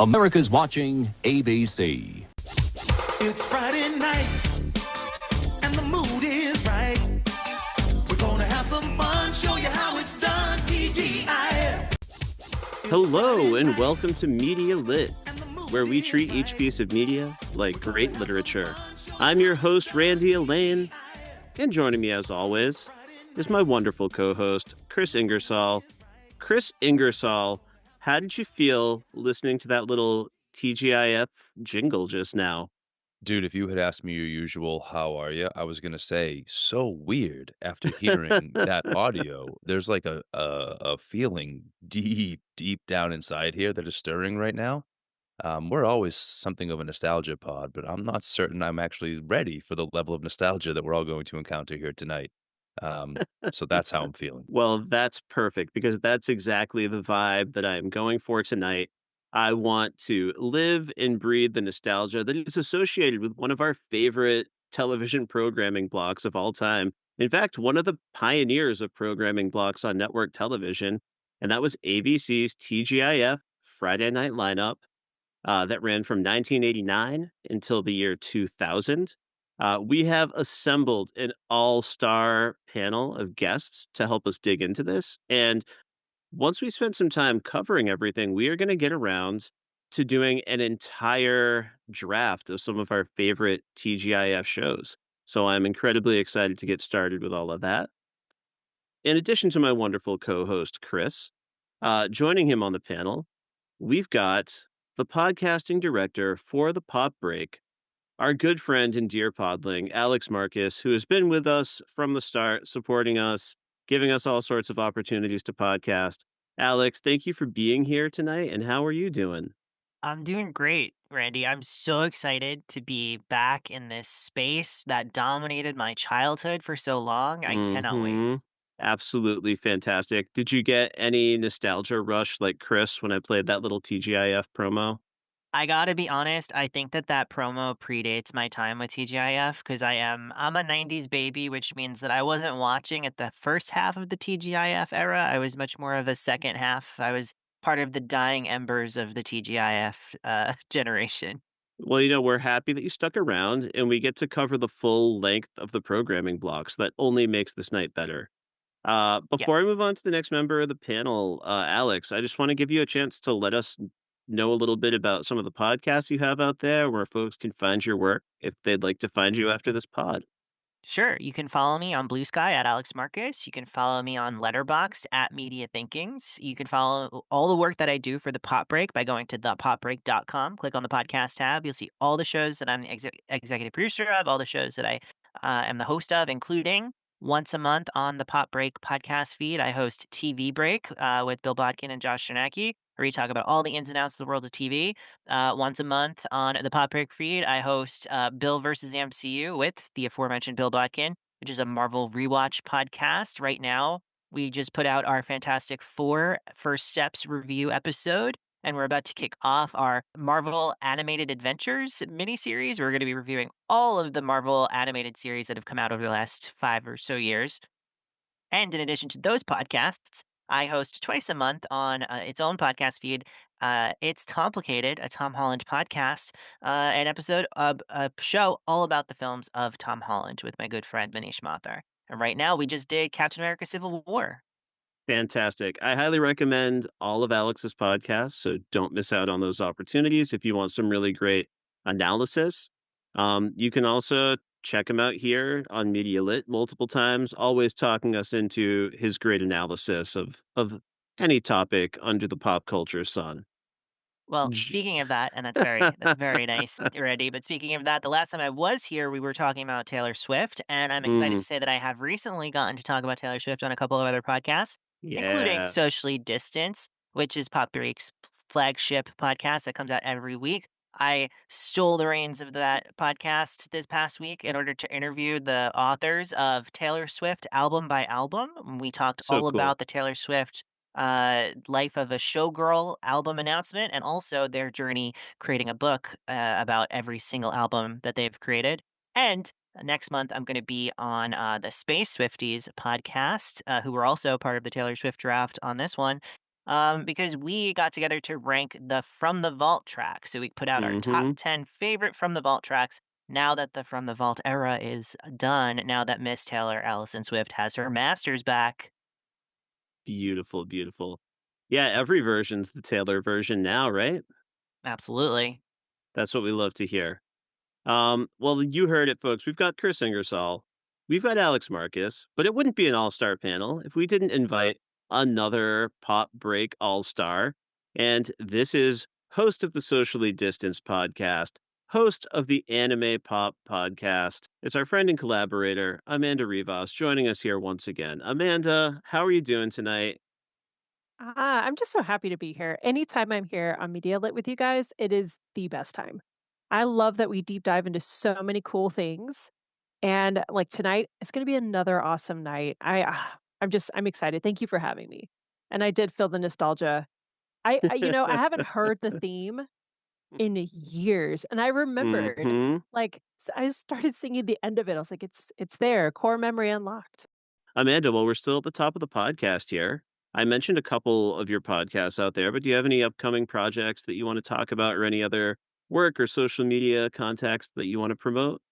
America's watching ABC. It's Friday night, and the mood is right. We're gonna have some fun, show you how it's done, TGIF. Hello, and welcome to Media Lit, where we treat each piece of media like great literature. I'm your host, Randy Elaine, and joining me as always is my wonderful co-host, Kris Ingersoll. Kris Ingersoll, how did you feel listening to that little TGIF jingle just now? Dude, if you had asked me your usual, how are you? I was gonna say, so weird after hearing that audio. There's like a feeling deep down inside here that is stirring right now. We're always something of a nostalgia pod, but I'm not certain I'm actually ready for the level of nostalgia that we're all going to encounter here tonight. Um, so that's how I'm feeling. Well, that's perfect because that's exactly the vibe that I'm going for tonight. I want to live and breathe the nostalgia that is associated with one of our favorite television programming blocks of all time. In fact, one of the pioneers of programming blocks on network television, and that was ABC's TGIF Friday Night Lineup that ran from 1989 until the year 2000. We have assembled an all-star panel of guests to help us dig into this. And once we spend some time covering everything, we are going to get around to doing an entire draft of some of our favorite TGIF shows. So I'm incredibly excited to get started with all of that. In addition to my wonderful co-host, Kris, joining him on the panel, we've got the podcasting director for the Pop Break, our good friend and dear podling, Alex Marcus, who has been with us from the start, supporting us, giving us all sorts of opportunities to podcast. Alex, thank you for being here tonight. And how are you doing? I'm doing great, Randy. I'm so excited to be back in this space that dominated my childhood for so long. I cannot wait. Absolutely fantastic. Did you get any nostalgia rush like Kris when I played that little TGIF promo? I gotta be honest, I think that promo predates my time with TGIF because I'm a 90s baby, which means that I wasn't watching at the first half of the TGIF era. I was much more of a second half. I was part of the dying embers of the TGIF generation. Well, we're happy that you stuck around and we get to cover the full length of the programming blocks. That only makes this night better. Before I Yes. move on to the next member of the panel, Alex, I just want to give you a chance to let us know a little bit about some of the podcasts you have out there where folks can find your work if they'd like to find you after this pod. Sure. You can follow me on Blue Sky at Alex Marcus. You can follow me on Letterboxd at Media Thinkings. You can follow all the work that I do for the Pop Break by going to thepopbreak.com. Click on the podcast tab. You'll see all the shows that I'm executive producer of, all the shows that I am the host of, including once a month on the Pop Break podcast feed. I host TV Break with Bill Bodkin and Josh Stranacki, where we talk about all the ins and outs of the world of TV. Once a month on the Pop Break feed, I host Bill versus MCU with the aforementioned Bill Bodkin, which is a Marvel rewatch podcast. Right now, we just put out our Fantastic Four First Steps review episode, and we're about to kick off our Marvel Animated Adventures miniseries. We're going to be reviewing all of the Marvel animated series that have come out over the last 5 or so years. And in addition to those podcasts, I host twice a month on its own podcast feed. It's Complicated, a Tom Holland podcast, an episode of a show all about the films of Tom Holland with my good friend Manish Mathur. And right now, we just did Captain America Civil War. Fantastic. I highly recommend all of Alex's podcasts, so don't miss out on those opportunities if you want some really great analysis. You can also check him out here on Media Lit multiple times, always talking us into his great analysis of any topic under the pop culture sun. Well, J- speaking of that, and that's very nice, Randy. But speaking of that, the last time I was here, we were talking about Taylor Swift, and I'm excited Mhm. to say that I have recently gotten to talk about Taylor Swift on a couple of other podcasts, including Yeah. Socially Distanced, which is Pop Break's flagship podcast that comes out every week. I stole the reins of that podcast this past week in order to interview the authors of Taylor Swift album by album. We talked So all cool. about the Taylor Swift Life of a Showgirl album announcement, and also their journey creating a book about every single album that they've created. And next month, I'm going to be on the Space Swifties podcast, who were also part of the Taylor Swift draft on this one. because we got together to rank the From the Vault tracks. So we put out our top Mm-hmm. 10 favorite From the Vault tracks. Now that the From the Vault era is done, now that Miss Taylor Allison Swift has her master's back. Beautiful, beautiful. Yeah, every version's the Taylor version now, right? Absolutely. That's what we love to hear. Well, you heard it, folks. We've got Kris Ingersoll. We've got Alex Marcus, but it wouldn't be an all-star panel if we didn't invite another pop break all-star. And this is host of the Socially Distanced podcast, host of the Anime Pop podcast. It's our friend and collaborator, Amanda Rivas, joining us here once again. Amanda, how are you doing tonight? I'm just so happy to be here. Anytime I'm here on Media Lit with you guys, it is the best time. I love that we deep dive into so many cool things. And like tonight, it's going to be another awesome night. I'm excited. Thank you for having me. And I did feel the nostalgia. I haven't heard the theme in years, and I remembered Hmm. I started singing the end of it. I was like, it's there, core memory unlocked. Amanda, well, we're still at the top of the podcast here. I mentioned a couple of your podcasts out there, but do you have any upcoming projects that you want to talk about or any other work or social media contacts that you want to promote?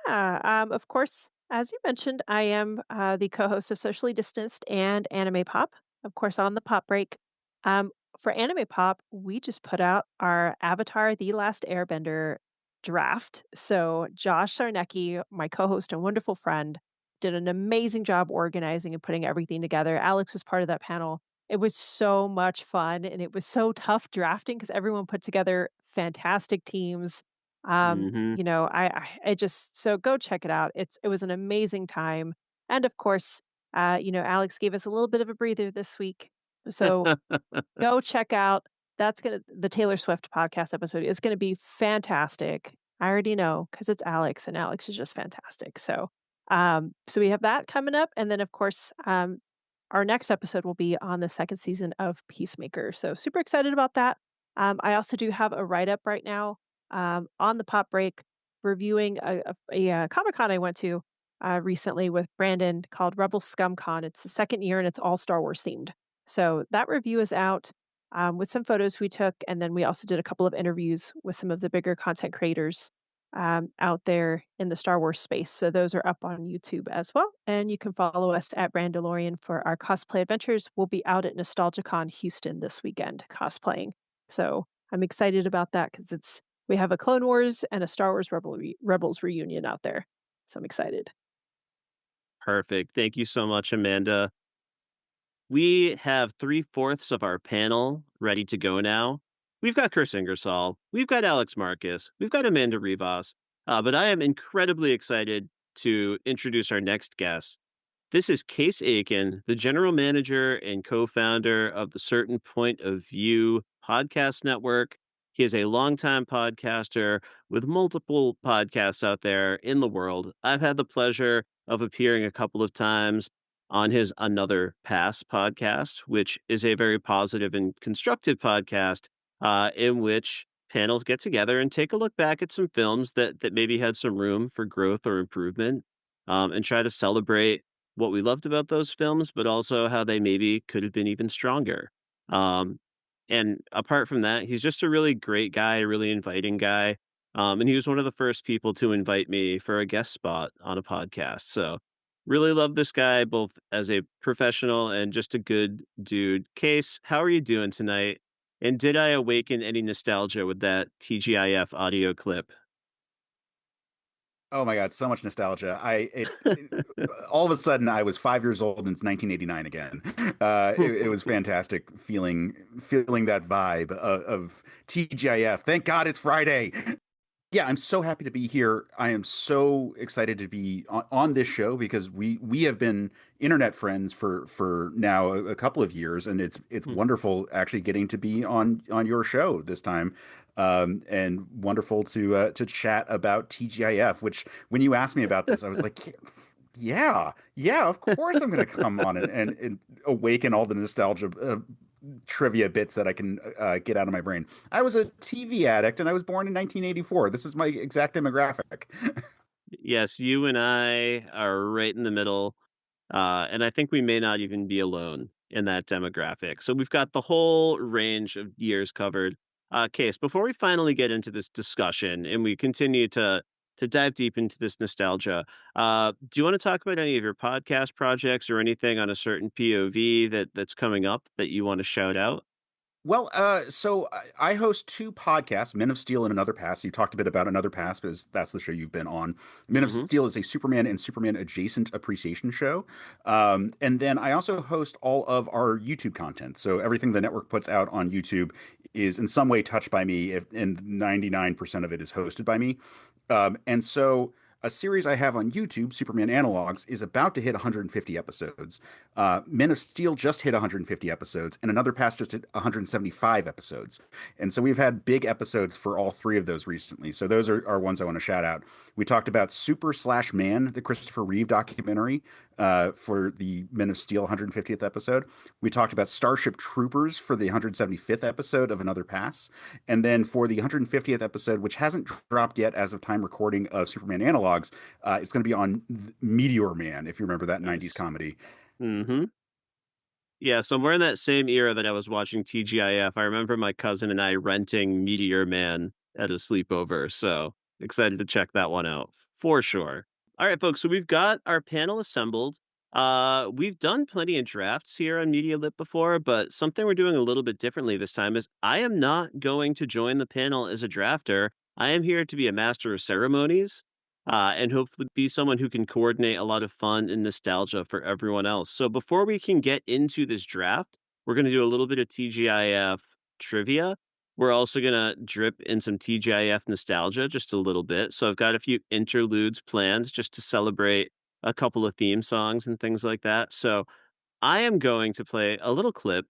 Yeah, of course, as you mentioned, I am the co-host of Socially Distanced and Anime Pop, of course, on the Pop Break. For Anime Pop, we just put out our Avatar: The Last Airbender draft. So Josh Sarnecki, my co-host and wonderful friend, did an amazing job organizing and putting everything together. Alex was part of that panel. It was so much fun, and it was so tough drafting because everyone put together fantastic teams. Hmm. I just so go check it out. It was an amazing time. And of course, Alex gave us a little bit of a breather this week. So go check out the Taylor Swift podcast episode is gonna be fantastic. I already know because it's Alex, and Alex is just fantastic. So we have that coming up, and then, of course, our next episode will be on the 2nd season of Peacemaker, so super excited about that. I also do have a write-up right now, on the Pop Break reviewing a Comic-Con I went to, recently with Brandon called Rebel Scum Con. It's the 2nd year, and it's all Star Wars themed. So that review is out, with some photos we took, and then we also did a couple of interviews with some of the bigger content creators out there in the Star Wars space. So those are up on YouTube as well. And you can follow us at Brandalorian for our cosplay adventures. We'll be out at NostalgiaCon Houston this weekend cosplaying. So I'm excited about that because we have a Clone Wars and a Star Wars Rebels reunion out there. So I'm excited. Perfect. Thank you so much, Amanda. We have three-fourths of our panel ready to go now. We've got Kris Ingersoll, we've got Alex Marcus, we've got Amanda Rivas, but I am incredibly excited to introduce our next guest. This is Case Aiken, the general manager and co-founder of the Certain Point of View podcast network. He is a longtime podcaster with multiple podcasts out there in the world. I've had the pleasure of appearing a couple of times on his Another Pass podcast, which is a very positive and constructive podcast in which panels get together and take a look back at some films that maybe had some room for growth or improvement, and try to celebrate what we loved about those films, but also how they maybe could have been even stronger. Um, and apart from that, he's just a really great guy, a really inviting guy. And he was one of the first people to invite me for a guest spot on a podcast. So really love this guy, both as a professional and just a good dude. Case, how are you doing tonight? And did I awaken any nostalgia with that TGIF audio clip? Oh my god, so much nostalgia. All of a sudden I was 5 years old and it's 1989 again. It was fantastic feeling that vibe of TGIF. Thank God it's Friday. Yeah, I'm so happy to be here. I am so excited to be on this show because we have been internet friends for now a couple of years, and it's wonderful actually getting to be on your show this time, and wonderful to chat about TGIF. Which when you asked me about this, I was like, yeah, of course I'm going to come on and awaken all the nostalgia. Trivia bits that I can get out of my brain. I was a TV addict and I was born in 1984. This is my exact demographic. Yes, you and I are right in the middle, and I think we may not even be alone. in that demographic. So we've got the whole range of years covered. Case, before we finally get into this discussion and we continue to dive deep into this nostalgia, do you want to talk about any of your podcast projects or anything on a certain POV that's coming up that you want to shout out? Well, so I host two podcasts, Men of Steel and Another Pass. You talked a bit about Another Pass because that's the show you've been on. Men of Hmm. Steel is a Superman and Superman adjacent appreciation show. And then I also host all of our YouTube content. So everything the network puts out on YouTube is in some way touched by me, and 99% of it is hosted by me. And so a series I have on YouTube, Superman Analogs, is about to hit 150 episodes. Men of Steel just hit 150 episodes, and Another Pass just hit 175 episodes. And so we've had big episodes for all three of those recently. So those are ones I want to shout out. We talked about Super Slash Man, the Christopher Reeve documentary, for the Men of Steel 150th episode. We talked about Starship Troopers for the 175th episode of Another Pass. And then for the 150th episode, which hasn't dropped yet as of time recording of Superman Analogs, it's going to be on Meteor Man, if you remember that 90s Nice. comedy. Hmm. Yeah, so we're in that same era that I was watching TGIF. I remember my cousin and I renting Meteor Man at a sleepover, so excited to check that one out for sure. All right, folks, so we've got our panel assembled. We've done plenty of drafts here on Media Lit before, but something we're doing a little bit differently this time is I am not going to join the panel as a drafter. I am here to be a master of ceremonies and hopefully be someone who can coordinate a lot of fun and nostalgia for everyone else. So before we can get into this draft, we're going to do a little bit of TGIF trivia. We're also going to drip in some TGIF nostalgia just a little bit. So I've got a few interludes planned just to celebrate a couple of theme songs and things like that. So I am going to play a little clip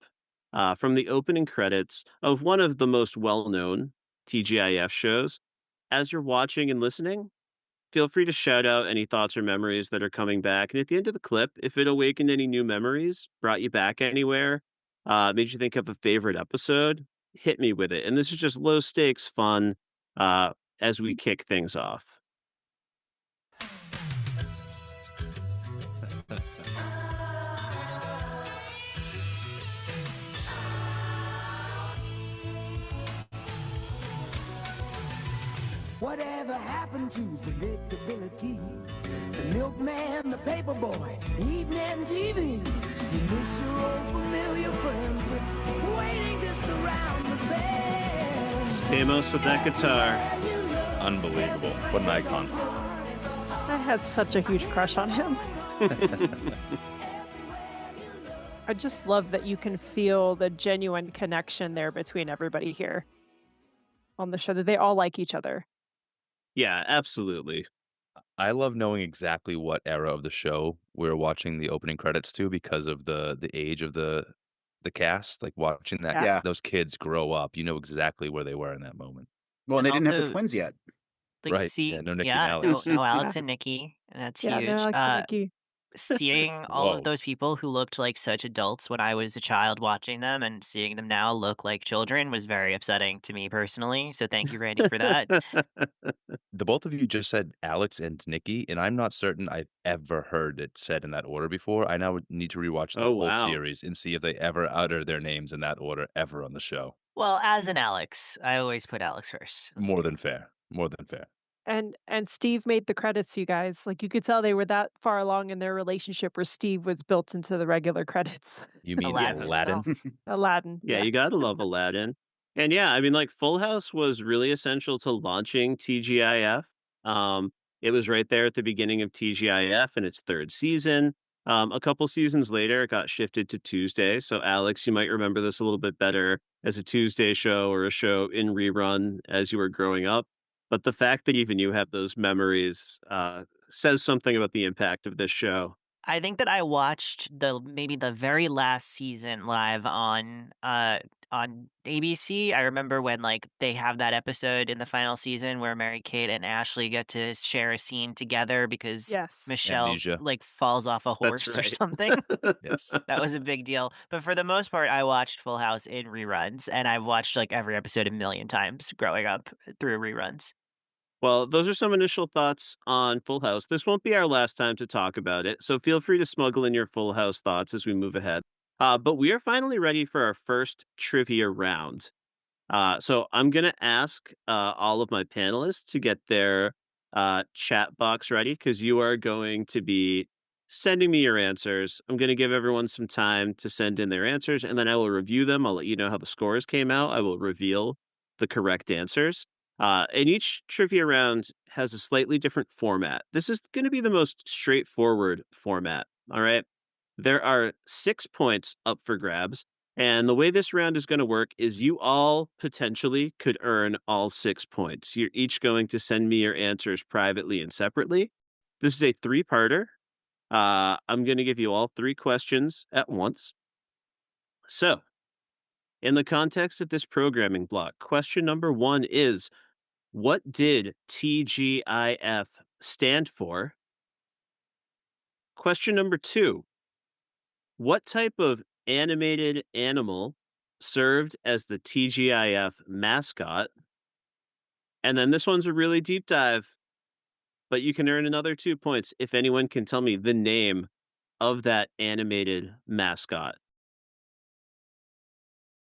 from the opening credits of one of the most well known TGIF shows. As you're watching and listening, feel free to shout out any thoughts or memories that are coming back. And at the end of the clip, if it awakened any new memories, brought you back anywhere, made you think of a favorite episode, hit me with it. And this is just low stakes fun uh, as we kick things off. Whatever happened to predictability? The milkman, the paperboy, evening TV. You miss your old familiar friends, but waiting just around the bend. Stamos with that guitar. Unbelievable. What an icon. I had such a huge crush on him. I just love that you can feel the genuine connection there between everybody here on the show, that they all like each other. Yeah, absolutely. I love knowing exactly what era of the show we're watching the opening credits to because of the age of the cast. Like watching that Yeah. those kids grow up, you know exactly where they were in that moment. Well, and And they didn't have the also, twins yet. like, Right. Yeah, no Nick and yeah, no, Alex. no Alex Yeah. and Nikki, and that's Yeah, no, huge. Alex and Nikki. Seeing all of Whoa. those people who looked like such adults when I was a child watching them and seeing them now look like children was very upsetting to me personally. So thank you, Randy, for that. The both of you just said Alex and Nikki, and I'm not certain I've ever heard it said in that order before. I now would need to rewatch the Oh, whole wow. series and see if they ever utter their names in that order ever on the show. Well, as an Alex, I always put Alex first. Let's More be than fair. More than fair. And Steve made the credits, you guys. Like, you could tell they were that far along in their relationship where Steve was built into the regular credits. You mean Aladdin Aladdin? himself. Aladdin. Yeah, you gotta love Aladdin. And yeah, I mean, like Full House was really essential to launching TGIF. It was right there at the beginning of TGIF in its third season. A couple seasons later, it got shifted to Tuesday. So, Alex, you might remember this a little bit better as a Tuesday show or a show in rerun as you were growing up. But the fact that even you have those memories says something about the impact of this show. I think that I watched maybe the very last season live on ABC. I remember when like they have that episode in the final season where Mary Kate and Ashley get to share a scene together because Yes. Michelle Amnesia. like falls off a That's horse or right. something. Yes. That was a big deal. But for the most part, I watched Full House in reruns, and I've watched like every episode a million times growing up through reruns. Well, those are some initial thoughts on Full House. This won't be our last time to talk about it, so feel free to smuggle in your Full House thoughts as we move ahead. But we are finally ready for our first trivia round. So I'm going to ask all of my panelists to get their chat box ready because you are going to be sending me your answers. I'm going to give everyone some time to send in their answers, and then I will review them. I'll let you know how the scores came out. I will reveal the correct answers. And each trivia round has a slightly different format. This is going to be the most straightforward format. All right. There are 6 points up for grabs. And the way this round is going to work is you all potentially could earn all 6 points. You're each going to send me your answers privately and separately. This is a three-parter. I'm going to give you all 3 questions at once. So, in the context of this programming block, question number 1 is, what did TGIF stand for? Question number 2, what type of animated animal served as the TGIF mascot? And then this one's a really deep dive, but you can earn another 2 points if anyone can tell me the name of that animated mascot.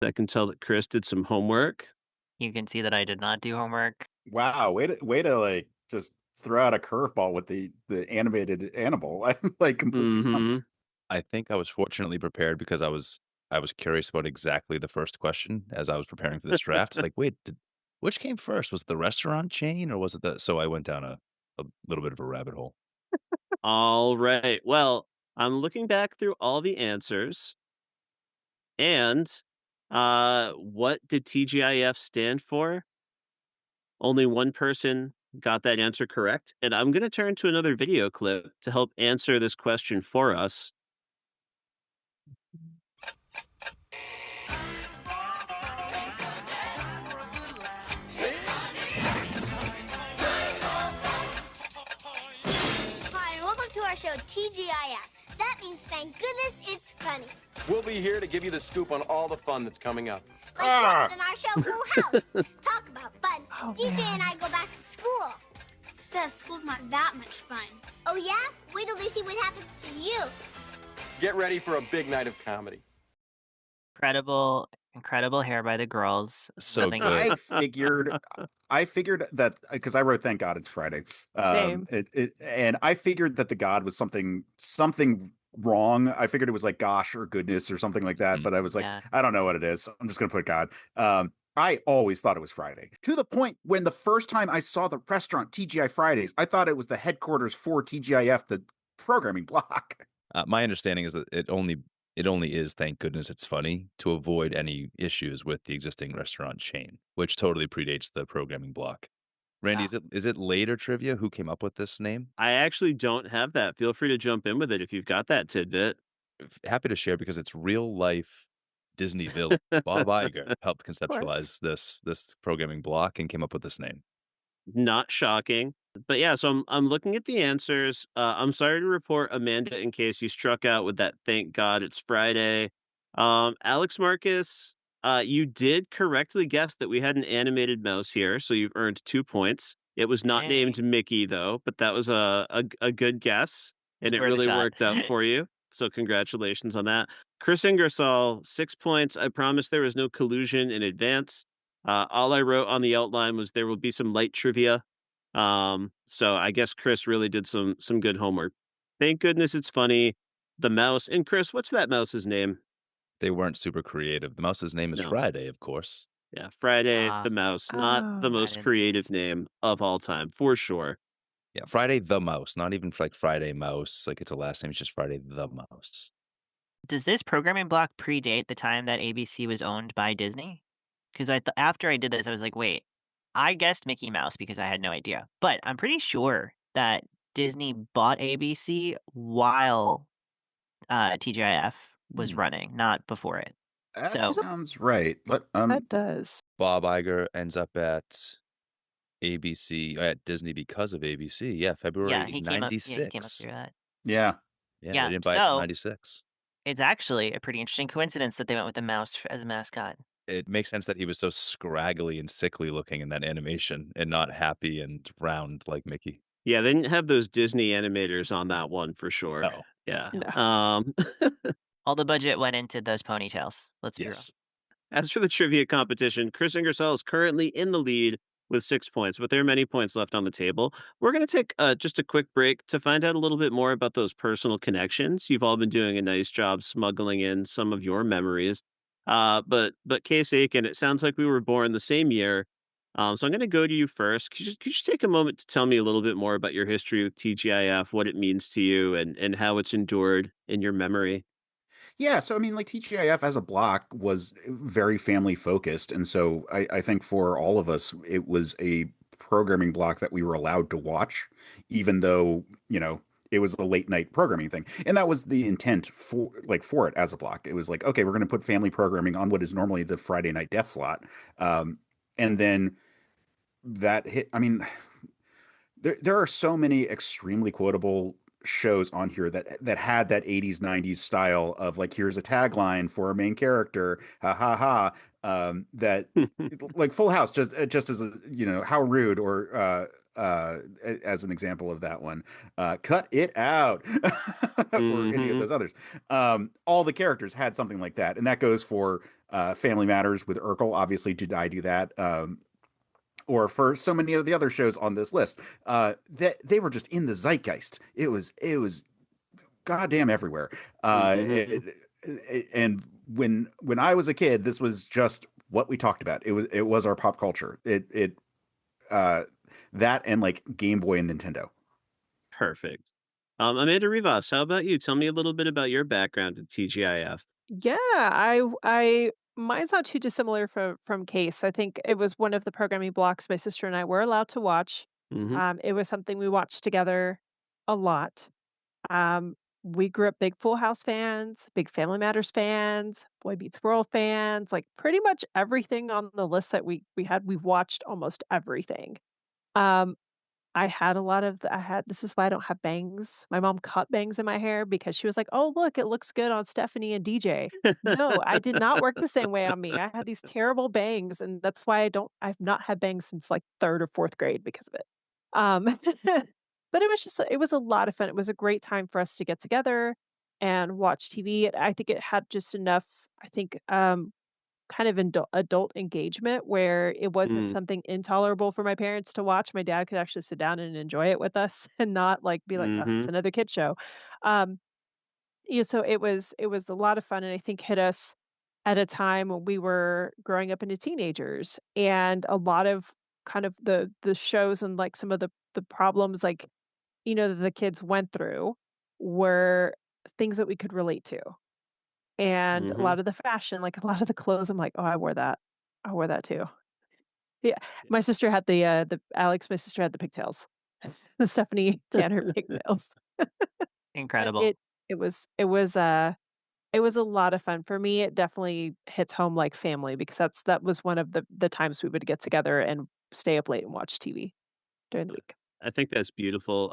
I can tell that Kris did some homework. You can see that I did not do homework. Wow, way to like just throw out a curveball with the animated animal. I'm like completely stumped. I think I was fortunately prepared because I was curious about exactly the first question as I was preparing for this draft. It's like, wait, which came first? Was it the restaurant chain or was it the? So I went down a little bit of a rabbit hole. All right. Well, I'm looking back through all the answers. And what did TGIF stand for? Only one person got that answer correct. And I'm going to turn to another video clip to help answer this question for us. Hi, and welcome to our show, TGIF. That means thank goodness it's funny. We'll be here to give you the scoop on all the fun that's coming up. Like what's in our show, Full House. Talk about fun. Oh, DJ man. and I go back to school. Steph, school's not that much fun. Oh, yeah? Wait till they see what happens to you. Get ready for a big night of comedy. Incredible hair by the girls. So living good. I figured that because I wrote "Thank God It's Friday," Same. and I figured that the God was something wrong. I figured it was like gosh or goodness or something like that. Mhm. But I was like, Yeah. I don't know what it is. I'm just gonna put God. I always thought it was Friday, to the point when the first time I saw the restaurant TGI Fridays, I thought it was the headquarters for TGIF, the programming block. My understanding is that it only is, thank goodness it's funny, to avoid any issues with the existing restaurant chain, which totally predates the programming block. Randy, Ah. is it later trivia? Who came up with this name? I actually don't have that. Feel free to jump in with it if you've got that tidbit. Happy to share because it's real life Disney villain. Bob Iger helped course. conceptualize this programming block and came up with this name. Not shocking. But yeah, so I'm looking at the answers. I'm sorry to report, Amanda, in case you struck out with that "Thank God It's Friday." Alex Marcus, you did correctly guess that we had an animated mouse here, so you've earned 2 points. It was not Yay. named Mickey though, but that was a good guess, and it Worth a really shot. worked out for you. So congratulations on that. Chris Ingersoll, 6 points. I promise there was no collusion in advance. All I wrote on the outline was there will be some light trivia. So I guess Kris really did some good homework. Thank goodness it's funny. The mouse. And Kris, what's that mouse's name? They weren't super creative. The mouse's name is No. Friday, of course. Yeah, Friday Ah. the mouse. Not the Oh. most Friday the creative mouse. name of all time, for sure. Yeah, Friday the Mouse, not even like Friday Mouse, like it's a last name, it's just Friday the Mouse. Does this programming block predate the time that ABC was owned by Disney? Because after I did this, I was like, wait, I guessed Mickey Mouse because I had no idea. But I'm pretty sure that Disney bought ABC while TGIF was running, not before it. That So- sounds right. That does. Bob Iger ends up at ABC, at Disney because of ABC. Yeah, February Yeah, he came up 96. through that. yeah. Yeah, Yeah, they didn't buy it till so- 96. It's actually a pretty interesting coincidence that they went with the mouse as a mascot. It makes sense that he was so scraggly and sickly looking in that animation and not happy and round like Mickey. Yeah, they didn't have those Disney animators on that one for sure. No. Yeah. No. All the budget went into those ponytails. Let's be real. Yes. As for the trivia competition, Chris Ingersoll is currently in the lead with 6 points, but there are many points left on the table. We're going to take just a quick break to find out a little bit more about those personal connections. You've all been doing a nice job smuggling in some of your memories. But Case Aiken, it sounds like we were born the same year. So I'm going to go to you first. Could you just take a moment to tell me a little bit more about your history with TGIF, what it means to you, and how it's endured in your memory? Yeah, so I mean, like TGIF as a block was very family focused, and so I think for all of us, it was a programming block that we were allowed to watch, even though it was a late night programming thing, and that was the intent for it as a block. It was like, okay, we're going to put family programming on what is normally the Friday night death slot, and then that hit. I mean, there are so many extremely quotable shows on here that had that 80s 90s style of like, here's a tagline for a main character, ha ha ha, that like Full House, just as a, how rude, or as an example of that one, cut it out, or any of Hmm. those others. All the characters had something like that, and that goes for Family Matters with Urkel. Obviously, did I do that? Or for so many of the other shows on this list, that they were just in the zeitgeist. It was goddamn everywhere. Hmm. And when I was a kid, this was just what we talked about. It was our pop culture. It uh, that and like Game Boy and Nintendo. Perfect. Amanda Rivas, how about you? Tell me a little bit about your background at TGIF. Yeah, I mine's not too dissimilar from Case. I think it was one of the programming blocks my sister and I were allowed to watch. Hmm. It was something we watched together a lot. Um, we grew up big Full House fans, big Family Matters fans, Boy Meets World fans, like pretty much everything on the list that we had, we watched almost everything. Um, I had a lot of I had this is why I don't have bangs. My mom cut bangs in my hair because she was like, "Oh, look, it looks good on Stephanie and DJ." No, I did not work the same way on me. I had these terrible bangs, and that's why I've not had bangs since like 3rd or 4th grade because of it. Um, but it was a lot of fun. It was a great time for us to get together and watch TV. I think it had just enough, I think, kind of adult engagement where it wasn't Mm, something intolerable for my parents to watch. My dad could actually sit down and enjoy it with us and not like be like, "Oh, it's mhm, another kid show." Um, so it was a lot of fun, and I think hit us at a time when we were growing up into teenagers, and a lot of kind of the shows and like some of the problems like that the kids went through were things that we could relate to. And a mhm. lot of the fashion, like a lot of the clothes, I'm like, "Oh, I wore that. I wore that too." Yeah. My sister had my sister had the pigtails. The Stephanie Tanner pigtails. But Incredible. it was a lot of fun. For me, it definitely hits home like family because that was one of the times we would get together and stay up late and watch TV during the week. I think that's beautiful.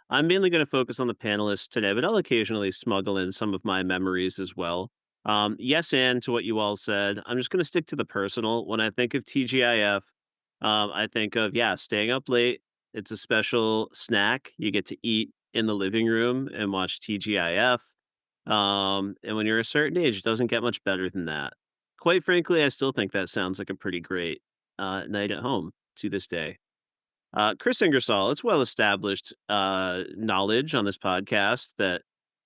I'm mainly going to focus on the panelists today, but I'll occasionally smuggle in some of my memories as well. Yes, and to what you all said, I'm just going to stick to the personal. When I think of TGIF, I think of, yeah, staying up late. It's a special snack you get to eat in the living room and watch TGIF. And when you're a certain age, it doesn't get much better than that. Quite frankly, I still think that sounds like a pretty great night at home to this day. Chris Ingersoll, it's well established knowledge on this podcast that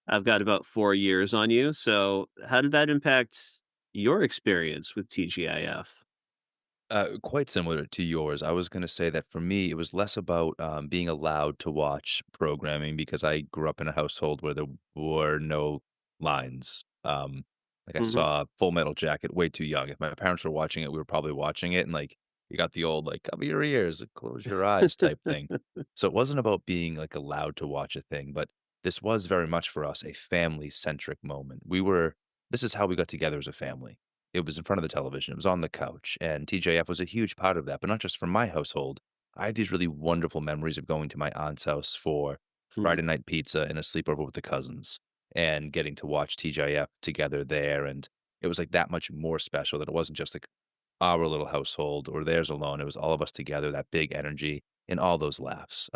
I've got about 4 years on you. So, how did that impact your experience with TGIF? Quite similar to yours. I was gonna say that for me, it was less about, being allowed to watch programming because I grew up in a household where there were no lines. Like, I Hmm. saw Full Metal Jacket way too young. If my parents were watching it, we were probably watching it, and, like, you got the old, like, "Cover your ears, close your eyes" type thing. So it wasn't about being, like, allowed to watch a thing, but this was very much for us a family-centric moment. This is how we got together as a family. It was in front of the television, it was on the couch, and TJF was a huge part of that, but not just for my household. I had these really wonderful memories of going to my aunt's house for Mm, Friday night pizza and a sleepover with the cousins, and getting to watch TJF together there, and it was, like, that much more special that it wasn't just, like, our little household or theirs alone, it was all of us together, that big energy, and all those laughs.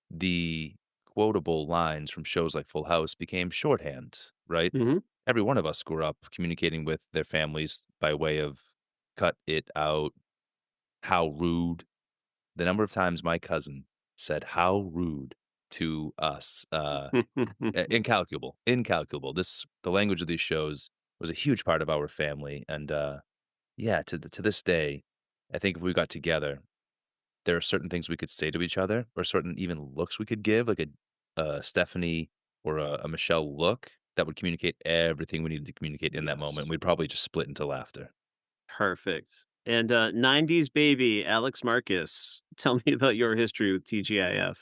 The quotable lines from shows like Full House became shorthand. right? Mhm. Every one of us grew up communicating with their families by way of "cut it out," "how rude." The number of times my cousin said "how rude" to us, incalculable, incalculable. The language of these shows was a huge part of our family, and, yeah, to this day, I think if we got together, there are certain things we could say to each other or certain even looks we could give, like a Stephanie or a Michelle look that would communicate everything we needed to communicate in that Yes. moment. We'd probably just split into laughter. Perfect. And, 90s baby, Alex Marcus, tell me about your history with TGIF.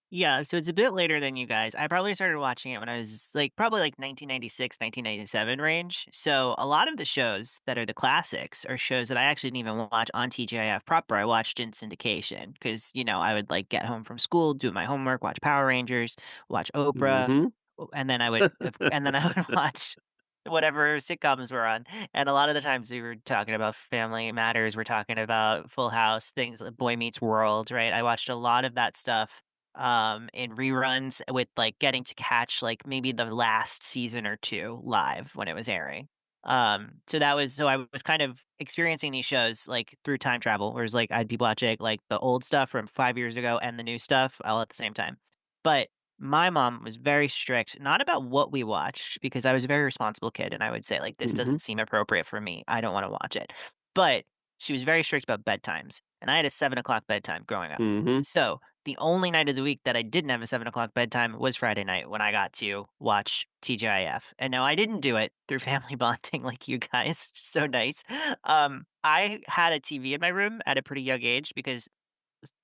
Yeah, so it's a bit later than you guys. I probably started watching it when I was like probably like 1996, 1997 range. So a lot of the shows that are the classics are shows that I actually didn't even watch on TGIF proper. I watched in syndication because, I would like get home from school, do my homework, watch Power Rangers, watch Oprah, Mhm. and then I would watch whatever sitcoms were on. And a lot of the times we were talking about Family Matters, we're talking about Full House, things like Boy Meets World, right? I watched a lot of that stuff in reruns with like getting to catch like maybe the last season or two live when it was airing. So I was kind of experiencing these shows like through time travel, whereas like I'd be watching like the old stuff from 5 years ago and the new stuff all at the same time. But my mom was very strict, not about what we watched, because I was a very responsible kid and I would say, like, this Mhm. doesn't seem appropriate for me. I don't want to watch it. But she was very strict about bedtimes. And I had a 7 o'clock bedtime growing up. Mhm. So the only night of the week that I didn't have a 7 o'clock bedtime was Friday night when I got to watch TGIF. And no, I didn't do it through family bonding like you guys. So nice. I had a TV in my room at a pretty young age because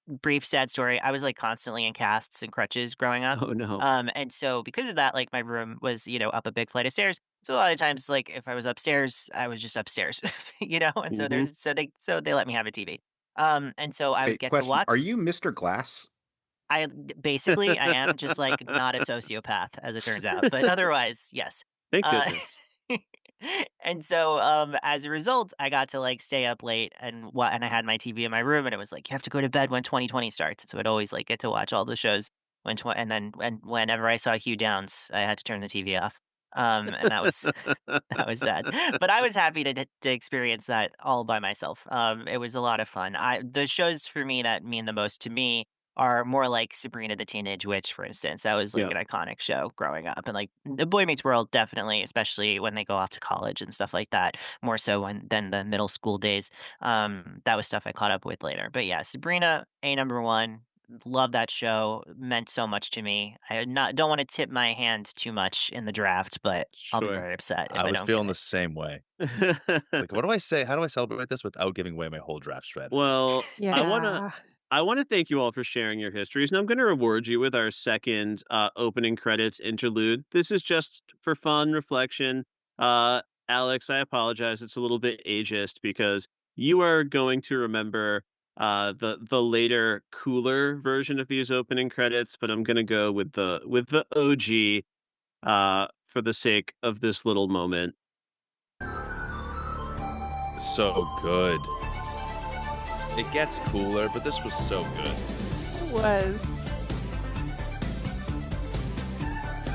brief sad story, I was, like, constantly in casts and crutches growing up, Oh, no. and so because of that, like, my room was, up a big flight of stairs, so a lot of times, like, if I was upstairs, I was just upstairs, and so Mhm. they let me have a TV, and so I would Wait, get to question. Are watch you Mr. Glass? basically, I am just, like, not a sociopath, as it turns out, but otherwise, yes. Thank Uh, goodness. and so, as a result, I got to, like, stay up late and I had my TV in my room, and it was like, "You have to go to bed when 2020 starts." So I'd always, like, get to watch all the shows and whenever I saw Hugh Downs, I had to turn the TV off. And that was that was sad. But I was happy to experience that all by myself. It was a lot of fun. The shows for me that mean the most to me are more like Sabrina the Teenage Witch, for instance. That was like Yep. an iconic show growing up. And like The Boy Meets World, definitely, especially when they go off to college and stuff like that, more so than the middle school days. That was stuff I caught up with later. But yeah, Sabrina, a number one. Love that show. Meant so much to me. Don't want to tip my hand too much in the draft, but I'll be Sure. very upset if I I was don't get feeling the it. same way. Like, what do I say? How do I celebrate this without giving away my whole draft strategy? Well, Yeah. I wanna thank you all for sharing your histories, and I'm gonna reward you with our second, opening credits interlude. This is just for fun reflection. Uh, Alex, I apologize, it's a little bit ageist because you are going to remember, the later, cooler version of these opening credits, but I'm gonna go with the OG, for the sake of this little moment. So good. It gets cooler, but this was so good. It was.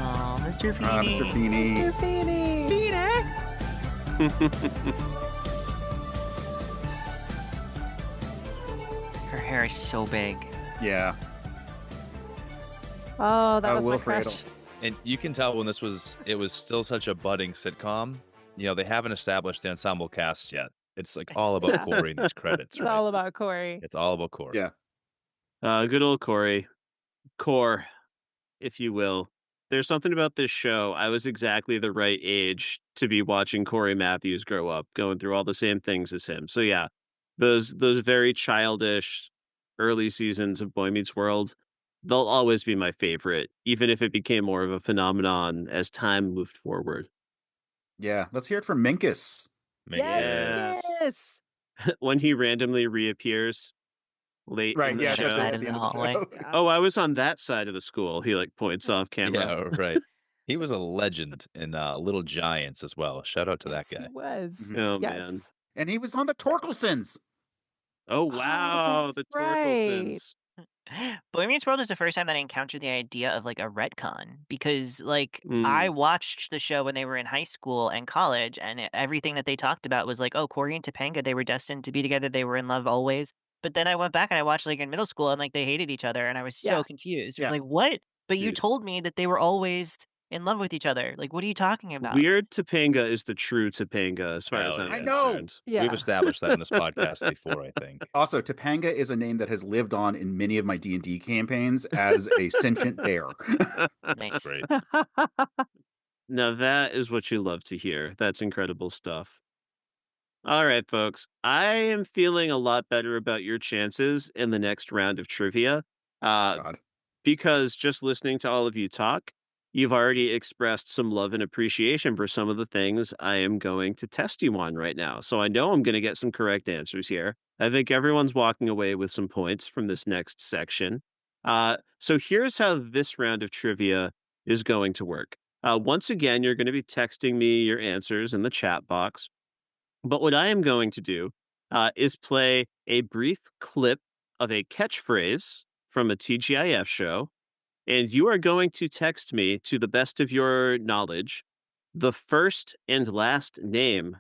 Oh, Mr. Mr. Feeney. Feeney. Mr. Feeney. Her hair is so big. Yeah. Oh, that was my Will crush. Friedle. And you can tell when it was still such a budding sitcom. They haven't established the ensemble cast yet. It's like all about Yeah. Corey in these credits, It's right? all about Corey. It's all about Corey. Yeah. Good old Corey. Core, if you will. There's something about this show. I was exactly the right age to be watching Corey Matthews grow up, going through all the same things as him. So yeah, those very childish early seasons of Boy Meets World, they'll always be my favorite, even if it became more of a phenomenon as time moved forward. Yeah. Let's hear it from Minkus. Yes, Yes. Minkus. When he randomly reappears late Right. in On the the Yeah. other That's show. side at of the the end of the hallway. show. Yeah. Oh, I was on that side of the school. He like points off camera. Yeah, right. He was a legend in Little Giants as well. Shout out to that Yes, he guy. was. Mhm. Oh man. Yes. And he was on the Torkelsons. Oh Oh, wow, that's the right. Torkelsons. Boy Meets World is the first time that I encountered the idea of like a retcon because like I Mm. watched the show when they were in high school and college, and everything that they talked about was like, oh, Corey and Topanga, they were destined to be together. They were in love always. But then I went back and I watched like in middle school and like they hated each other, and I was Yeah. so confused. It was Yeah, like, what? But you dude. told me that they were always in love with each other. Like, what are you talking about? Weird Topanga is the true Topanga as far as Hell I'm I yeah. know. concerned. We've Yeah. established that in this podcast before, I think. Also, Topanga is a name that has lived on in many of my D&D campaigns as a sentient bear. That's Nice. great. Now that is what you love to hear. That's incredible stuff. All right, folks. I am feeling a lot better about your chances in the next round of trivia. Uh, God. because just listening to all of you talk, you've already expressed some love and appreciation for some of the things I am going to test you on right now. So I know I'm going to get some correct answers here. I think everyone's walking away with some points from this next section. So here's how this round of trivia is going to work. Once again, you're going to be texting me your answers in the chat box. But what I am going to do is play a brief clip of a catchphrase from a TGIF show, and you are going to text me, to the best of your knowledge, the first and last name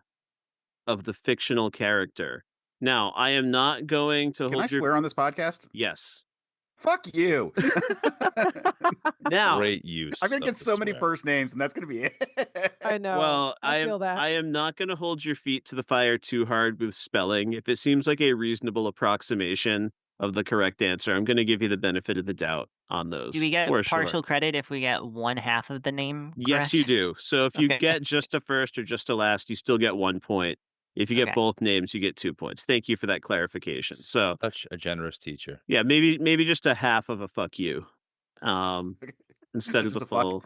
of the fictional character. Now, I am not going to Can I hold your... swear on this podcast? Yes. Fuck you. Now, Great use. I'm going to of get the so many swear. first names, and that's going to be it. I know. well, I feel that. I am not going to hold your feet to the fire too hard with spelling. If it seems like a reasonable approximation of the correct answer, I'm going to give you the benefit of the doubt on those. Do we get for sure. partial credit if we get one half of the name Yes, correct? you do. So if you Okay. get just a first or just a last, you still get 1 point. If you get Okay. both names, you get 2 points. Thank you for that clarification. So Such a generous teacher. yeah, maybe just a half of a fuck you, instead of Just the a fuck. full.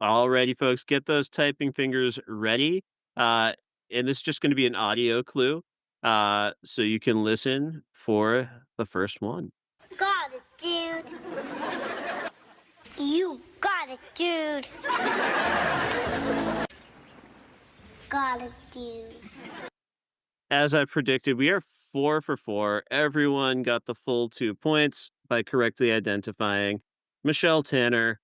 Alrighty, folks, get those typing fingers ready. And this is just going to be an audio clue, so you can listen for the first one. Got it, dude. You got it, dude. Got it, dude. As I predicted, we are 4 for 4. Everyone got the full 2 points by correctly identifying Michelle Tanner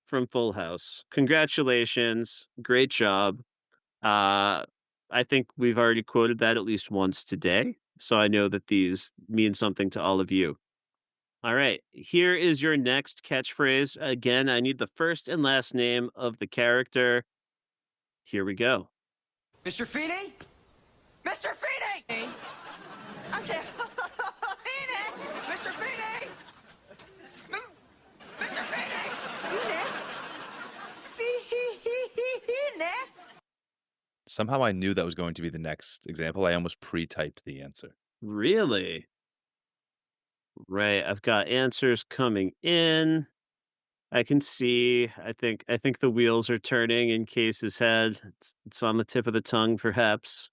from Full House. Congratulations. Great job. I think we've already quoted that at least once today, so I know that these mean something to all of you. All right, here is your next catchphrase. Again, I need the first and last name of the character. Here we go. Mr. Feeney? Mr. Feeney! Okay. Feeney! Mr. Feeney! Mr. Feeney! Feeney! Somehow I knew that was going to be the next example. I almost pre-typed the answer. Really? Right, I've got answers coming in. I can see. I think the wheels are turning in Case's head. It's on the tip of the tongue, perhaps.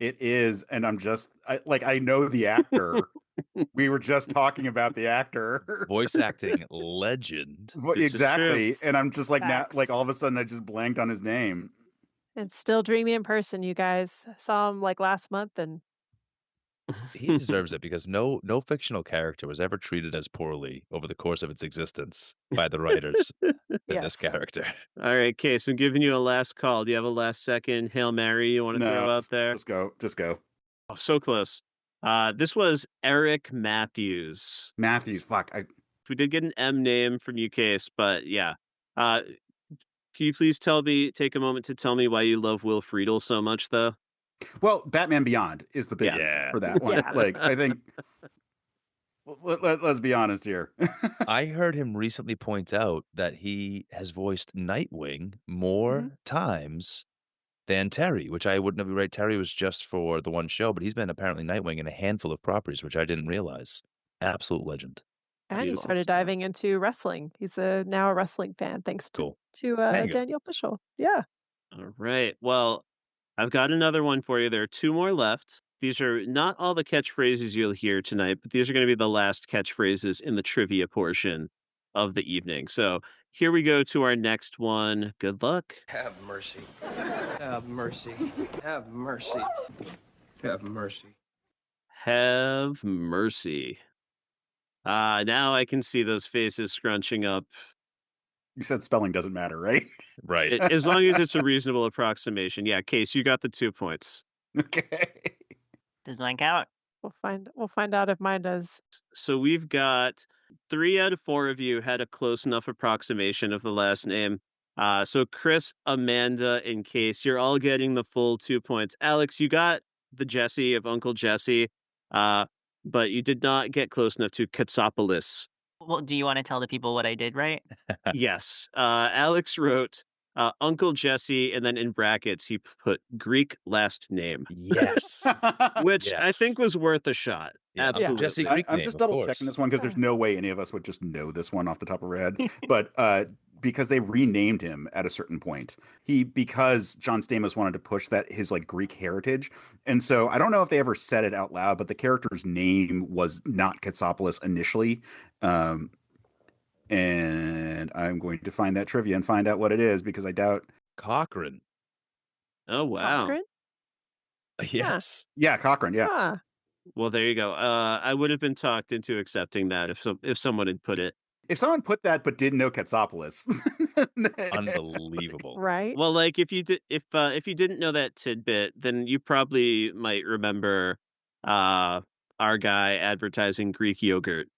It is, and I know the actor. We were just talking about the actor. Voice acting legend. This is Exactly. true. And I'm just like now, Facts. like all of a sudden I just blanked on his name. And still dreamy in person, you guys. Saw him like last month, and He deserves it because no fictional character was ever treated as poorly over the course of its existence by the writers than this Yes. character. All right, Case, I'm giving you a last call. Do you have a last second Hail Mary you want to throw out there? Just go. Oh, so close. This was Eric Matthews. Matthews, fuck. We did get an M name from you, Case, but yeah. Can you please take a moment to tell me why you love Will Friedle so much, though? Well, Batman Beyond is the big Yeah. reason for that one. Yeah. Like, I think let's be honest here. I heard him recently point out that he has voiced Nightwing more times than Terry, which I wouldn't have right. Terry was just for the one show, but he's been apparently Nightwing in a handful of properties, which I didn't realize. Absolute legend. And he Beautiful started stuff. diving into wrestling. He's now a wrestling fan, thanks Cool. to Hang it. Daniel Fishel. Yeah. All right. Well, I've got another one for you. There are 2 more left. These are not all the catchphrases you'll hear tonight, but these are going to be the last catchphrases in the trivia portion of the evening. So here we go to our next one. Good luck. Have mercy. Have mercy. Have mercy. Have mercy. have mercy. Now I can see those faces scrunching up. You said spelling doesn't matter, right? Right. As long as it's a reasonable approximation. Yeah, Case, you got the 2 points. Okay. Does mine count? We'll find out if mine does. So we've got 3 out of 4 of you had a close enough approximation of the last name. So Kris, Amanda, and Case, you're all getting the full 2 points. Alex, you got the Jesse of Uncle Jesse, but you did not get close enough to Katsopolis. Well, do you want to tell the people what I did right? Yes. Alex wrote Uncle Jesse, and then in brackets, he put Greek last name. Yes. Which I Yes. think was worth a shot. Yeah, Uncle Absolutely. Jesse Greek I'm name, just of double course. checking this one because there's no way any of us would just know this one off the top of our head. But because they renamed him at a certain point, because John Stamos wanted to push that his like Greek heritage, and so I don't know if they ever said it out loud, but the character's name was not Katsopolis initially. And I'm going to find that trivia and find out what it is because I doubt. Cochrane. Oh, wow. Cochrane? Yes. Yeah, Cochrane. Yeah. Huh. Well, there you go. I would have been talked into accepting that if someone had put it. If someone put that but didn't know Katsopolis, Unbelievable. Right? Well, like if you didn't know that tidbit, then you probably might remember our guy advertising Greek yogurt,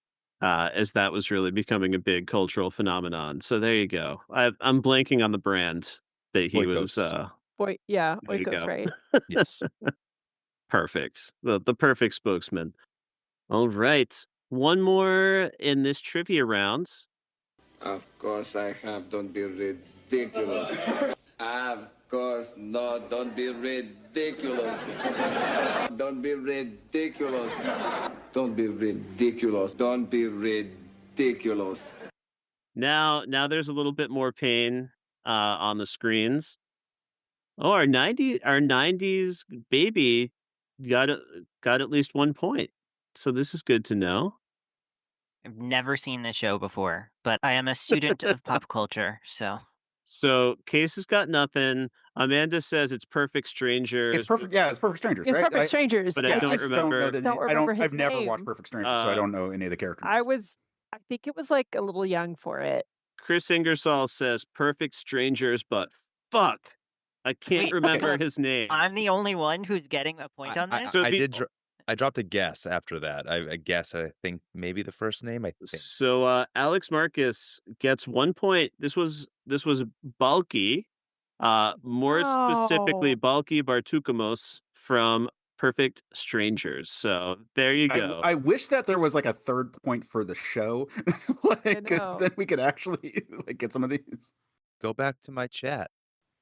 as that was really becoming a big cultural phenomenon. So there you go. I'm blanking on the brand that he was. Oikos. Boy, yeah, There you Oikos, go. right? Yes. Perfect. The perfect spokesman. All right. One more in this trivia round. Of course I have. Don't be ridiculous. Of course, no, don't be ridiculous. Don't be ridiculous. Don't be ridiculous. Don't be ridiculous. Now there's a little bit more pain on the screens. Oh, our 90s baby got at least 1 point. So this is good to know. I've never seen this show before, but I am a student of pop culture, so. So Case has got nothing. Amanda says it's Perfect Strangers. it's perfect. Yeah, it's Perfect Strangers. It's right? Perfect Strangers. But I Yeah, don't I just remember. don't know remember his I've never watched name. Perfect Strangers, so I don't know any of the characters. I think it was like a little young for it. Chris Ingersoll says Perfect Strangers, but fuck, I can't Wait, remember his name. I'm the only one who's getting a point on this? So I the- did. I dropped a guess after that. I guess I think maybe the first name. I think. So Alex Marcus gets 1 point. This was Balky, more specifically Oh. Balky Bartukamos from Perfect Strangers. So there you go. I wish that there was like a third point for the show, like know. because then we could actually like get some of these. Go back to my chat.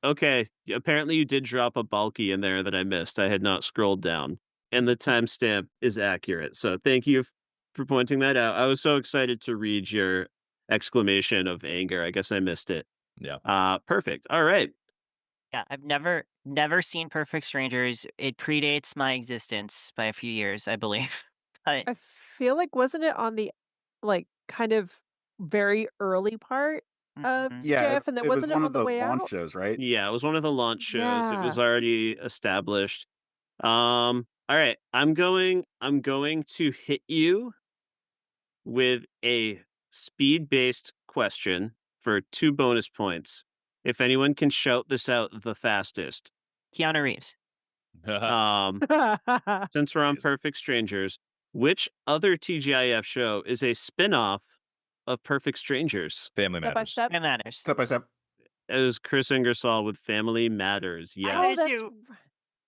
Okay, apparently you did drop a Balky in there that I missed. I had not scrolled down, and the timestamp is accurate. So thank you for pointing that out. I was so excited to read your exclamation of anger. I guess I missed it. Yeah. Perfect. All right. Yeah, I've never seen Perfect Strangers. It predates my existence by a few years, I believe. But I feel like wasn't it on the like kind of very early part of Yeah, TGIF, and then it was wasn't it one on of the the way launch out? shows, right? Yeah, it was one of the launch shows. It was Yeah. already established. All right. I'm going to hit you with a speed-based question for 2 bonus points. If anyone can shout this out the fastest. Keanu Reeves. Since we're on Perfect Strangers, which other TGIF show is a spin-off of Perfect Strangers? Family Step by Matters. step. It matters. Step by step. It was Chris Ingersoll with Family Matters. I Yes. Oh, did that's too.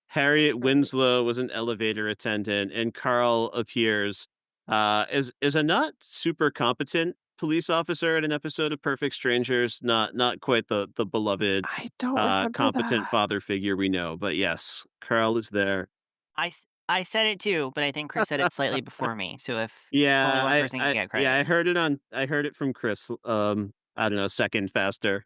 Harriet right. Winslow was an elevator attendant, and Carl appears as a not super competent police officer in an episode of Perfect Strangers. Not quite the beloved I don't remember competent that. father figure we know, but yes, Carl is there. I said it too, but I think Chris said it slightly before me. So if Yeah, only one person can get credit. I heard it from Chris. I don't know, second faster,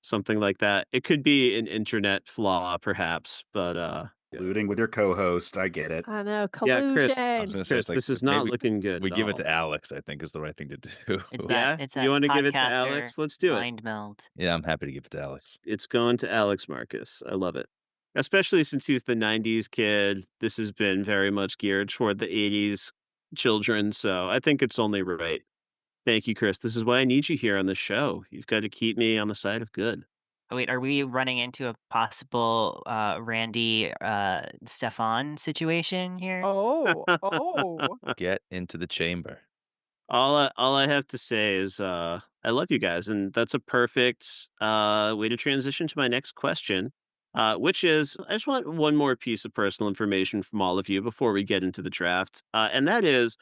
something like that. It could be an internet flaw, perhaps, but Colluding with your co-host, I get it. I know yeah, Chris. collusion. I was gonna say, Chris, it's like, this is not maybe looking good. we at give it all. to Alex. I think is the right thing to do. It's Yeah, that. It's that. you want to give it to podcaster Alex? Let's do it. mind meld. Yeah, I'm happy to give it to Alex. It's going to Alex Marcus. I love it. Especially since he's the 90s kid, this has been very much geared toward the 80s children, so I think it's only right. Thank you, Kris. This is why I need you here on the show. You've got to keep me on the side of good. Oh, wait, are we running into a possible, Randy, Stefan situation here? Oh, oh. Get into the chamber. All I have to say is, I love you guys, and that's a perfect, way to transition to my next question, which is, I just want one more piece of personal information from all of you before we get into the draft, and that is,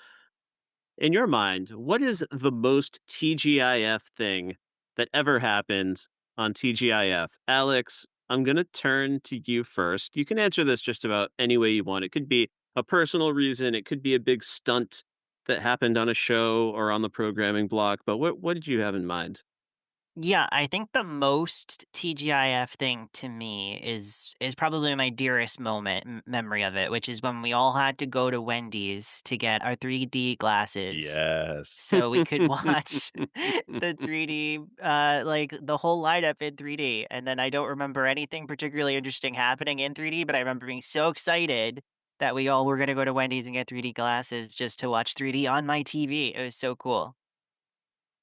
in your mind, what is the most TGIF thing that ever happened on TGIF? Alex, I'm gonna turn to you first. You can answer this just about any way you want. It could be a personal reason, it could be a big stunt that happened on a show or on the programming block, but what did you have in mind? Yeah, I think the most TGIF thing to me is probably my dearest memory of it, which is when we all had to go to Wendy's to get our 3D glasses Yes. so we could watch the 3D, like the whole lineup in 3D. And then I don't remember anything particularly interesting happening in 3D, but I remember being so excited that we all were going to go to Wendy's and get 3D glasses just to watch 3D on my TV. It was so cool.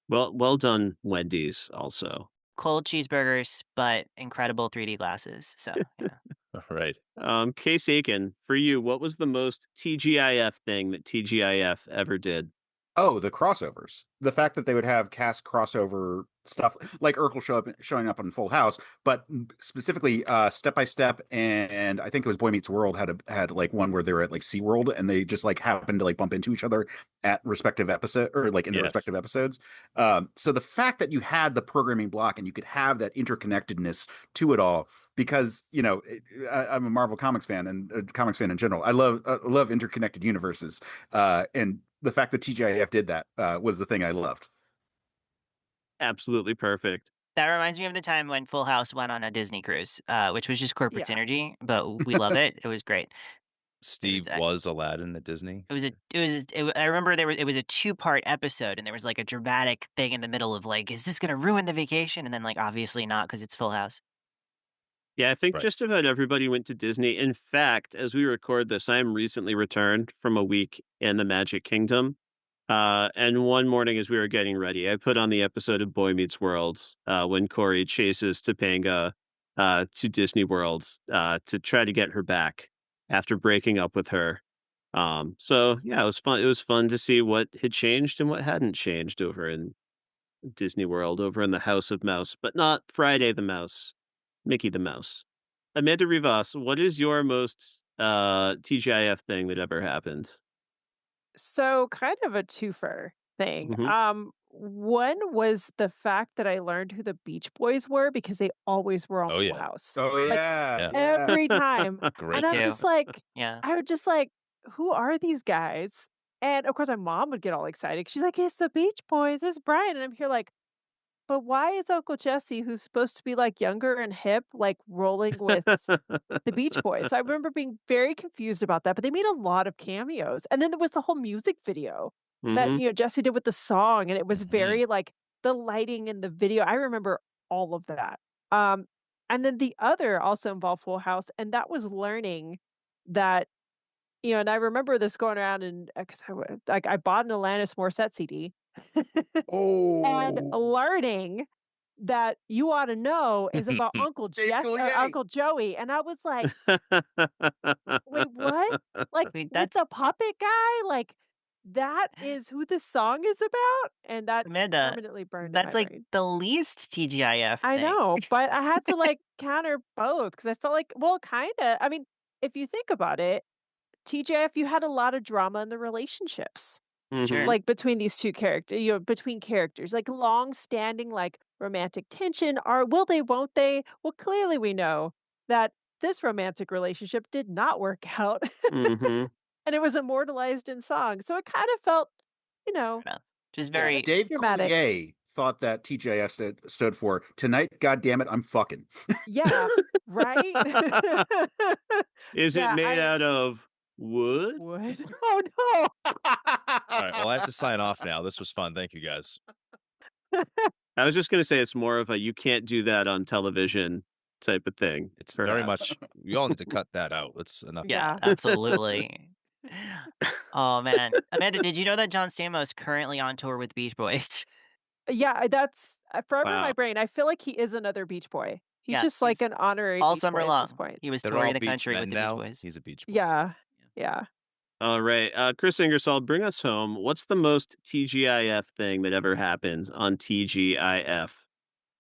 Well done, Wendy's, also. Cold cheeseburgers, but incredible 3D glasses. So, Right. Case Aiken, for you, what was the most TGIF thing that TGIF ever did? Oh, the crossovers. The fact that they would have cast crossover stuff like Urkel showing up on Full House, but specifically Step by Step, and I think it was Boy Meets World had like one where they were at like SeaWorld and they just like happened to like bump into each other at respective episode or like in the Yes. respective episodes. So the fact that you had the programming block and you could have that interconnectedness to it all, because I'm a Marvel Comics fan and a comics fan in general. I love interconnected universes, and the fact that TGIF did that was the thing I loved. Absolutely perfect. that reminds me of the time when Full House went on a Disney cruise, which was just corporate Yeah. synergy, but we love it. It was great. Steve was Aladdin at Disney. I remember it was a 2-part episode, and there was like a dramatic thing in the middle of like, is this gonna ruin the vacation? And then like, obviously not because it's Full House. Yeah, I think Right. just about everybody went to Disney. In fact, as we record this, I'm recently returned from a week in the Magic Kingdom. And one morning as we were getting ready, I put on the episode of Boy Meets World when Corey chases Topanga to Disney World to try to get her back after breaking up with her. So yeah, it was fun. It was fun to see what had changed and what hadn't changed over in Disney World, over in the House of Mouse, but not Friday the Mouse, Mickey the Mouse. Amanda Rivas, what is your most TGIF thing that ever happened? So kind of a twofer thing. Mhm. One was the fact that I learned who the Beach Boys were because they always were on Oh, Full yeah. House. Oh Like yeah, Yeah. every time. Great. And Me too. Yeah. I would just like, who are these guys? And of course my mom would get all excited. She's like, it's the Beach Boys, it's Brian. And I'm here like, but why is Uncle Jesse, who's supposed to be like younger and hip, like rolling with the Beach Boys? So I remember being very confused about that, but they made a lot of cameos. And then there was the whole music video that, Mhm. Jesse did with the song, and it was Mhm. very like the lighting in the video. I remember all of that. Um, and then the other also involved Full House, and that was learning that, and I remember this going around and because I bought an Alanis Morissette CD and oh, learning that You Ought to Know is about hey, cool, yay. Uncle Joey, and I was like, "Wait, what? Like, Wait, with the puppet guy? Like, that is who this song is about?" And that Amanda, permanently burned in my that's like brain. the least TGIF I thing. know, but I had to, like, counter both because I felt like well, kinda. I mean, if you think about it, TJF, you had a lot of drama in the relationships. Mhm. Sure. Like, between these 2 characters, between characters, like, long-standing, like, romantic tension, are will they, won't they? Well, clearly we know that this romantic relationship did not work out, Mhm. and it was immortalized in song, so it kind of felt, you Fair know, enough. Just Yeah, very Dave dramatic. Coulier thought that TJF stood for Tonight, God damn it, I'm fucking. Yeah, right? Is it Yeah, made I out of wood? would. Oh, no! All right. Well, I have to sign off now. This was fun. Thank you, guys. I was just gonna say it's more of a you can't do that on television type of thing. It's very perhaps. much. We all need to cut that out. That's enough. Yeah, absolutely. Oh man, Amanda, did you know that John Stamos currently on tour with Beach Boys? Yeah, that's forever in my Wow. brain. I feel like he is another Beach Boy. He's Yeah, just like he's an honorary all Beach summer Boy at this long. point. He was They're touring all the beach country men with the Beach now. Boys. He's a beach boy. Yeah, yeah. All right. Chris Ingersoll, bring us home. What's the most TGIF thing that ever happened on TGIF?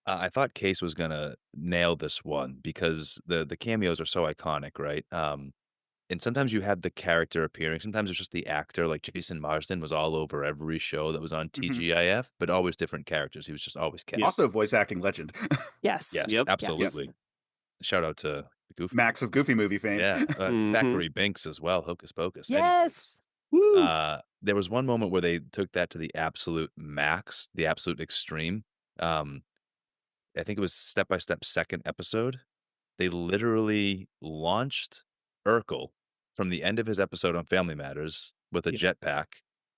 I thought Case was gonna nail this one because the cameos are so iconic, right? And sometimes you had the character appearing. Sometimes it's just the actor. Like Jason Marsden was all over every show that was on Mhm. TGIF, but always different characters. He was just always Cat. Yeah. Also, voice acting legend. Yes. Yes, Yep. absolutely. Shout out to the Goofy. Max of Goofy movie fame. Yeah, Mhm. Thackeray Binks as well. Hocus Pocus. Yes. Woo! There was one moment where they took that to the absolute max, the absolute extreme. I think it was Step by Step second episode. They literally launched Urkel from the end of his episode on Family Matters with a Yeah. jetpack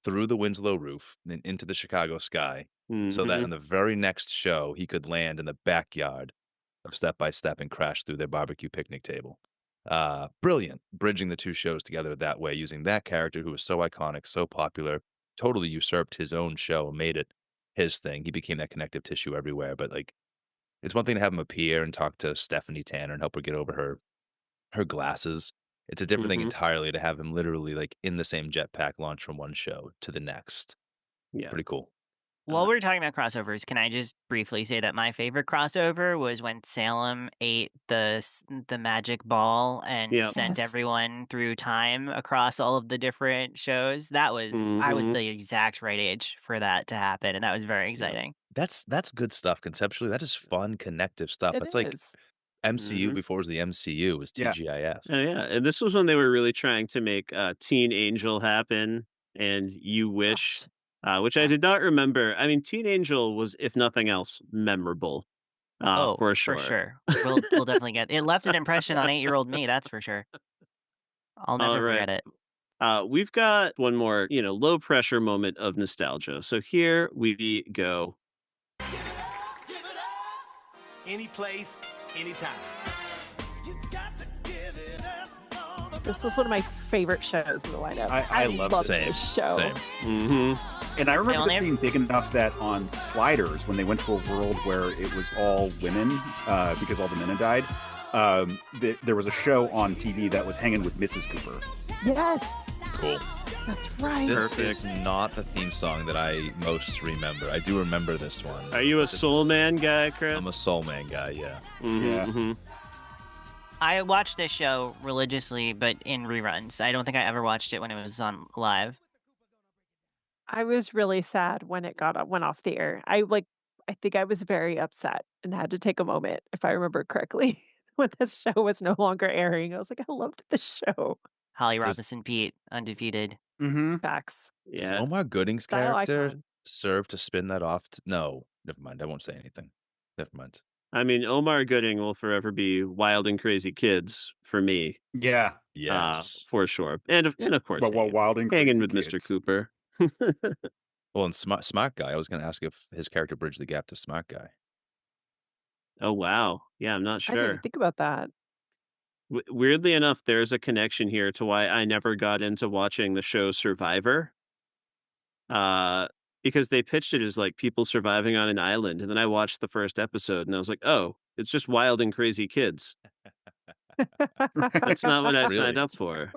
through the Winslow roof and into the Chicago sky so that Mhm. in the very next show he could land in the backyard of Step by Step and crash through their barbecue picnic table. Brilliant. Bridging the two shows together that way, using that character who was so iconic, so popular, totally usurped his own show, made it his thing. He became that connective tissue everywhere. But like, it's one thing to have him appear and talk to Stephanie Tanner and help her get over her glasses. It's a different thing Mhm. entirely to have him literally like in the same jetpack launch from one show to the next. Yeah. Pretty cool. While we're talking about crossovers, can I just briefly say that my favorite crossover was when Salem ate the magic ball and Yep. sent Yes. everyone through time across all of the different shows. That was I was Mhm. the exact right age for that to happen, and that was very exciting. That's good stuff conceptually. That is fun, connective stuff. It It's like is. MCU Mhm. before it was the MCU was Yeah. TGIF. Oh, yeah. And this was when they were really trying to make Teen Angel happen and You Wish, which I did not remember. I mean, Teen Angel was, if nothing else, memorable. Oh, For for sure. sure. We'll definitely get it. Left an impression on 8-year-old me, that's for sure. I'll All never right. forget it. We've got one more, low pressure moment of nostalgia. So here we go. Any place, anytime. This was one of my favorite shows in the lineup. I love this show. Same. Mm-hmm. And I remember only this being big enough that on Sliders, when they went to a world where it was all women, because all the men had died, there was a show on TV that was hanging with Mrs. Cooper. Yes, Cool. that's right. This is not the theme song that I most remember. I do remember this one. Are you a Soul Man guy, Chris? I'm a Soul Man guy, yeah. Mhm, Yeah. mhm. I watched this show religiously, but in reruns. I don't think I ever watched it when it was on live. I was really sad when it went off the air. I think I was very upset and had to take a moment, if I remember correctly, when this show was no longer airing. I was like, I loved this show. Holly Does- Robinson Pete, undefeated. Mm-hmm. Facts. Does Yeah. Omar Gooding's Style character icon. serve to spin that off? No, never mind. I won't say anything. Never mind. I mean, Omar Gooding will forever be Wild and Crazy Kids for me, Yeah. Yes. for sure. And of course, But Wild and hanging Crazy with Mr. Kids. Cooper. Well, and Smart Guy, I was going to ask if his character bridged the gap to Smart Guy. Oh, wow. Yeah, I'm not I didn't sure. even think about that. Weirdly enough, there's a connection here to why I never got into watching the show Survivor. Because they pitched it as like people surviving on an island. And then I watched the first episode and I was like, oh, it's just Wild and Crazy Kids. That's not what I Really? signed up for.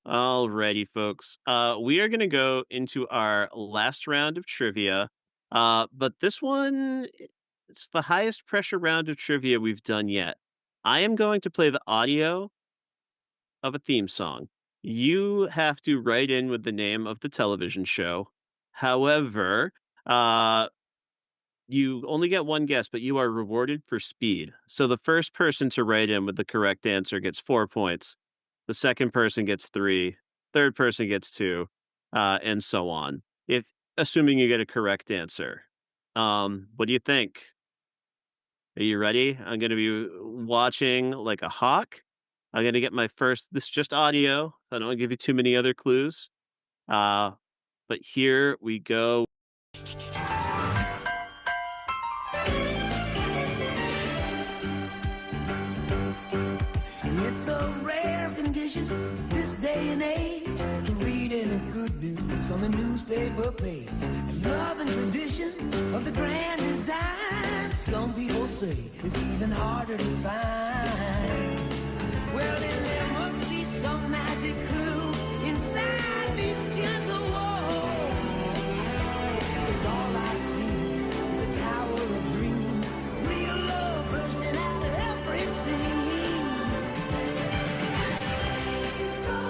Alrighty, folks. We are going to go into our last round of trivia. But this one, it's the highest pressure round of trivia we've done yet. I am going to play the audio of a theme song. You have to write in with the name of the television show. However, you only get one guess, but you are rewarded for speed. So the first person to write in with the correct answer gets 4 points. The second person gets 3. Third person gets 2, and so on. Assuming you get a correct answer. What do you think? Are you ready? I'm going to be watching like a hawk. I'm going to get my first. This is just audio. I don't want to give you too many other clues. But here we go. This day and age, reading the good news on the newspaper page. Love and tradition of the grand design, some people say is even harder to find. Well, then there must be some magic clue inside these gentle walls. 'Cause all I see is a tower of dreams, real love bursting out of every scene. Days go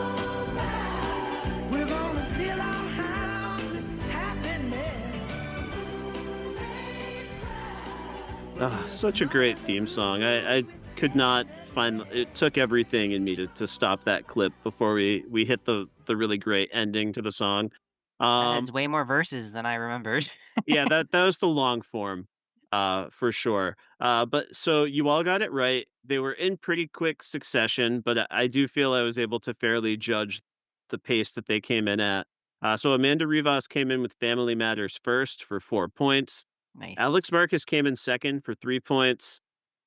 by, we're gonna fill our house with happiness. Such a great theme song. I could not find it. Took everything in me to stop that clip before we hit the really great ending to the song. That has way more verses than I remembered. Yeah, that was the long form, for sure. But so you all got it right. They were in pretty quick succession, but I do feel I was able to fairly judge the pace that they came in at. So Amanda Rivas came in with Family Matters first for 4 points. Nice. Alex Marcus came in second for 3 points.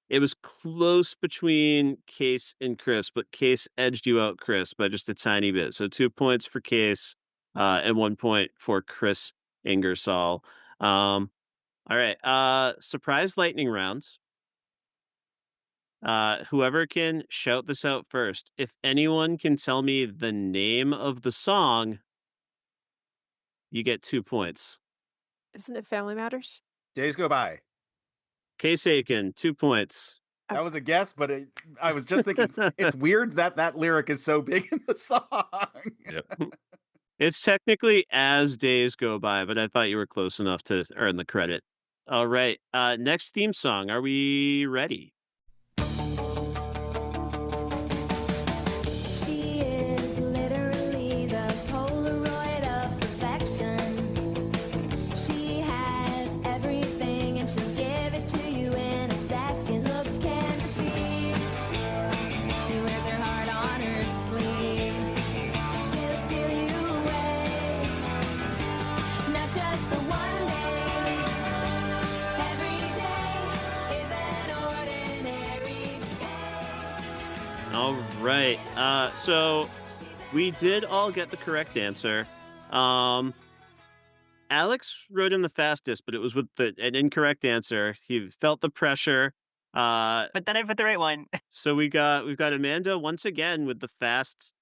It was close between Case and Kris, but Case edged you out, Kris, by just a tiny bit. So 2 points for Case, and 1 point for Kris Ingersoll. All right. Surprise lightning rounds. Whoever can shout this out first. If anyone can tell me the name of the song, you get 2 points. Isn't it Family Matters? Days Go By. Case Aiken, 2 points. That was a guess, but I was just thinking it's weird that lyric is so big in the song. Yep. It's technically As Days Go By, but I thought you were close enough to earn the credit. All right. Next theme song. Are we ready? She is literally the Polaroid of perfection. She has everything and she'll give it to you in a second. Looks can't deceive. She wears her heart on her sleeve. She'll steal you away, not just for one day. Every day is an ordinary day. All right. So we did all get the correct answer. Alex wrote in the fastest, but it was with an incorrect answer. He felt the pressure. But then I put the right one. So we've got Amanda once again with the fast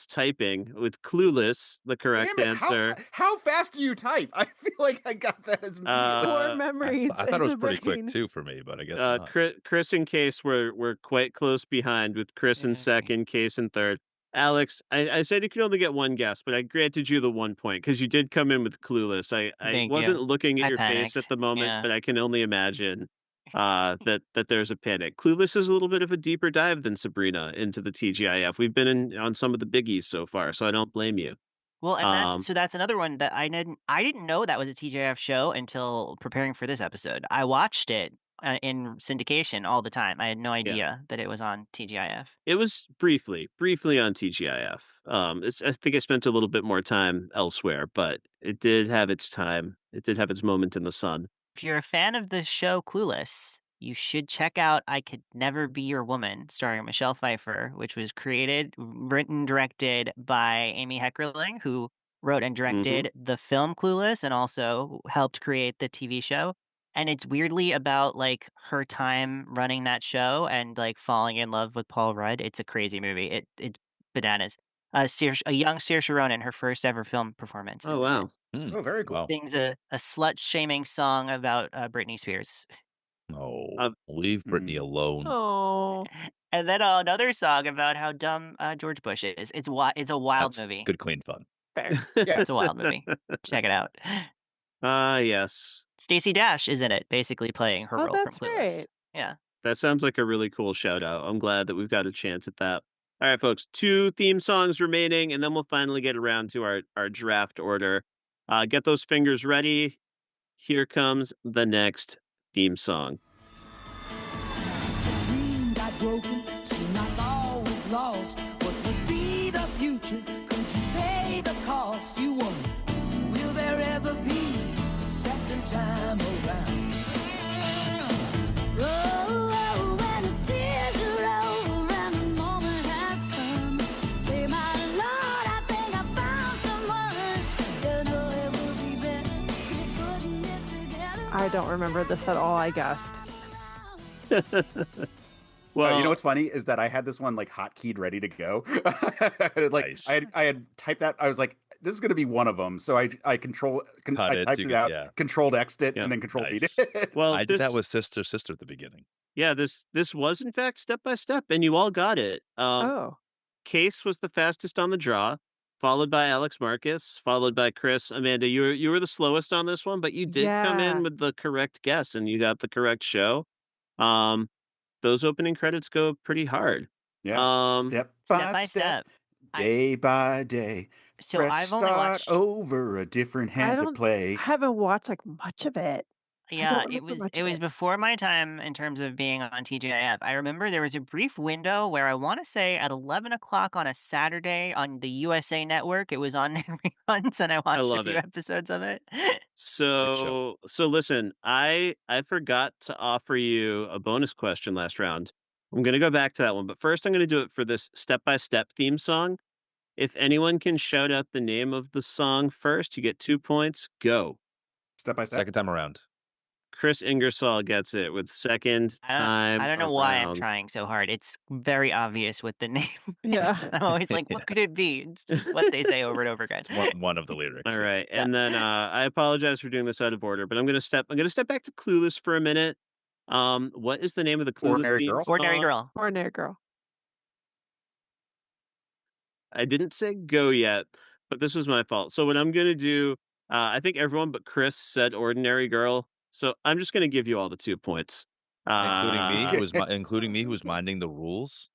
typing with Clueless, the correct Damn it, answer. How fast do you type? I feel like I got that as Poor memories. I thought it in was the pretty brain. quick too for me, but I guess not. Kris and Case were quite close behind, with Kris in second, Case in third. Alex, I said you could only get one guess, but I granted you the 1 point because you did come in with Clueless. I Thank wasn't you. looking at I your face panicked. at the moment, Yeah. but I can only imagine that there's a panic. Clueless is a little bit of a deeper dive than Sabrina into the TGIF. We've been on some of the biggies so far, so I don't blame you. Well, and that's another one that I didn't know that was a TGIF show until preparing for this episode. I watched it in syndication all the time. I had no idea that it was on TGIF. It was briefly on TGIF. I think I spent a little bit more time elsewhere, but it did have its time. It did have its moment in the sun. If you're a fan of the show Clueless, you should check out I Could Never Be Your Woman, starring Michelle Pfeiffer, which was created, written, directed by Amy Heckerling, who wrote and directed the film Clueless and also helped create the TV show. And it's weirdly about like her time running that show and like falling in love with Paul Rudd. It's a crazy movie. It's bananas. A young Saoirse Ronan, her first ever film performance. Oh wow! Oh, very cool. Wow. Sings a slut shaming song about Britney Spears. No, leave Britney alone. Oh, And then another song about how dumb George Bush is. It's a wild That's movie. good, clean fun. fair. Yeah. It's a wild movie. Check it out. Yes. Stacey Dash is in it, basically playing her Oh, role that's from Clueless. right. Yeah. That sounds like a really cool shout out. I'm glad that we've got a chance at that. All right, folks, 2 theme songs remaining, and then we'll finally get around to our draft order. Get those fingers ready. Here comes the next theme song. Dream got broken, seemed like all was lost. What would be the future? Could you pay the cost? You wonder, will there ever be a second time around? Oh, when the tears are over and the moment has come, say I don't remember this at all, I guessed. Well, you know what's funny is that I had this one like hotkeyed ready to go. Like Nice. I had typed that. I was like, this is going to be one of them. So I Cut typed it, so it you out, could- yeah. controlled X'd it, Yep. and then control V'd Nice. it. well, I did that this- with sister at the beginning. Yeah, this was in fact step by step, and you all got it. Oh. Case was the fastest on the draw, followed by Alex Marcus, followed by Kris. Amanda, you were the slowest on this one, but you did come Yeah. in with the correct guess, and you got the correct show. Those opening credits go pretty hard. Yeah. Step by step. day by day. So Fresh I've only start watched. over, a different hand to play. I haven't watched like much of it. I Yeah, don't it remember was much it of was it. before my time in terms of being on TGIF. I remember there was a brief window where I want to say at 11 o'clock on a Saturday on the USA Network, it was on reruns, and I watched a love few it. episodes of it. So listen, I forgot to offer you a bonus question last round. I'm going to go back to that one, but first I'm going to do it for this step-by-step theme song. If anyone can shout out the name of the song first, you get 2 points. Go. Step by step. Second time around. Chris Ingersoll gets it with second time I don't know why I'm around. trying so hard. It's very obvious what the name Yeah. is. I'm always like, what could it be? It's just what they say over and over again. It's one of the lyrics. All right, and then I apologize for doing this out of order, but I'm gonna step back to Clueless for a minute. What is the name of the Clueless Ordinary theme Girl? Ordinary song? Girl. Ordinary Girl. I didn't say go yet, but this was my fault. So what I'm gonna do, I think everyone but Chris said Ordinary Girl, so I'm just gonna give you all the 2 points, Including me, uh, who was minding the rules.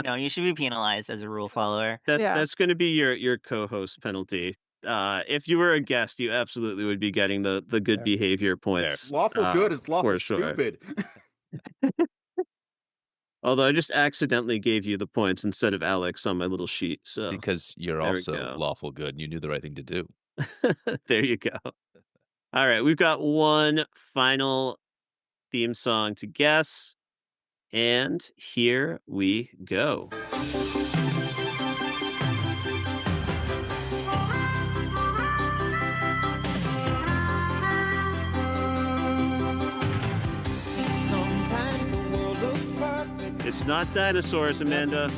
No, you should be penalized as a rule follower. Yeah. That's gonna be your co-host penalty. If you were a guest, you absolutely would be getting the good Fair. behavior points. Lawful good is lawful for sure. stupid. Although I just accidentally gave you the points instead of Alex on my little sheet. So Because you're there we also go. lawful good and you knew the right thing to do. There you go. All right, we've got one final theme song to guess, and here we go. It's not dinosaurs, Amanda.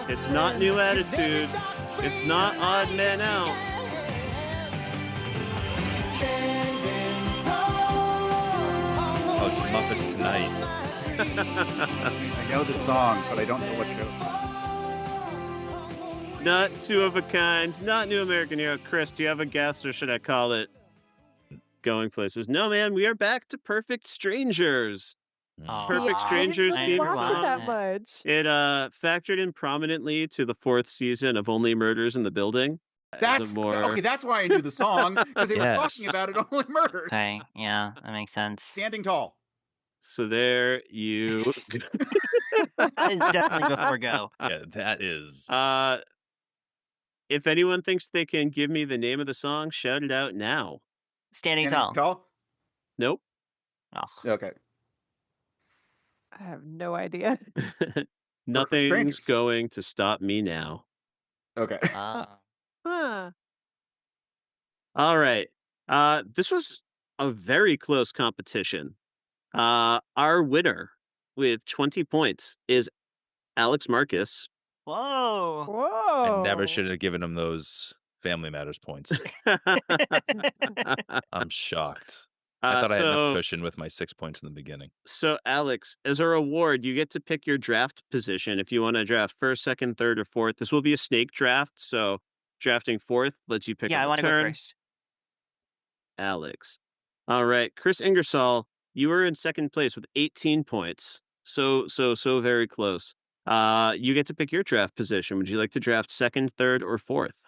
It's not New Attitude. It's not Odd Man Out. Oh, it's Muppets Tonight. I know the song, but I don't know what show. Not Two of a Kind. Not New American Hero. Chris, do you have a guess, or should I call it Going Places? No, man. We are back to Perfect Strangers. Perfect Strangers I theme didn't watch it song. that much. It factored in prominently to the 4th season of Only Murders in the Building. That's okay. That's why I knew the song, because they were talking about it. Only murder. Okay, yeah, that makes sense. Standing tall. So there you. That is definitely before go. Yeah, that is. If anyone thinks they can give me the name of the song, shout it out now. Standing tall. Tall? Nope. Oh. Okay. I have no idea. Nothing's Strangers. going to stop me now. Okay. Huh. All right. This was a very close competition. Our winner with 20 points is Alex Marcus. Whoa. Whoa. I never should have given him those Family Matters points. I'm shocked. I thought I had enough cushion with my 6 points in the beginning. So, Alex, as a reward, you get to pick your draft position if you want to draft first, second, third, or fourth. This will be a snake draft, so drafting fourth lets you pick Yeah, up I a want to go turn. first. Alex. All right, Chris Ingersoll, you were in second place with 18 points. So very close. You get to pick your draft position. Would you like to draft second, third, or fourth?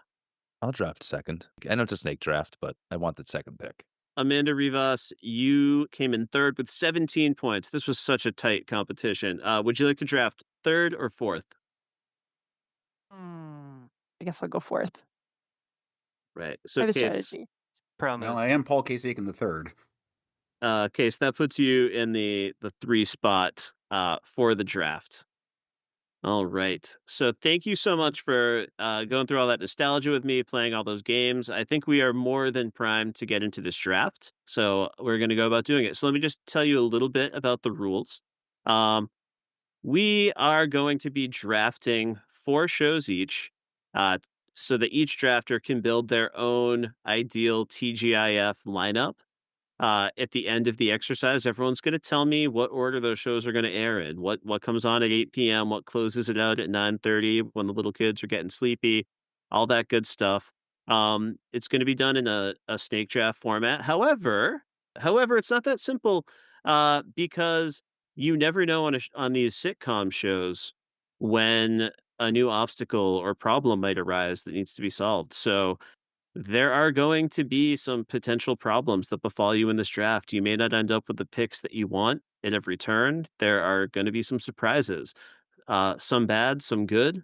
I'll draft second. I know it's a snake draft, but I want the second pick. Amanda Rivas, you came in third with 17 points. This was such a tight competition. Would you like to draft third or fourth? I guess I'll go fourth. Right. I So, have a Case, strategy. Pro Well, move. I am Paul Case Aiken the third. Case, that puts you in the 3 spot for the draft. All right. So thank you so much for going through all that nostalgia with me, playing all those games. I think we are more than primed to get into this draft. So we're going to go about doing it. So let me just tell you a little bit about the rules. Um, we are going to be drafting 4 shows each, uh, so that each drafter can build their own ideal TGIF lineup. At the end of the exercise, everyone's going to tell me what order those shows are going to air in, what comes on at 8 p.m., what closes it out at 9:30 when the little kids are getting sleepy, all that good stuff. It's going to be done in a snake draft format. However, it's not that simple because you never know on these sitcom shows when a new obstacle or problem might arise that needs to be solved. So there are going to be some potential problems that befall you in this draft. You may not end up with the picks that you want at every turn. There are going to be some surprises, some bad, some good.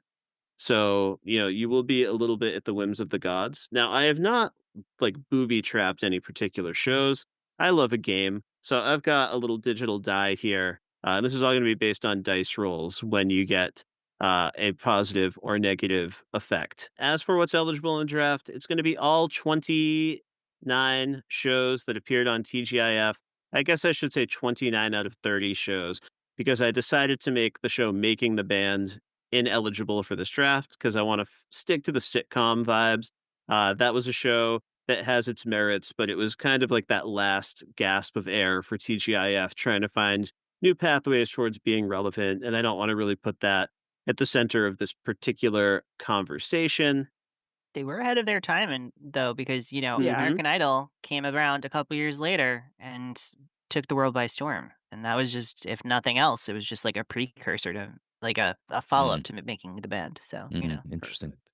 So, you will be a little bit at the whims of the gods. Now, I have not like booby trapped any particular shows. I love a game. So I've got a little digital die here. And this is all going to be based on dice rolls when you get a positive or negative effect. As for what's eligible in the draft, it's going to be all 29 shows that appeared on TGIF. I guess I should say 29 out of 30 shows because I decided to make the show Making the Band ineligible for this draft because I want to stick to the sitcom vibes. That was a show that has its merits, but it was kind of like that last gasp of air for TGIF trying to find new pathways towards being relevant. And I don't want to really put that at the center of this particular conversation. They were ahead of their time, and though, because Mhm. American Idol came around a couple years later and took the world by storm, and that was just, if nothing else, it was just like a precursor to like a follow up Mm, to making the band. So interesting. Perfect.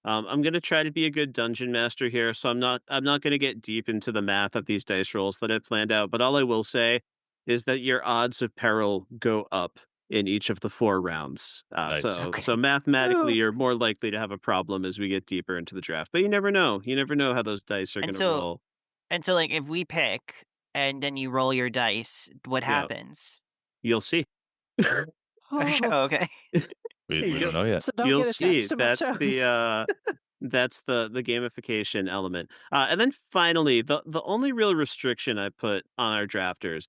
I'm gonna try to be a good dungeon master here, so I'm not gonna get deep into the math of these dice rolls that I've planned out. But all I will say is that your odds of peril go up in each of the 4 rounds. Nice. So mathematically, you're more likely to have a problem as we get deeper into the draft. But you never know. You never know how those dice are and gonna so roll. and so like if we pick and then you roll your dice, what Yeah, happens? you'll see. Oh, Okay. We don't You'll know yet. so don't you'll get see. attached to my shows. That's the gamification element. And then finally, the only real restriction I put on our drafters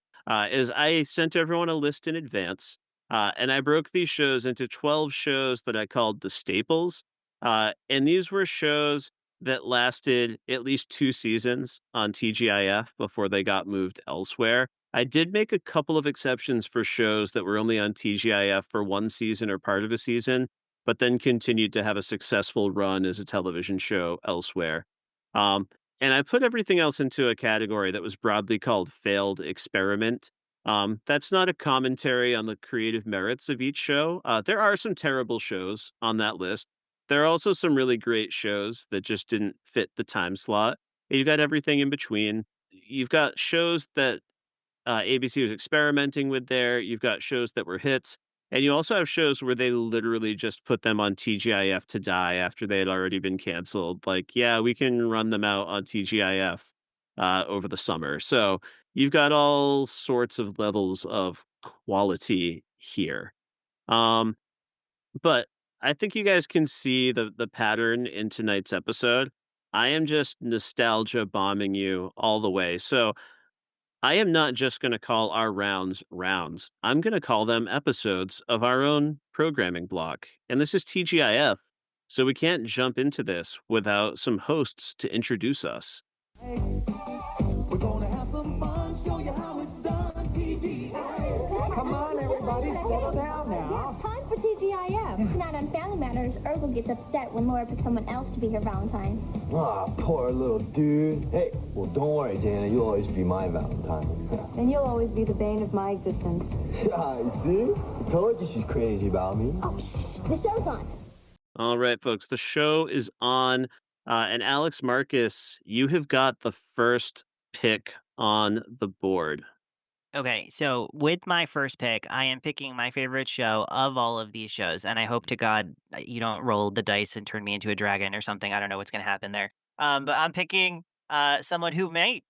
is I sent everyone a list in advance, and I broke these shows into 12 shows that I called the staples. And these were shows that lasted at least 2 seasons on TGIF before they got moved elsewhere. I did make a couple of exceptions for shows that were only on TGIF for 1 season or part of a season, but then continued to have a successful run as a television show elsewhere. Um, and I put everything else into a category that was broadly called failed experiment. That's not a commentary on the creative merits of each show. There are some terrible shows on that list. There are also some really great shows that just didn't fit the time slot. You've got everything in between. You've got shows that ABC was experimenting with there. You've got shows that were hits. And you also have shows where they literally just put them on TGIF to die after they had already been canceled. Like, yeah, we can run them out on TGIF over the summer. So you've got all sorts of levels of quality here. Um, but I think you guys can see the pattern in tonight's episode. I am just nostalgia bombing you all the way. So I am not just going to call our rounds rounds. I'm going to call them episodes of our own programming block. And this is TGIF. So we can't jump into this without some hosts to introduce us. We're gonna have some fun, show you how it's done. TGIF. Come on, everybody, settle down now. Time for TGIF. Tonight on Family Matters, Urkel gets upset when Laura picks someone else to be her Valentine. Aw, poor little dude. Hey, well, don't worry, Dana. You'll always be my Valentine. And you'll always be the bane of my existence. Yeah, see? Told you she's crazy about me. Oh, shh. The show's on. All right, folks, the show is on. And Alex Marcus, you have got the first pick on the board. Okay, so with my first pick, I am picking my favorite show of all of these shows, and I hope to God you don't roll the dice and turn me into a dragon or something. I don't know what's going to happen there. But I'm picking someone who might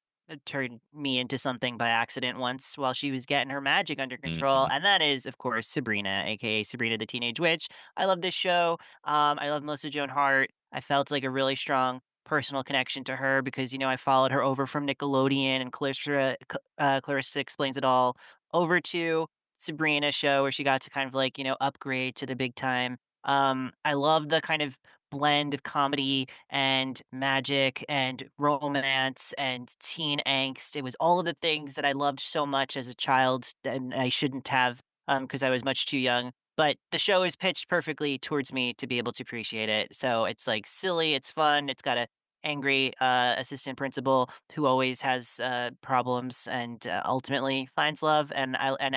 turn me into something by accident once while she was getting her magic under control, Mhm. and that is, of course, Sabrina, aka Sabrina the Teenage Witch. I love this show. I love Melissa Joan Hart. I felt like a really strong personal connection to her because I followed her over from Nickelodeon and Clarissa Explains It All over to Sabrina show where she got to kind of like upgrade to the big time. I love the kind of blend of comedy and magic and romance and teen angst. It was all of the things that I loved so much as a child, and I shouldn't have because I was much too young. But the show is pitched perfectly towards me to be able to appreciate it. So it's like silly, it's fun, it's got a angry assistant principal who always has problems and ultimately finds love, and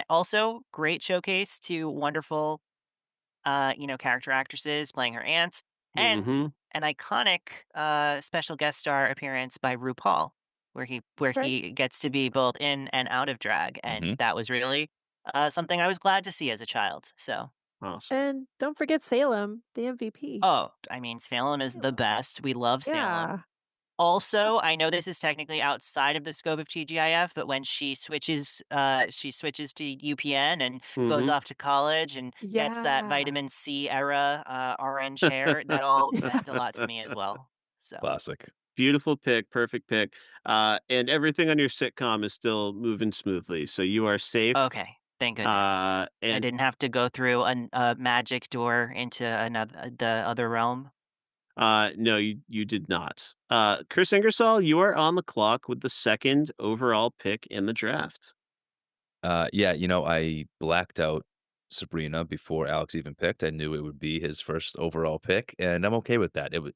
also great showcase to wonderful character actresses playing her aunts, and Mm-hmm. an iconic special guest star appearance by RuPaul, where Right. he gets to be both in and out of drag, and Mhm. that was really something I was glad to see as a child. So, Awesome. And don't forget Salem, the MVP. oh, I mean, Salem is the best. We love Salem. Yeah. Also, I know this is technically outside of the scope of TGIF, but when she switches to UPN and goes Mm-hmm. off to college and gets that Yeah. vitamin C era orange hair, that all meant a lot to me as well. So, Classic. Beautiful pick, perfect pick. And everything on your sitcom is still moving smoothly, so you are safe. okay, thank goodness. I And didn't have to go through a magic door into the other realm. no, you did not. Chris Ingersoll, you are on the clock with the second overall pick in the draft. Yeah, I blacked out Sabrina before Alex even picked. I knew it would be his first overall pick, and I'm okay with that. It was,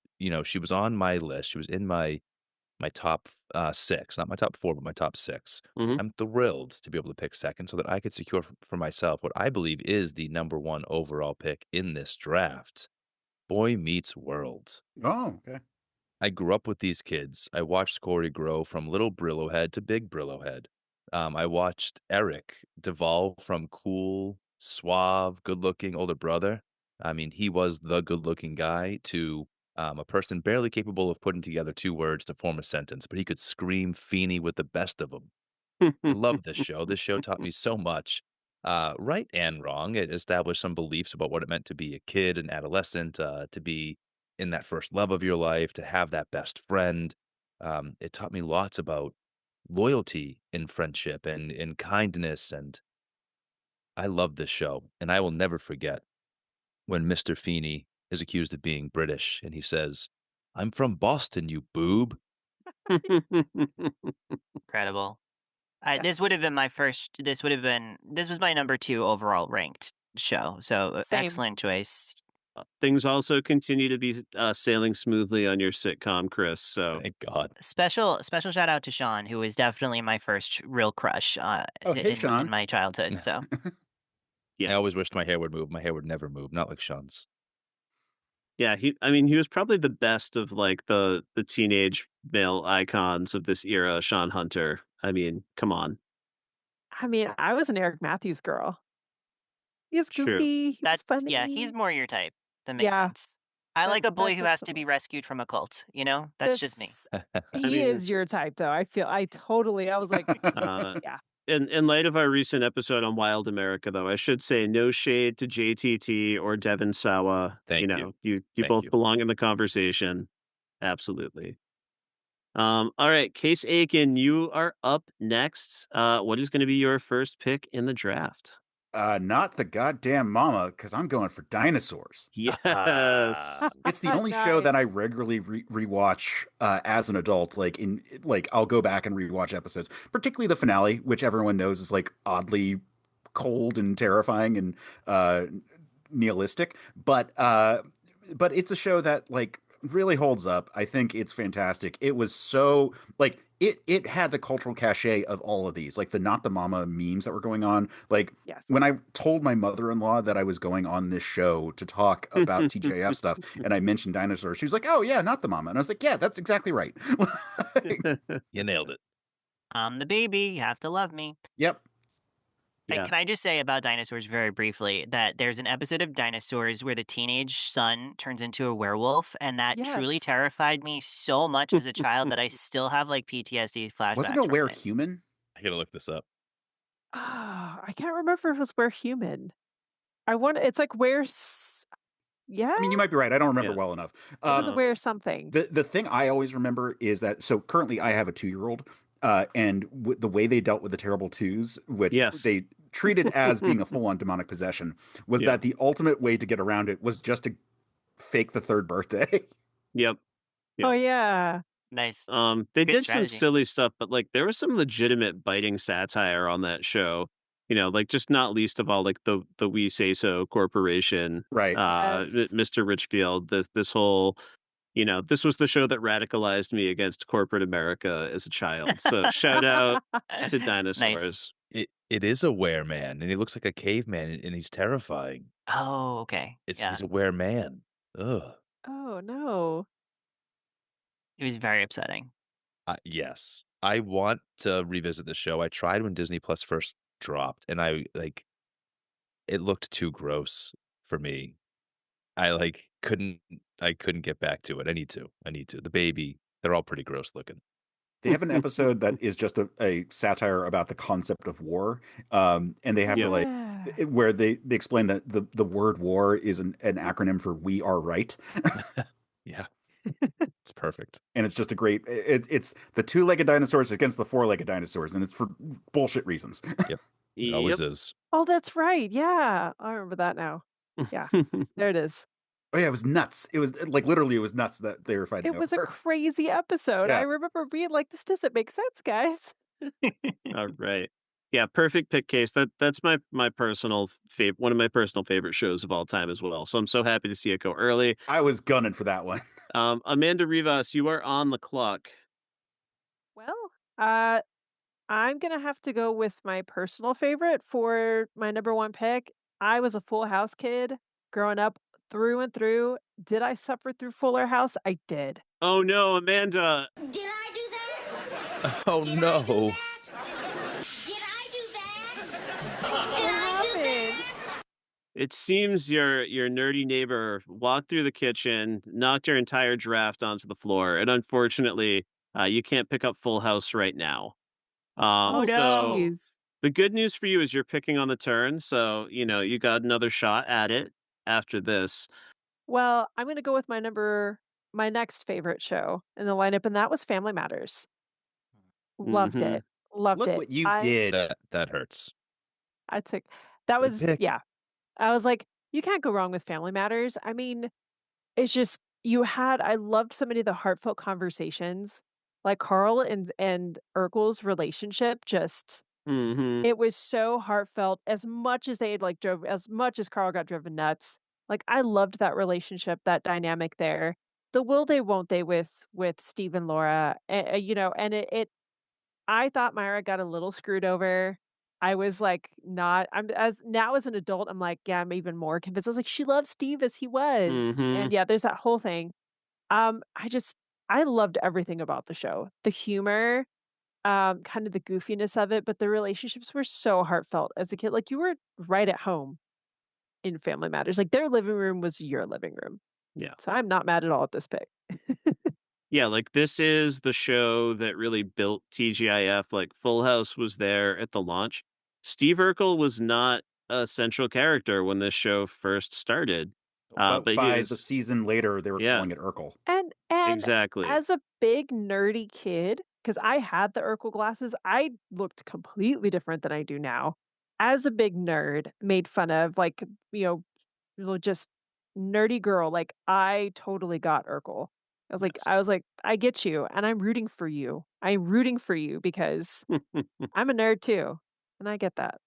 she was on my list. She was in my top 6, not my top 4, but my top 6. Mhm. I'm thrilled to be able to pick second so that I could secure for myself what I believe is the number 1 overall pick in this draft. Boy Meets World. Oh, okay. I grew up with these kids. I watched Corey grow from little Brillo head to big Brillo head. I watched Eric devolve from cool, suave, good-looking older brother. I mean, he was the good-looking guy to a person barely capable of putting together 2 words to form a sentence, but he could scream Feeny with the best of them. I love this show. This show taught me so much, right and wrong. It established some beliefs about what it meant to be a kid, an adolescent, to be in that first love of your life, to have that best friend. It taught me lots about loyalty in friendship and kindness, and I love this show. And I will never forget when Mr. Feeney is accused of being British, and he says, "I'm from Boston, you boob." Incredible. This would have Yes. been my first. This was my number 2 overall ranked show. So Same. excellent choice. Things also continue to be sailing smoothly on your sitcom, Chris. So Thank God. Special shout out to Sean, who was definitely my first real crush Oh, hey, in Sean. my childhood. Yeah. So I yeah, always wished my hair would move. My hair would never move, not like Sean's. yeah. I mean, he was probably the best of like the teenage male icons of this era. Sean Hunter. I mean, come on. I mean, I was an Eric Matthews girl. He was True. goofy. He was he's funny. more your type. That makes Yeah. sense. I like a boy who has That's to be rescued from a cult. That's just me. this. I He mean, is your type, though. I was like, uh, yeah. in light of our recent episode on Wild America, though, I should say no shade to JTT or Devin Sawa. Thank you. You Thank both you. belong in the conversation. Absolutely. All right, Case Aiken, you are up next. What is going to be your first pick in the draft? Not the goddamn mama, because I'm going for dinosaurs. Yes. It's the only show Nice. that I regularly rewatch as an adult. I'll go back and rewatch episodes, particularly the finale, which everyone knows is like oddly cold and terrifying and nihilistic. But it's a show that like really holds up. I think it's fantastic. It was so like it had the cultural cachet of all of these, like the not the mama memes that were going on. Like Yes. when I told my mother-in-law that I was going on this show to talk about TJF stuff and I mentioned dinosaurs, she was like, "Oh yeah, not the mama." And I was like, "Yeah, that's exactly right." You nailed it. I'm the baby. You have to love me. Yep. Yeah. Can I just say about dinosaurs very briefly that there's an episode of Dinosaurs where the teenage son turns into a werewolf, and that truly Yes. terrified me so much as a child that I still have like PTSD Wasn't it flashbacks from Where it. Human? I gotta look this up. I can't remember if it was Where Human. It's like yeah? I mean, you might be right. I don't remember Yeah. well enough. It was Where something. The thing I always remember is that, so currently I have a 2-year-old, and the way they dealt with the terrible twos, which Yes. they treated as being a full-on demonic possession, was that the ultimate way to get around it was just to fake the third birthday. Yep. Oh, yeah. Nice. They Good did strategy. some silly stuff, but like there was some legitimate biting satire on that show. You know, like just not least of all, like the We Say So Corporation, Right. Yes. Mr. Richfield. This whole, you know, this was the show that radicalized me against corporate America as a child. So shout out to Nice. dinosaurs. It is a wereman, and he looks like a caveman, and he's terrifying. Oh, okay. Yeah. He's a wereman. Ugh. Oh, no. It was very upsetting. Yes. I want to revisit the show. I tried when Disney Plus first dropped, and it looked too gross for me. I couldn't get back to it. I need to. The baby, they're all pretty gross looking. They have an episode that is just a satire about the concept of war, and they have to where they explain that the word war is an acronym for "We Are Right." Yeah, it's perfect, and it's just a great. It's the 2-legged dinosaurs against the 4-legged dinosaurs, and it's for bullshit reasons. Yep, it always is. Oh, that's right. Yeah, I remember that now. Yeah, there it is. Oh yeah, it was nuts. It was like literally, it was nuts that they were fighting. It was a crazy episode. Yeah. I remember being like, "This doesn't make sense, guys." All right. Yeah, perfect pick, Case. That's my personal favorite, one of my personal favorite shows of all time as well. So I'm so happy to see it go early. I was gunning for that one. Amanda Rivas, you are on the clock. Well, I'm gonna have to go with my personal favorite for my number one pick. I was a Full House kid growing up through and through. Did I suffer through Fuller House? I did. Oh no, Amanda. Did I do that? Oh no. Did I do that? Did I do that? It seems your nerdy neighbor walked through the kitchen, knocked your entire draft onto the floor, and unfortunately, you can't pick up Full House right now. Oh, So jeez. the good news for you is you're picking on the turn, so you know you got another shot at it after this. Well, I'm gonna go with my next favorite show in the lineup, and that was Family Matters. Loved it. Loved Look it. what you did. That hurts. That Good was pick. yeah. I was like, you can't go wrong with Family Matters. I mean, it's just I loved so many of the heartfelt conversations. Like Carl and Urkel's relationship just Mm-hmm. it was so heartfelt as much as they had as much as Carl got driven nuts. Like I loved that relationship, that dynamic there. The will they won't they with Steve and Laura, and I thought Myra got a little screwed over. I was like, not. As an adult, I'm like, yeah, I'm even more convinced. I was like, she loves Steve as he was, Mhm. and yeah, there's that whole thing. I loved everything about the show, the humor, kind of the goofiness of it, but the relationships were so heartfelt as a kid. Like you were right at home in Family Matters. Like their living room was your living room. Yeah. So I'm not mad at all at this pick. Yeah, like this is the show that really built TGIF. Like Full House was there at the launch. Steve Urkel was not a central character when this show first started. But But he by was, the season later, they were Yeah. calling it Urkel. And exactly. as a big nerdy kid, because I had the Urkel glasses, I looked completely different than I do now. As a big nerd, made fun of just nerdy girl, like I totally got Urkel. I was like, I get you, and I'm rooting for you. I'm rooting for you because I'm a nerd too, and I get that.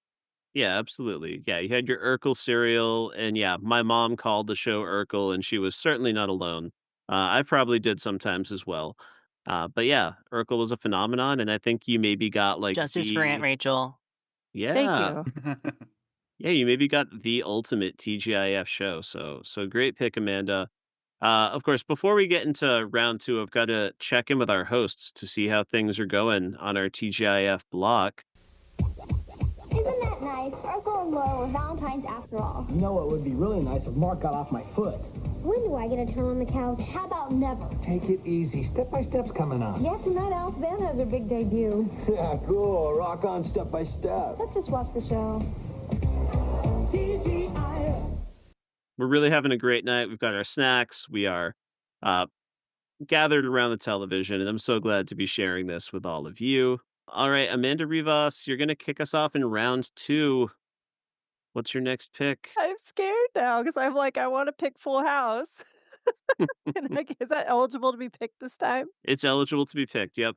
Yeah, absolutely. Yeah, you had your Urkel cereal, and yeah, my mom called the show Urkel, and she was certainly not alone. I probably did sometimes as well. But yeah, Urkel was a phenomenon, and I think you maybe got like Justice for Aunt Rachel. Yeah. Thank you. Yeah, you maybe got the ultimate TGIF show. So great pick, Amanda. Of course, before we get into round two, I've got to check in with our hosts to see how things are going on our TGIF block. Isn't that nice? Urkel and Laura were Valentines after all. You know what would be really nice if Mark got off my foot. When do I get a turn on the couch? How about never? Take it easy. Step by Step's coming on. Yeah, tonight Alice Van has her big debut. Yeah, cool. Rock on Step by Step. Let's just watch the show. TGIF. We're really having a great night. We've got our snacks. We are gathered around the television, and I'm so glad to be sharing this with all of you. All right, Amanda Rivas, you're going to kick us off in round 2. What's your next pick? I'm scared now because I'm like, I want to pick Full House. And like, is that eligible to be picked this time? It's eligible to be picked. Yep.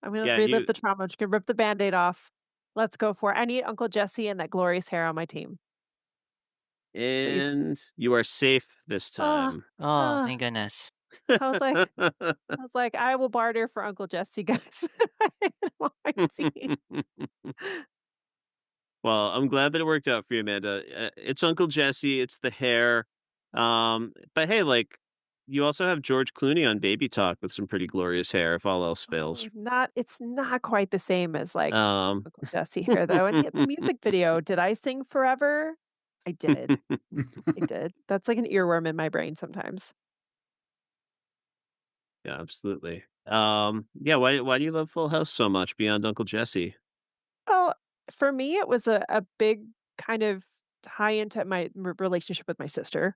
I'm going to Yeah, relive you the trauma. I'm just going to rip the Band-Aid off. Let's go for it. I need Uncle Jesse and that glorious hair on my team. Please. and you are safe this time. Oh, thank goodness. I was like, I will barter for Uncle Jesse, guys. On my team. Well, I'm glad that it worked out for you, Amanda. It's Uncle Jesse. It's the hair. But hey, like, you also have George Clooney on Baby Talk with some pretty glorious hair, if all else fails. It's not quite the same as like Uncle Jesse hair, though. And the music video, did I sing Forever? I did. I did. That's like an earworm in my brain sometimes. Yeah, absolutely. Yeah, why do you love Full House so much beyond Uncle Jesse? Well, for me, it was a big kind of tie into my relationship with my sister.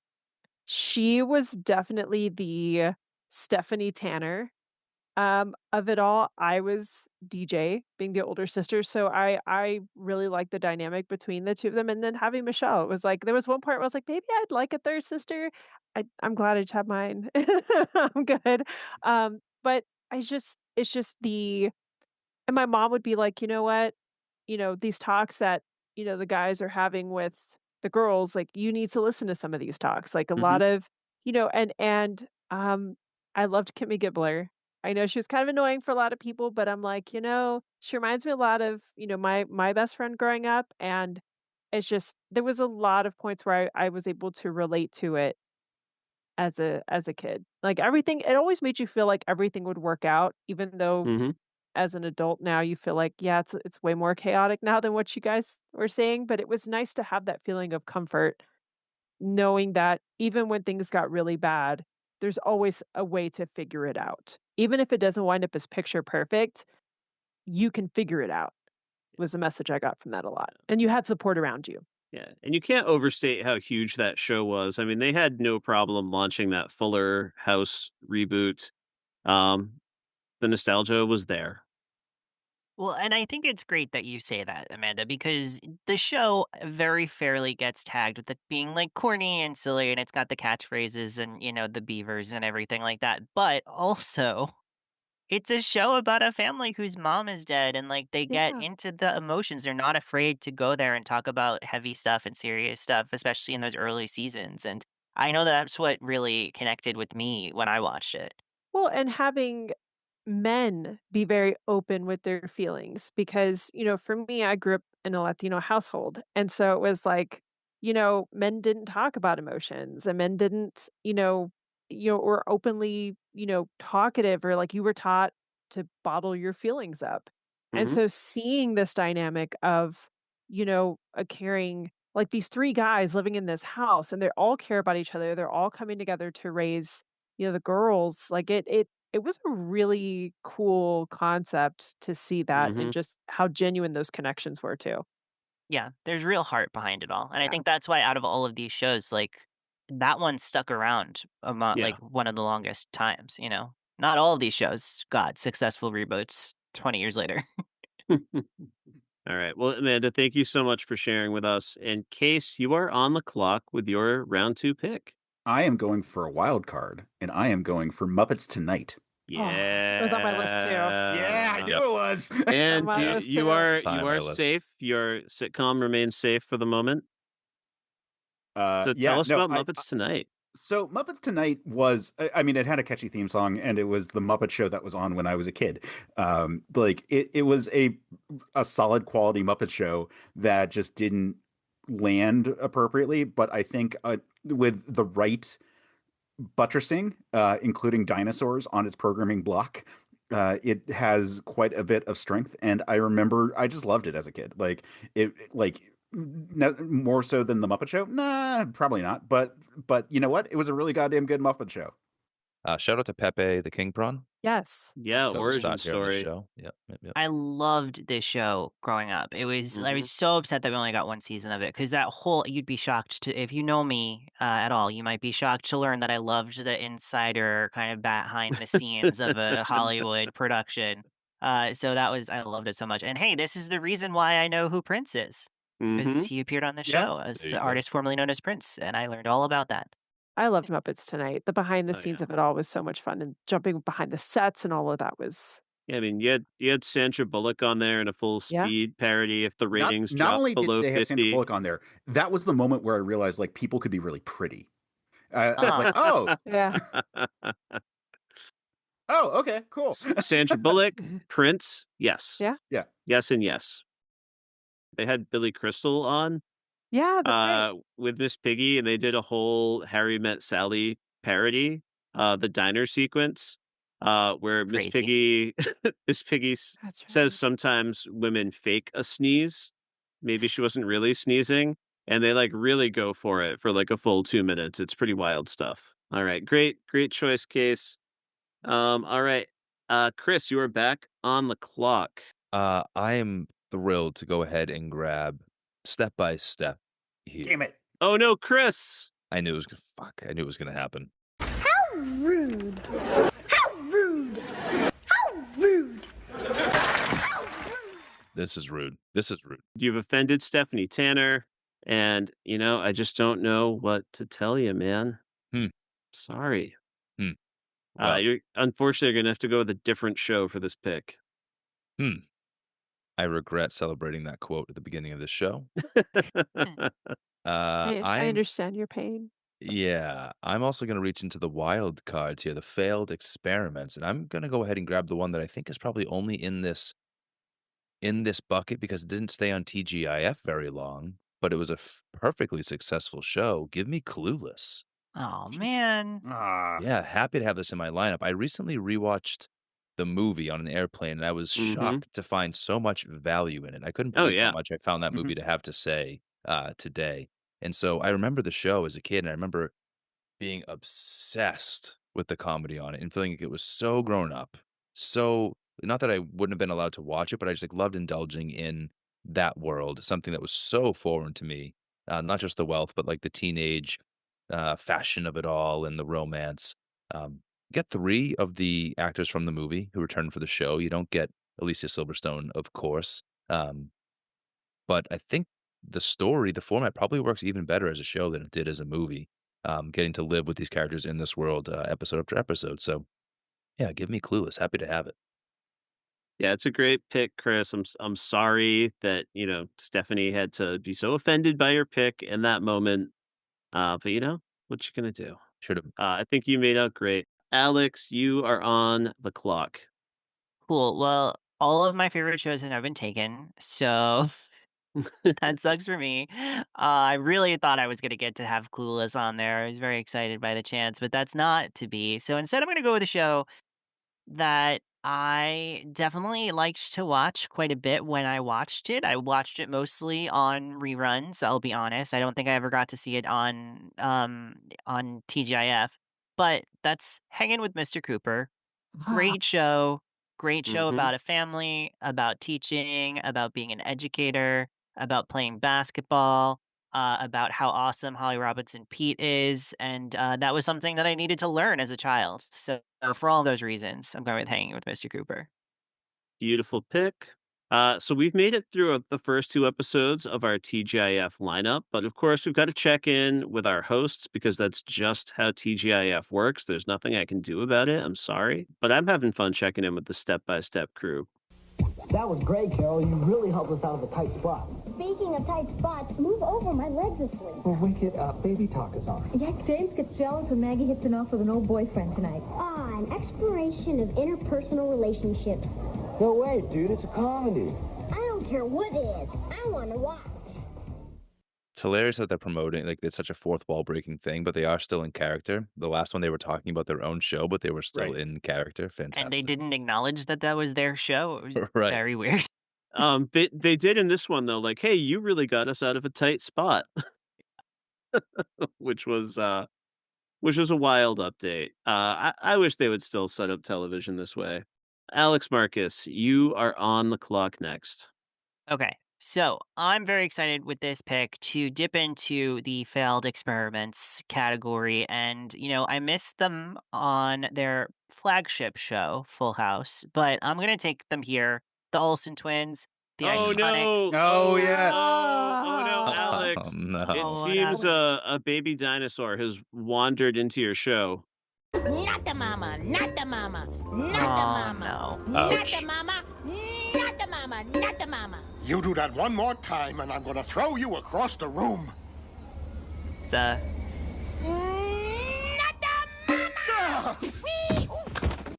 She was definitely the Stephanie Tanner of it all. I was DJ, being the older sister, so I really liked the dynamic between the two of them. And then having Michelle, it was like there was one part where I was like, maybe I'd like a third sister. I'm glad I just have mine. I'm good. But it's just and my mom would be like, you know what? These talks that, the guys are having with the girls, like, you need to listen to some of these talks. Like a lot of, I loved Kimmy Gibbler. I know she was kind of annoying for a lot of people, but I'm like, she reminds me a lot of, my best friend growing up. And it's just, there was a lot of points where I was able to relate to it as a kid. Like everything, it always made you feel like everything would work out, even though as an adult now you feel like, yeah, it's way more chaotic now than what you guys were saying. But it was nice to have that feeling of comfort, knowing that even when things got really bad, there's always a way to figure it out. Even if it doesn't wind up as picture perfect, you can figure it out, was the message I got from that a lot. And you had support around you. Yeah, and you can't overstate how huge that show was. I mean, they had no problem launching that Fuller House reboot. The nostalgia was there. Well, and I think it's great that you say that, Amanda, because the show very fairly gets tagged with it being like corny and silly, and it's got the catchphrases and, the beavers and everything like that. But also, it's a show about a family whose mom is dead, and like they get Yeah. into the emotions. They're not afraid to go there and talk about heavy stuff and serious stuff, especially in those early seasons. And I know that's what really connected with me when I watched it. Well, and having men be very open with their feelings because, for me, I grew up in a Latino household. And so it was like, men didn't talk about emotions and men didn't, or openly, talkative, or like you were taught to bottle your feelings up. And so seeing this dynamic of, a caring, like these 3 guys living in this house and they all care about each other. They're all coming together to raise, the girls. Like it was a really cool concept to see that and just how genuine those connections were too. Yeah, there's real heart behind it all. And I think that's why out of all of these shows, like that one stuck around like one of the longest times, Not all of these shows got successful reboots 20 years later. All right. Well, Amanda, thank you so much for sharing with us. And Case, you are on the clock with your round 2 pick. I am going for a wild card, and I am going for Muppets Tonight. Yeah, it was on my list too. Yeah, I knew it was. And you are list. safe. Your sitcom remains safe for the moment. So tell us about Muppets Tonight. So Muppets Tonight was, I mean, it had a catchy theme song, and it was the Muppet Show that was on when I was a kid. Like it was a solid quality Muppet Show that just didn't land appropriately. But I think with the right buttressing, including dinosaurs on its programming block, it has quite a bit of strength. And I remember I just loved it as a kid. Like more so than the Muppet Show? Nah, probably not. But you know what? It was a really goddamn good Muppet Show. Shout out to Pepe the King Prawn. Yes. Yeah, So we'll origin start here on the story. show. Yep. I loved this show growing up. I was so upset that we only got one season of it because that whole you'd be shocked to if you know me at all, you might be shocked to learn that I loved the insider kind of behind the scenes of a Hollywood production. So that was I loved it so much. And hey, this is the reason why I know who Prince is because he appeared on the Yeah. show as There the you go. artist formerly known as Prince, and I learned all about that. I loved Muppets Tonight. The behind the Oh, scenes yeah. of it all was so much fun, and jumping behind the sets and all of that was Yeah, I mean, you had Sandra Bullock on there in a full Yeah. speed parody if the ratings Not only dropped did below they have Sandra 50. Bullock on there, that was the moment where I realized like people could be really pretty. I was like, oh, Yeah. oh, okay, cool. Sandra Bullock, Prince, yes. Yeah. Yeah. Yes and yes. They had Billy Crystal on Yeah, that's right. with Miss Piggy, and they did a whole Harry Met Sally parody, the diner sequence, where Miss Crazy. Piggy Miss Piggy That's says right. sometimes women fake a sneeze. Maybe she wasn't really sneezing, and they like really go for it for like a full 2 minutes. It's pretty wild stuff. All right, great choice, Case. All right, Kris, you are back on the clock. I am thrilled to go ahead and grab Step by Step here. Damn it. Oh no, Kris! I knew it was fuck. I knew it was gonna happen. How rude. How rude. How rude. This is rude. This is rude. You've offended Stephanie Tanner, and you know I just don't know what to tell you, man. Sorry. Well, You're unfortunately gonna have to go with a different show for this pick. I regret celebrating that quote at the beginning of the show. I I'm understand your pain. Yeah, I'm also gonna reach into the wild cards here, the failed experiments, and I'm gonna go ahead and grab the one that I think is probably only in this bucket because it didn't stay on TGIF very long, but it was a perfectly successful show. Give me Clueless. Oh man. Yeah, happy to have this in my lineup. I recently rewatched the movie on an airplane, and I was shocked to find so much value in it. I couldn't Oh, believe how yeah. much I found that movie to have to say today. And so I remember the show as a kid, and I remember being obsessed with the comedy on it and feeling like it was so grown up. So not that I wouldn't have been allowed to watch it, but I just like loved indulging in that world, something that was so foreign to me. Not just the wealth, but like the teenage fashion of it all and the romance. Get 3 of the actors from the movie who returned for the show. You don't get Alicia Silverstone, of course. But I think the story, the format probably works even better as a show than it did as a movie. Getting to live with these characters in this world episode after episode. So, yeah, give me Clueless. Happy to have it. Yeah, it's a great pick, Kris. I'm sorry that Stephanie had to be so offended by your pick in that moment. But you know what you gonna do? Should have. I think you made out great. Alex, you are on the clock. Cool. Well, all of my favorite shows have now been taken, so that sucks for me. I really thought I was gonna get to have Clueless on there. I was very excited by the chance, but that's not to be. So instead, I'm gonna go with a show that I definitely liked to watch quite a bit when I watched it. I watched it mostly on reruns, I'll be honest. I don't think I ever got to see it on TGIF, but that's Hanging with Mr. Cooper. Great show. Great show about a family, about teaching, about being an educator, about playing basketball, about how awesome Holly Robinson Pete is, and that was something that I needed to learn as a child. So for all those reasons, I'm going with Hanging with Mr. Cooper. Beautiful pick. So we've made it through the first 2 episodes of our TGIF lineup, but of course we've got to check in with our hosts because that's just how TGIF works. There's nothing I can do about it. I'm sorry, but I'm having fun checking in with the step-by-step crew. That was great, Carol. You really helped us out of a tight spot. Speaking of tight spots, move over. My legs asleep. Well, Wicked, baby talk is on. Yes, James gets jealous when Maggie hits it off with an old boyfriend tonight. Ah, an exploration of interpersonal relationships. No way, dude. It's a comedy. I don't care what is. I want to watch. It's hilarious that they're promoting, like, it's such a fourth wall breaking thing, but they are still in character. The last one, they were talking about their own show, but they were still in character. Fantastic. And they didn't acknowledge that that was their show. It was Right. very weird. They did in this one though, like, hey, you really got us out of a tight spot, which was which was a wild update. I wish they would still set up television this way. Alex Marcus, you are on the clock next. Okay, so I'm very excited with this pick to dip into the failed experiments category. And, I missed them on their flagship show, Full House, but I'm going to take them here. The Olsen twins, the Oh iconic. no! Oh, yeah. Oh no, Oh, Alex! no. It what seems happened? a baby dinosaur has wandered into your show. Not the mama, not the mama, not the Oh, mama. no. Not Ouch. the mama, not the mama, not the mama. You do that one more time, and I'm gonna throw you across the room. It's, Not the mama! Wee! Oof!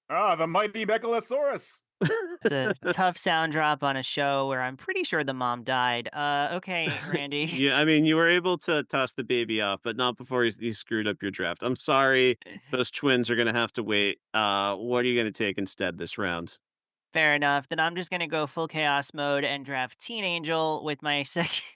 Ah, the mighty Megalosaurus. it's a tough sound drop on a show where I'm pretty sure the mom died. Okay, Randy. Yeah, I mean, you were able to toss the baby off, but not before he screwed up your draft. I'm sorry, those twins are gonna have to wait. What are you gonna take instead this round? Fair enough. Then I'm just gonna go full chaos mode and draft Teen Angel with my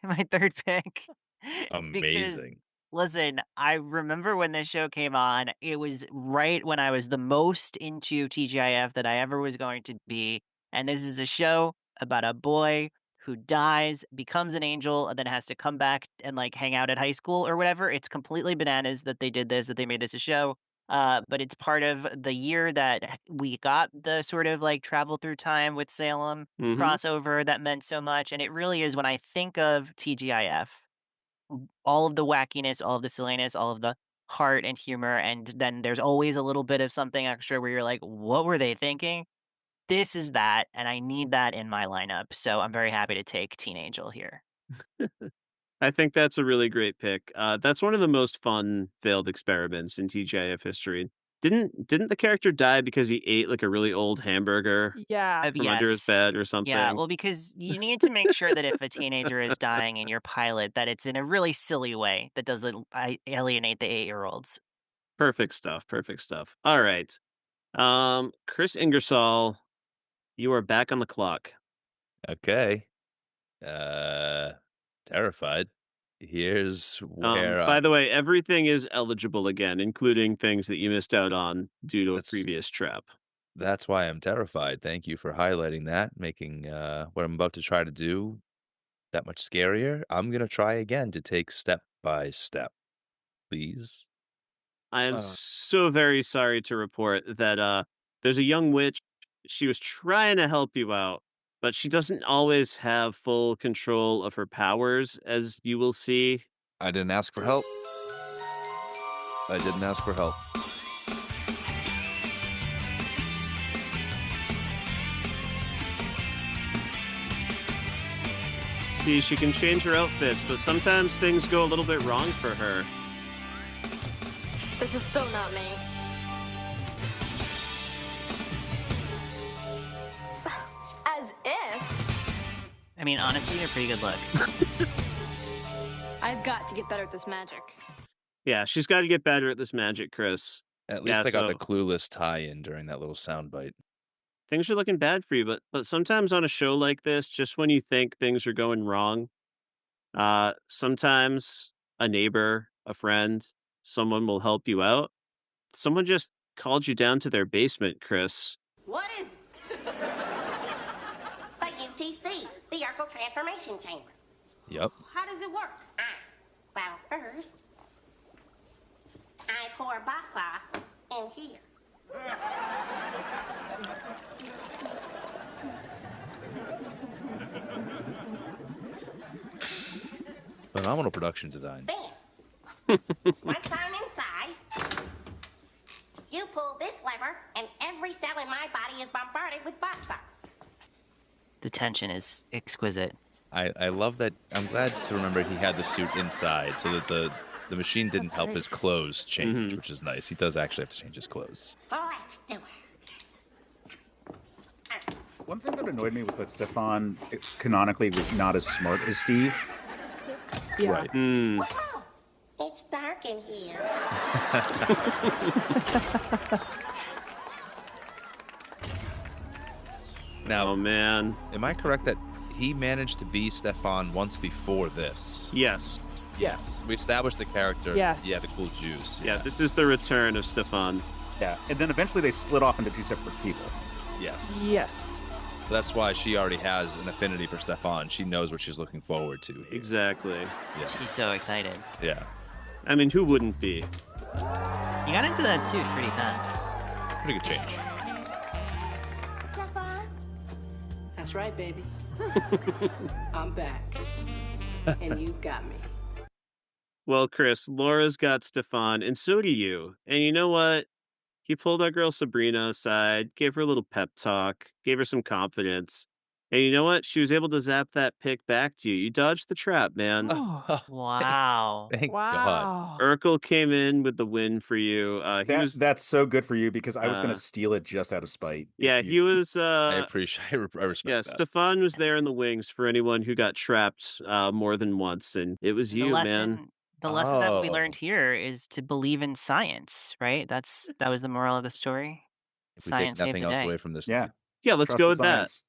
my third pick. Because Amazing. listen, I remember when this show came on, it was right when I was the most into TGIF that I ever was going to be. And this is a show about a boy who dies, becomes an angel, and then has to come back and like hang out at high school or whatever. It's completely bananas that they did this, that they made this a show. But it's part of the year that we got the sort of like travel through time with Salem Mm-hmm. crossover that meant so much. And it really is when I think of TGIF, all of the wackiness, all of the silliness, all of the heart and humor, and then there's always a little bit of something extra where you're like, what were they thinking? This is that, and I need that in my lineup. So I'm very happy to take Teen Angel here. I think that's a really great pick. That's one of the most fun failed experiments in TGIF history. Didn't the character die because he ate like a really old hamburger Yeah. from under his Yes. bed or Yeah, something? well, because you need to make sure that if a teenager is dying in your pilot, that it's in a really silly way that doesn't alienate the 8-year-olds. Perfect stuff. Perfect stuff. All right. Chris Ingersoll, you are back on the clock. Okay. Terrified. Here's where By the way, everything is eligible again, including things that you missed out on due to a that's previous trap. that's why I'm terrified. Thank you for highlighting that, making what I'm about to try to do that much scarier. I'm gonna try again to take step by step, please. I am Uh, so very sorry to report that there's a young witch. She was trying to help you out, but she doesn't always have full control of her powers, as you will see. I didn't ask for help. I didn't ask for help. See, she can change her outfits, but sometimes things go a little bit wrong for her. This is so not me. As if. I mean, honestly, a pretty good look. I've got to get better at this magic. Yeah, she's got to get better at this magic, Chris. At least Yeah, I got the so clueless tie-in during that little soundbite. things are looking bad for you, but sometimes on a show like this, just when you think things are going wrong, sometimes a neighbor, a friend, someone will help you out. Someone just called you down to their basement, Chris. What is it? The UTC, the Urkel Transformation Chamber. Yep. How does it work? Well, first, I pour boss sauce in here. Phenomenal production design. Then, once I'm inside, you pull this lever, and every cell in my body is bombarded with boss sauce. The tension is exquisite. I love that. I'm glad to remember he had the suit inside so that the machine didn't help his clothes change, which is nice. He does actually have to change his clothes. Let's do it. One thing that annoyed me was that Stefan canonically was not as smart as Steve. Yeah. Right. Whoa, it's dark in here. Now, Oh, man. am I correct that he managed to be Stefan once before this? Yes. Yes. We established the character. Yes. Yeah, the cool juice. Yeah, this is the return of Stefan. Yeah, and then eventually they split off into two separate people. Yes. Yes. That's why she already has an affinity for Stefan. She knows what she's looking forward to. Here. Exactly. Yeah. She's so excited. Yeah. I mean, who wouldn't be? You got into that suit pretty fast. Pretty good change. That's right, baby. I'm back. And you've got me. Well, Kris, Laura's got Stefan, and so do you. And you know what? He pulled our girl Sabrina aside, gave her a little pep talk, gave her some confidence. And you know what? She was able to zap that pick back to you. You dodged the trap, man. Wow. Thank Wow. Urkel came in with the win for you. That's so good for you because I was going Uh, to steal it just out of spite. Yeah, he was. I appreciate. I respect Yeah, that. Stefan was there in the wings for anyone who got trapped more than once, and it was you, man. The lesson that we Oh. learned here is to believe in science, right? That was the moral of the story. If we take Science saved nothing the else day. away from this. Yeah. Yeah, let's Trust go the with science. that.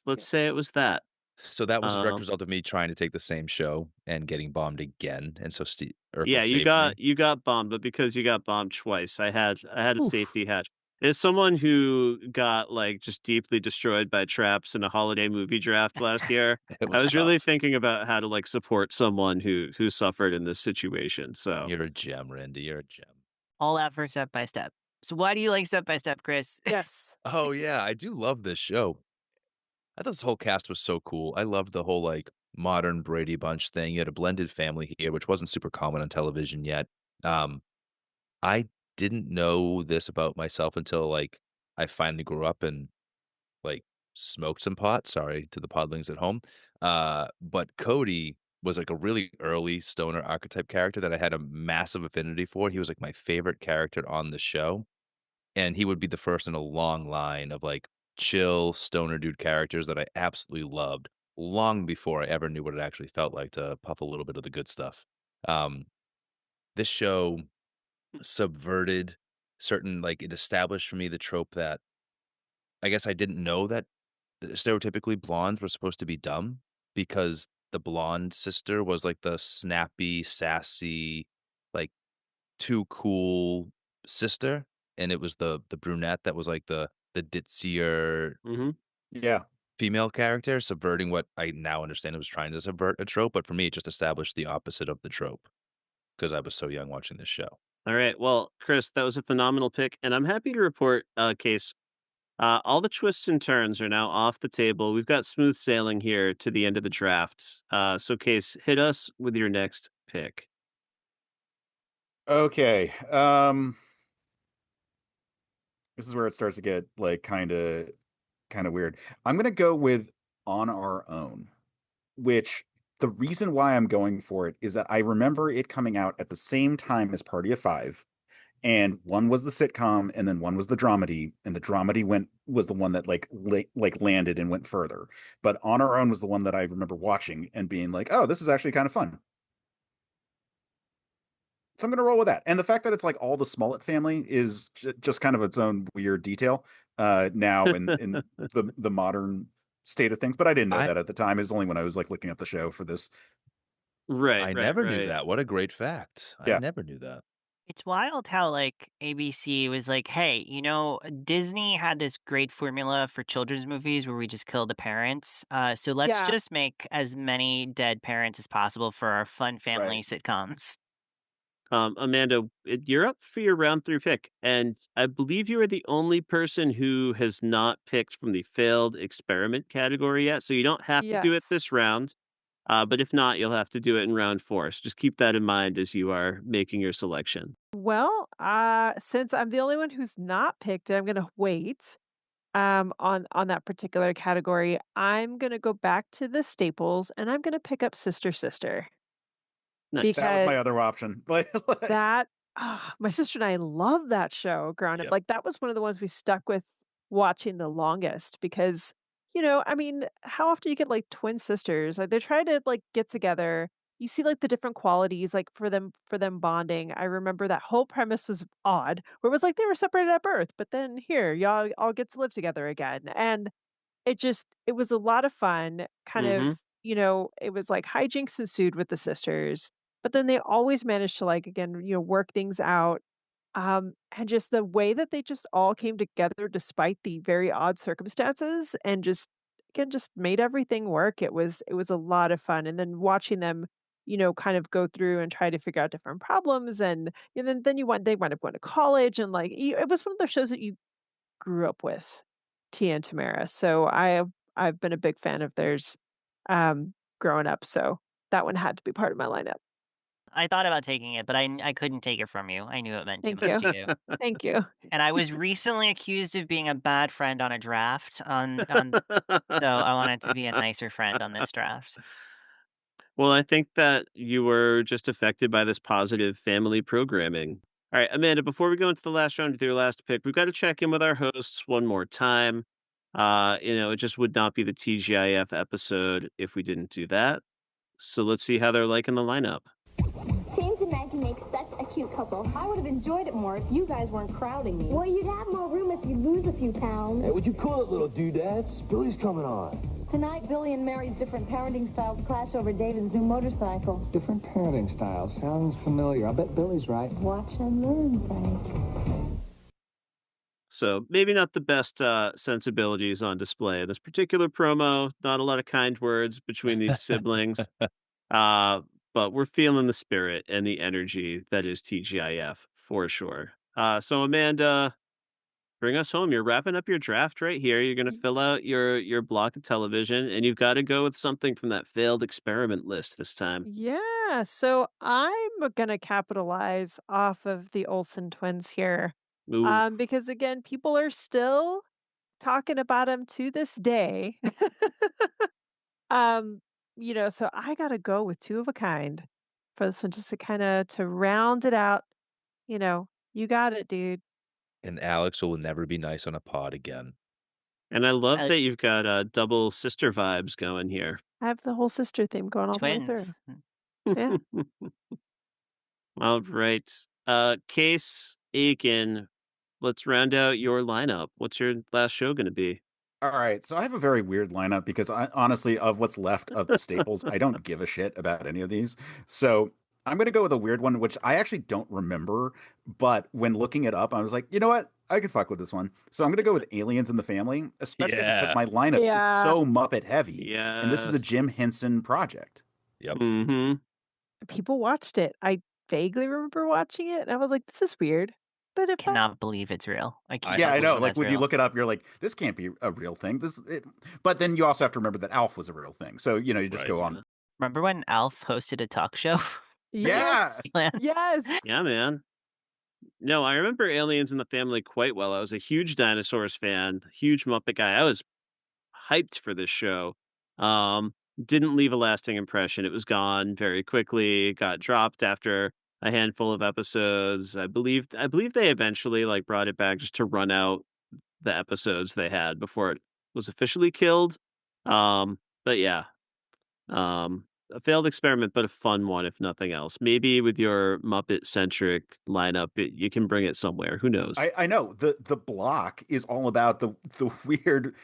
Let's say it was that. So that was a direct Um, result of me trying to take the same show and getting bombed again. And so Urkel Yeah, saved me. you got bombed, but because you got bombed twice, I had a safety hatch. As someone who got like just deeply destroyed by traps in a holiday movie draft last year, It I was tough. really thinking about how to like support someone who suffered in this situation. So You're a gem, Randy. You're a gem. All out for Step by Step. So why do you like Step by Step, Kris? Yes. Oh yeah, I do love this show. I thought this whole cast was so cool. I loved the whole like modern Brady Bunch thing. You had a blended family here, which wasn't super common on television yet. I didn't know this about myself until like I finally grew up and like smoked some pot. Sorry to the podlings at home. But Cody was like a really early stoner archetype character that I had a massive affinity for. He was like my favorite character on the show. And he would be the first in a long line of like chill stoner dude characters that I absolutely loved long before I ever knew what it actually felt like to puff a little bit of the good stuff. This show subverted certain like it established for me the trope that I guess I didn't know that stereotypically blondes were supposed to be dumb because the blonde sister was like the snappy, sassy, like too cool sister, and it was the brunette that was like the ditzier Yeah. female character, subverting what I now understand it was trying to subvert a trope. But for me, it just established the opposite of the trope because I was so young watching this show. all right, well, Kris, that was a phenomenal pick, and I'm happy to report, Case. All the twists and turns are now off the table. We've got smooth sailing here to the end of the draft. So, Case, hit us with your next pick. Okay. This is where it starts to get like kind of weird. I'm going to go with On Our Own, which the reason why I'm going for it is that I remember it coming out at the same time as Party of Five. And one was the sitcom, and then one was the dramedy, and the dramedy was the one that like landed and went further. But On Our Own was the one that I remember watching and being like, "Oh, this is actually kind of fun." So I'm going to roll with that. And the fact that it's like all the Smollett family is just kind of its own weird detail now in the modern state of things. But I didn't know that at the time. It was only when I was like looking up the show for this. Right. I never knew that. What a great fact. I never knew that. It's wild how like ABC was like, hey, you know, Disney had this great formula for children's movies where we just kill the parents. So let's Yeah. just make as many dead parents as possible for our fun family sitcoms. Amanda, you're up for your round 3 pick, and I believe you are the only person who has not picked from the failed experiment category yet, so you don't have to do it Yes. this round. But if not, you'll have to do it in round 4. So just keep that in mind as you are making your selection. Well, since I'm the only one who's not picked it, I'm gonna wait. On that particular category, I'm gonna go back to the staples, and I'm gonna pick up Sister Sister. Nice. That was my Because other option. that my sister and I loved that show growing up. Yep. Like that was one of the ones we stuck with watching the longest because, you know, I mean, how often you get like twin sisters? Like they try to like get together. You see like the different qualities like for them bonding. I remember that whole premise was odd, where it was like they were separated at birth, but then here y'all all get to live together again. And it was a lot of fun, kind of, Mhm. it was like hijinks ensued with the sisters, but then they always managed to, like, again, work things out. And just the way that they just all came together despite the very odd circumstances and just again just made everything work. It was a lot of fun. And then watching them, kind of go through and try to figure out different problems and then they wind up going to college and like it was one of those shows that you grew up with, Tia and Tamara. So I've been a big fan of theirs growing up. So that one had to be part of my lineup. I thought about taking it, but I couldn't take it from you. I knew it meant too Thank much you. to you. Thank you. And I was recently accused of being a bad friend on a draft so I wanted to be a nicer friend on this draft. Well, I think that you were just affected by this positive family programming. All right, Amanda, before we go into the last round with your last pick, we've got to check in with our hosts one more time. It just would not be the TGIF episode if we didn't do that. So let's see how they're liking the lineup. James and Maggie make such a cute couple. I would have enjoyed it more if you guys weren't crowding me. Well, you'd have more room if you lose a few pounds. Hey, would you cool it, little dudettes? Billy's coming on. Tonight, Billy and Mary's different parenting styles clash over David's new motorcycle. Different parenting styles. Sounds familiar. I bet Billy's right. Watch and learn, Frank. So maybe not the best sensibilities on display in this particular promo. Not a lot of kind words between these siblings. But we're feeling the spirit and the energy that is TGIF for sure. So Amanda, bring us home. You're wrapping up your draft right here. You're going to fill out your block of television, and you've got to go with something from that failed experiment list this time. Yeah, so I'm gonna capitalize off of the Olsen twins here. Ooh. Because again, people are still talking about them to this day. So I gotta go with two of a kind for this one just to to round it out. You got it, dude. And Alex will never be nice on a pod again. And I love that you've got double sister vibes going here. I have the whole sister theme going all the way through. Twins. Yeah. All right. Case Aiken, let's round out your lineup. What's your last show going to be? All right, so I have a very weird lineup because honestly, of what's left of the staples, I don't give a shit about any of these. So I'm going to go with a weird one, which I actually don't remember. But when looking it up, I was like, you know what? I could fuck with this one. So I'm going to go with Aliens in the Family, especially because my lineup is so Muppet heavy. Yeah. And this is a Jim Henson project. Yep. Mm-hmm. People watched it. I vaguely remember watching it, and I was like, this is weird. But if Cannot believe it's real. I know. Like that's when you real. look it up, you're like, this can't be a real thing. But then you also have to remember that Alf was a real thing. So you just go on. Remember when Alf hosted a talk show? Yeah. Yes. Yeah, man. No, I remember Aliens in the Family quite well. I was a huge dinosaurs fan, huge Muppet guy. I was hyped for this show. Didn't leave a lasting impression. It was gone very quickly. It got dropped after a handful of episodes. I believe they eventually brought it back just to run out the episodes they had before it was officially killed. But yeah. A failed experiment, but a fun one, if nothing else. Maybe with your Muppet-centric lineup, you can bring it somewhere. Who knows? I know. The block is all about the weird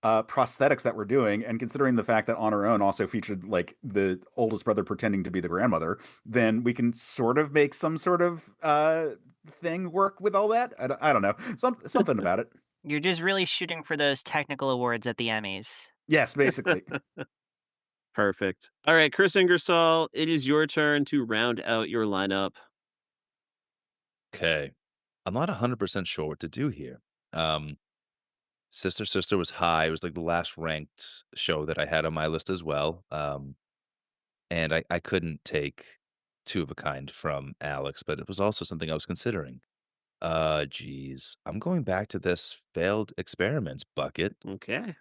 prosthetics that we're doing, and considering the fact that On Her Own also featured the oldest brother pretending to be the grandmother, then we can sort of make some sort of thing work with all that. I don't know. Something about it. You're just really shooting for those technical awards at the Emmys. Yes, basically. Perfect. All right, Kris Ingersoll, it is your turn to round out your lineup. Okay. I'm not 100% sure what to do here. Sister was high. It was the last ranked show that I had on my list as well. And I couldn't take two of a kind from Alex, but it was also something I was considering. Geez. I'm going back to this failed experiments bucket. Okay.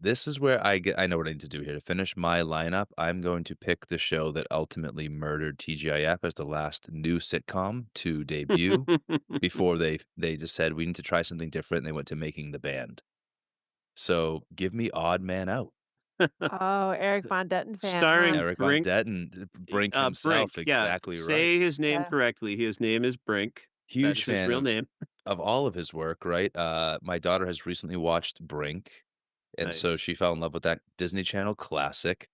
This is where I know what I need to do here. To finish my lineup, I'm going to pick the show that ultimately murdered TGIF as the last new sitcom to debut before they just said, we need to try something different, and they went to Making the Band. So give me Odd Man Out. Oh, Eric Von Detten fan. Starring Eric Brink. Von Detten, Brink himself, Brink, exactly yeah. right. Say his name correctly. His name is Brink. Huge That's his fan real of name. of all of his work, right, my daughter has recently watched Brink, and so Nice. she fell in love with that Disney Channel classic.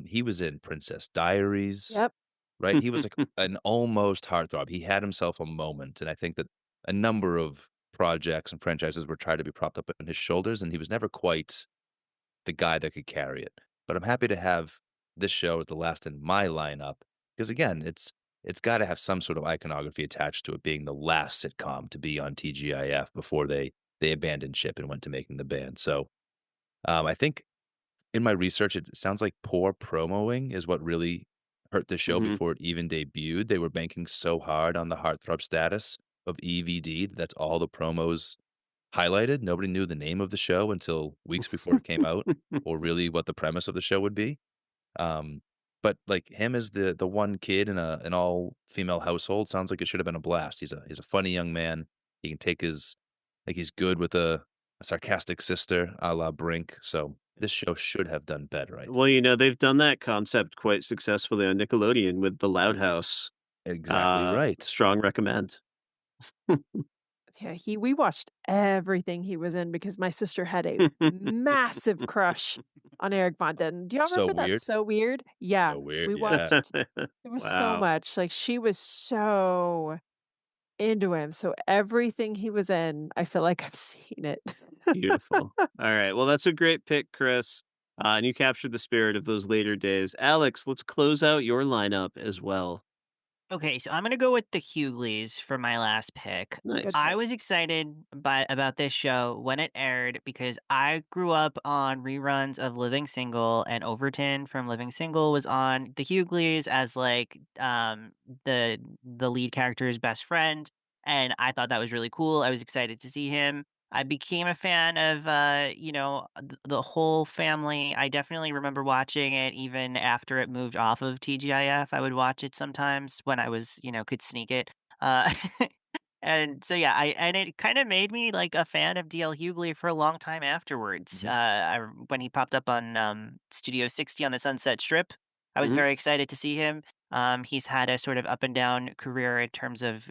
He was in Princess Diaries, Yep. right? He was like an almost heartthrob. He had himself a moment, and I think that a number of projects and franchises were trying to be propped up on his shoulders, and he was never quite the guy that could carry it. But I'm happy to have this show as the last in my lineup because again, it's got to have some sort of iconography attached to it being the last sitcom to be on TGIF before they abandoned ship and went to making the band. So I think in my research, it sounds like poor promoing is what really hurt the show Mhm. before it even debuted. They were banking so hard on the heartthrob status of EVD. That's all the promos highlighted. Nobody knew the name of the show until weeks before it came out, or really what the premise of the show would be. Um, but like him as the one kid in an all female household sounds like it should have been a blast. He's a funny young man. He can take his like he's good with a sarcastic sister a la Brink. So this show should have done better, I think. Well, they've done that concept quite successfully on Nickelodeon with The Loud House. Exactly right. Strong recommend. Yeah, we watched everything he was in because my sister had a massive crush on Eric Von Däniken. Do y'all So remember that? weird. So weird? Yeah, So weird, we yeah. watched it was so Wow. much. Like she was so into him. So everything he was in, I feel like I've seen it. Beautiful. All right. Well, that's a great pick, Chris. And you captured the spirit of those later days. Alex, let's close out your lineup as well. Okay, so I'm gonna go with the Hughleys for my last pick. Nice. Good I pick. was excited about this show when it aired because I grew up on reruns of Living Single, and Overton from Living Single was on the Hughleys as like the lead character's best friend, and I thought that was really cool. I was excited to see him. I became a fan of the whole family. I definitely remember watching it even after it moved off of TGIF. I would watch it sometimes when I was, could sneak it. Uh And so yeah, and it kind of made me like a fan of DL Hughley for a long time afterwards. Mhm. When he popped up on Studio 60 on the Sunset Strip, I was Mhm. very excited to see him. He's had a sort of up and down career in terms of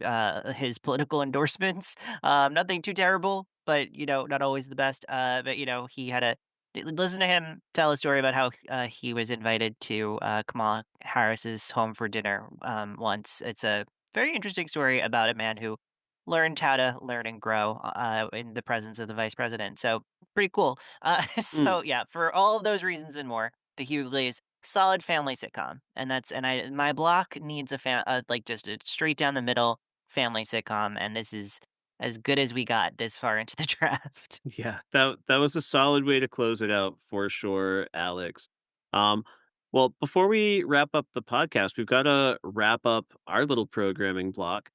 his political endorsements. Nothing too terrible, but not always the best. But he had listen to him tell a story about how he was invited to Kamala Harris's home for dinner once. It's a very interesting story about a man who learned how to learn and grow in the presence of the vice president. So pretty cool. Mm. So yeah, for all of those reasons and more, The Hughleys, solid family sitcom, and my block needs like just a straight down the middle family sitcom, and this is as good as we got this far into the draft. Yeah, that was a solid way to close it out for sure, Alex. Um, well, before we wrap up the podcast, we've got to wrap up our little programming block.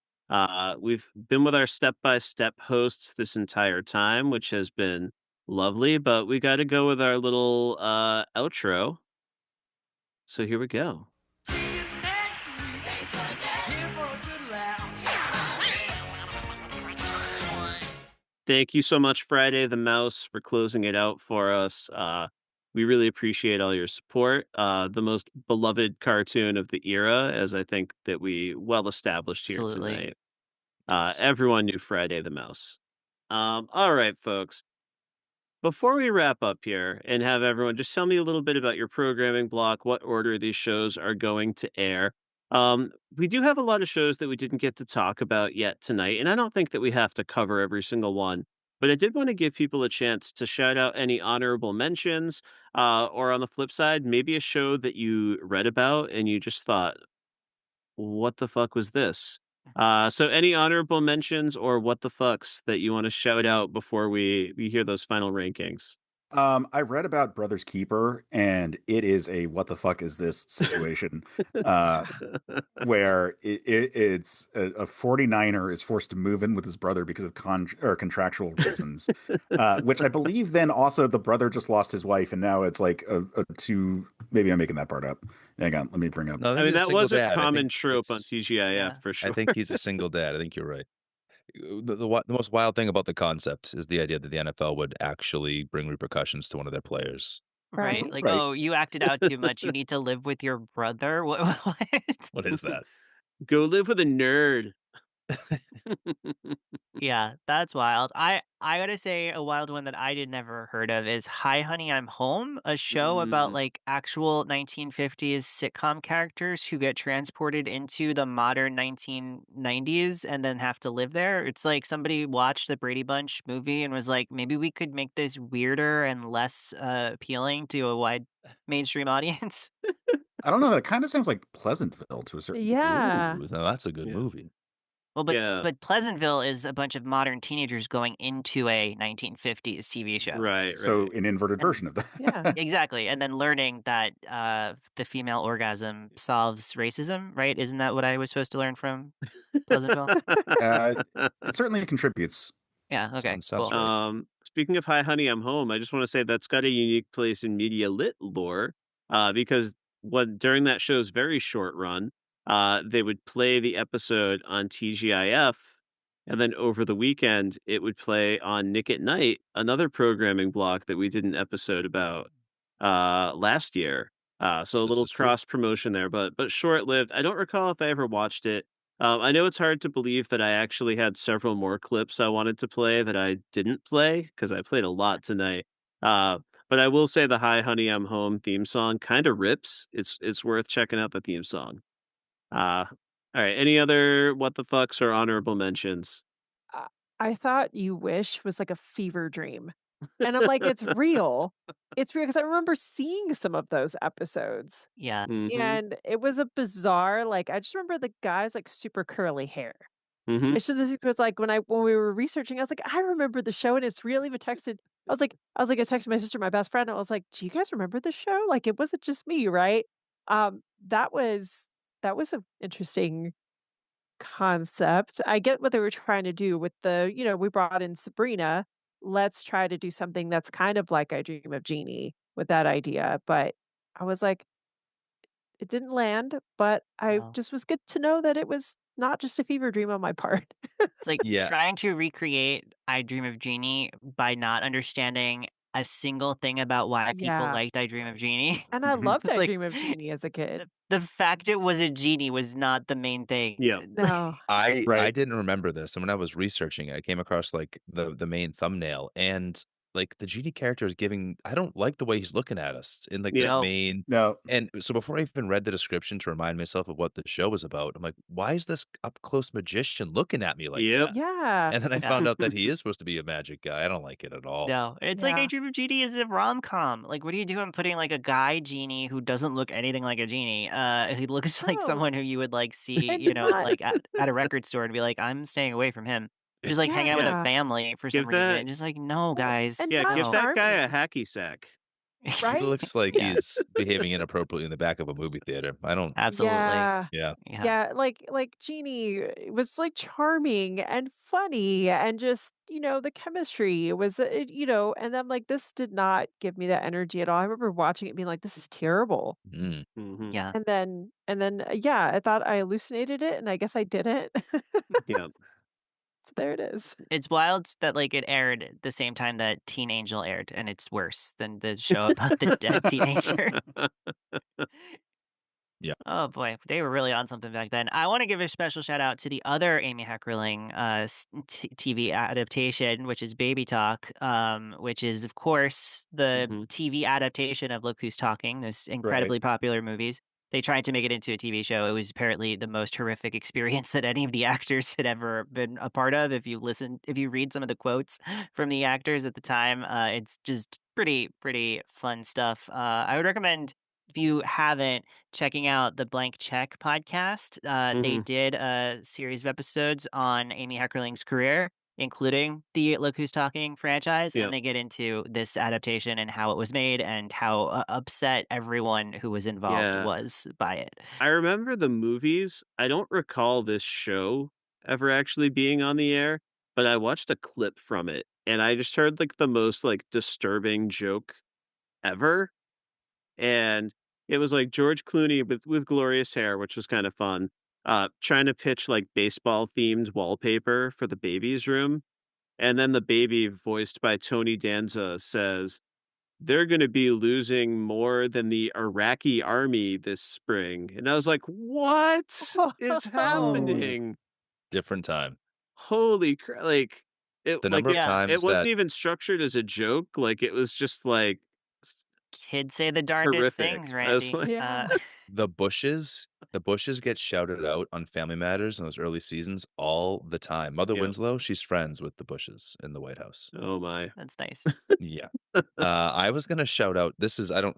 We've been with our step-by-step hosts this entire time, which has been lovely, but we got to go with our little outro. So here we go. Thank you so much, Friday the Mouse, for closing it out for us. We really appreciate all your support. The most beloved cartoon of the era, as I think that we well established here Absolutely. tonight. Yes. Everyone knew Friday the Mouse. All right, folks. Before we wrap up here and have everyone just tell me a little bit about your programming block, what order these shows are going to air. We do have a lot of shows that we didn't get to talk about yet tonight, and I don't think that we have to cover every single one. But I did want to give people a chance to shout out any honorable mentions, or on the flip side, maybe a show that you read about and you just thought, what the fuck was this? So any honorable mentions or what the fucks that you want to shout out before we hear those final rankings? I read about Brothers Keeper, and it is a what the fuck is this situation, uh, where it's a 49er is forced to move in with his brother because of contractual reasons, which I believe then also the brother just lost his wife, and now it's like a two. Maybe I'm making that part up. Hang on, let me bring up. No, I I think mean, he's a that single was a dad. I common think trope on it's TGIF for I sure. think he's a single dad. I think you're right. The most wild thing about the concept is the idea that the NFL would actually bring repercussions to one of their players. Right. Right. Like, Right. oh, you acted out too much. You need to live with your brother. What? What is that? Go live with a nerd. Yeah, that's wild. I gotta say a wild one that I did never heard of is Hi Honey, I'm Home, a show about Mm. like actual 1950s sitcom characters who get transported into the modern 1990s and then have to live there. It's like somebody watched the Brady Bunch movie and was like, maybe we could make this weirder and less appealing to a wide mainstream audience. I don't know. That kind of sounds like Pleasantville to a certain degree. Yeah. Ooh, now that's a good Yeah. movie. Well, Yeah. but Pleasantville is a bunch of modern teenagers going into a 1950s TV show. Right, So right. an inverted version of that. Yeah. Exactly, and then learning that, the female orgasm solves racism, right? Isn't that what I was supposed to learn from Pleasantville? It certainly contributes. Yeah, okay, Sounds cool. right. Speaking of Hi Honey, I'm Home, I just want to say that's got a unique place in media lit lore, because during that show's very short run, they would play the episode on TGIF, and then over the weekend it would play on Nick at Night, another programming block that we did an episode about last year. So a This little is true. cross promotion there, but short lived. I don't recall if I ever watched it. I know it's hard to believe that I actually had several more clips I wanted to play that I didn't play because I played a lot tonight. Uh, but I will say the "Hi Honey, I'm Home" theme song kind of rips. It's worth checking out the theme song. Uh, all right. Any other what the fucks or honorable mentions? I I thought You Wish was like a fever dream. And I'm like, it's real. It's real because I remember seeing some of those episodes. Yeah. Mm-hmm. And it was a bizarre, like, I just remember the guys like super curly hair. Mm-hmm. And so this was like when we were researching, I was like, I remember the show and it's real. Even texted, I texted my sister, my best friend. I was like, do you guys remember the show? Like it wasn't just me, right? Um, that was that was an interesting concept. I get what they were trying to do with we brought in Sabrina. Let's try to do something that's kind of like I Dream of Jeannie with that idea. But I was like, it didn't land, but I No. just was good to know that it was not just a fever dream on my part. It's like Yeah. trying to recreate I Dream of Jeannie by not understanding a single thing about why people Yeah. liked I Dream of Jeannie. And I loved It's I like Dream of Jeannie as a kid. the fact it was a genie was not the main thing. Yeah. No. I Right. didn't remember this, and when I was researching, I came across like the main thumbnail, and like the genie character is giving. I don't like the way he's looking at us in like this Yeah. main. No. And so before I even read the description to remind myself of what the show was about, I'm like, why is this up close magician looking at me like Yep. that? Yeah. And then I Yeah. found out that he is supposed to be a magic guy. I don't like it at all. No, it's like I Yeah. Dream of Jeannie is a rom-com. Like, what are you doing putting like a guy genie who doesn't look anything like a genie? He looks like No. someone who you would like see, And not. like at a record store and be like, I'm staying away from him. Just like hang out with a Yeah. family for some Give that reason. Just like, no, Well, guys, and Yeah, not give no. that guy a charming, hacky sack. He right? looks like Yeah, he's behaving inappropriately in the back of a movie theater. I don't. absolutely. Yeah. Yeah. Yeah. Yeah, like Jeannie was like charming and funny and just, the chemistry was and I'm like this did not give me that energy at all. I remember watching it being like this is terrible. Mm. Mm-hmm. Yeah. And then yeah, I thought I hallucinated it and I guess I didn't. Yeah. So there it is. It's wild that like it aired at the same time that Teen Angel aired, and it's worse than the show about the dead teenager. Yeah. Oh boy, they were really on something back then. I want to give a special shout out to the other Amy Heckerling TV adaptation, which is Baby Talk, which is of course the Mm-hmm. TV adaptation of Look Who's Talking, those Right. incredibly popular movies. They tried to make it into a TV show. It was apparently the most horrific experience that any of the actors had ever been a part of. If you read some of the quotes from the actors at the time, it's just pretty fun stuff. I would recommend if you haven't checking out the Blank Check podcast. They Mm-hmm. did a series of episodes on Amy Heckerling's career, including the Look Who's Talking franchise, Yeah. and they get into this adaptation and how it was made and how upset everyone who was involved Yeah. was by it. I remember the movies. I don't recall this show ever actually being on the air, but I watched a clip from it and I just heard like the most like disturbing joke ever. And it was like George Clooney with glorious hair, which was kind of fun. Trying to pitch like baseball themed wallpaper for the baby's room. And then the baby, voiced by Tony Danza, says, "They're going to be losing more than the Iraqi army this spring." And I was like, what is Oh, happening? Different time. holy crap! Like it, The like number of Yeah. it times wasn't that even structured as a joke. Like it was just like Kids say the darndest things, horrific. I was Randy. like, Yeah. the Bushes get shouted out on Family Matters in those early seasons all the time. Mother yep. Winslow, she's friends with the Bushes in the White House. Oh my. That's nice. Yeah. I was gonna shout out this is I don't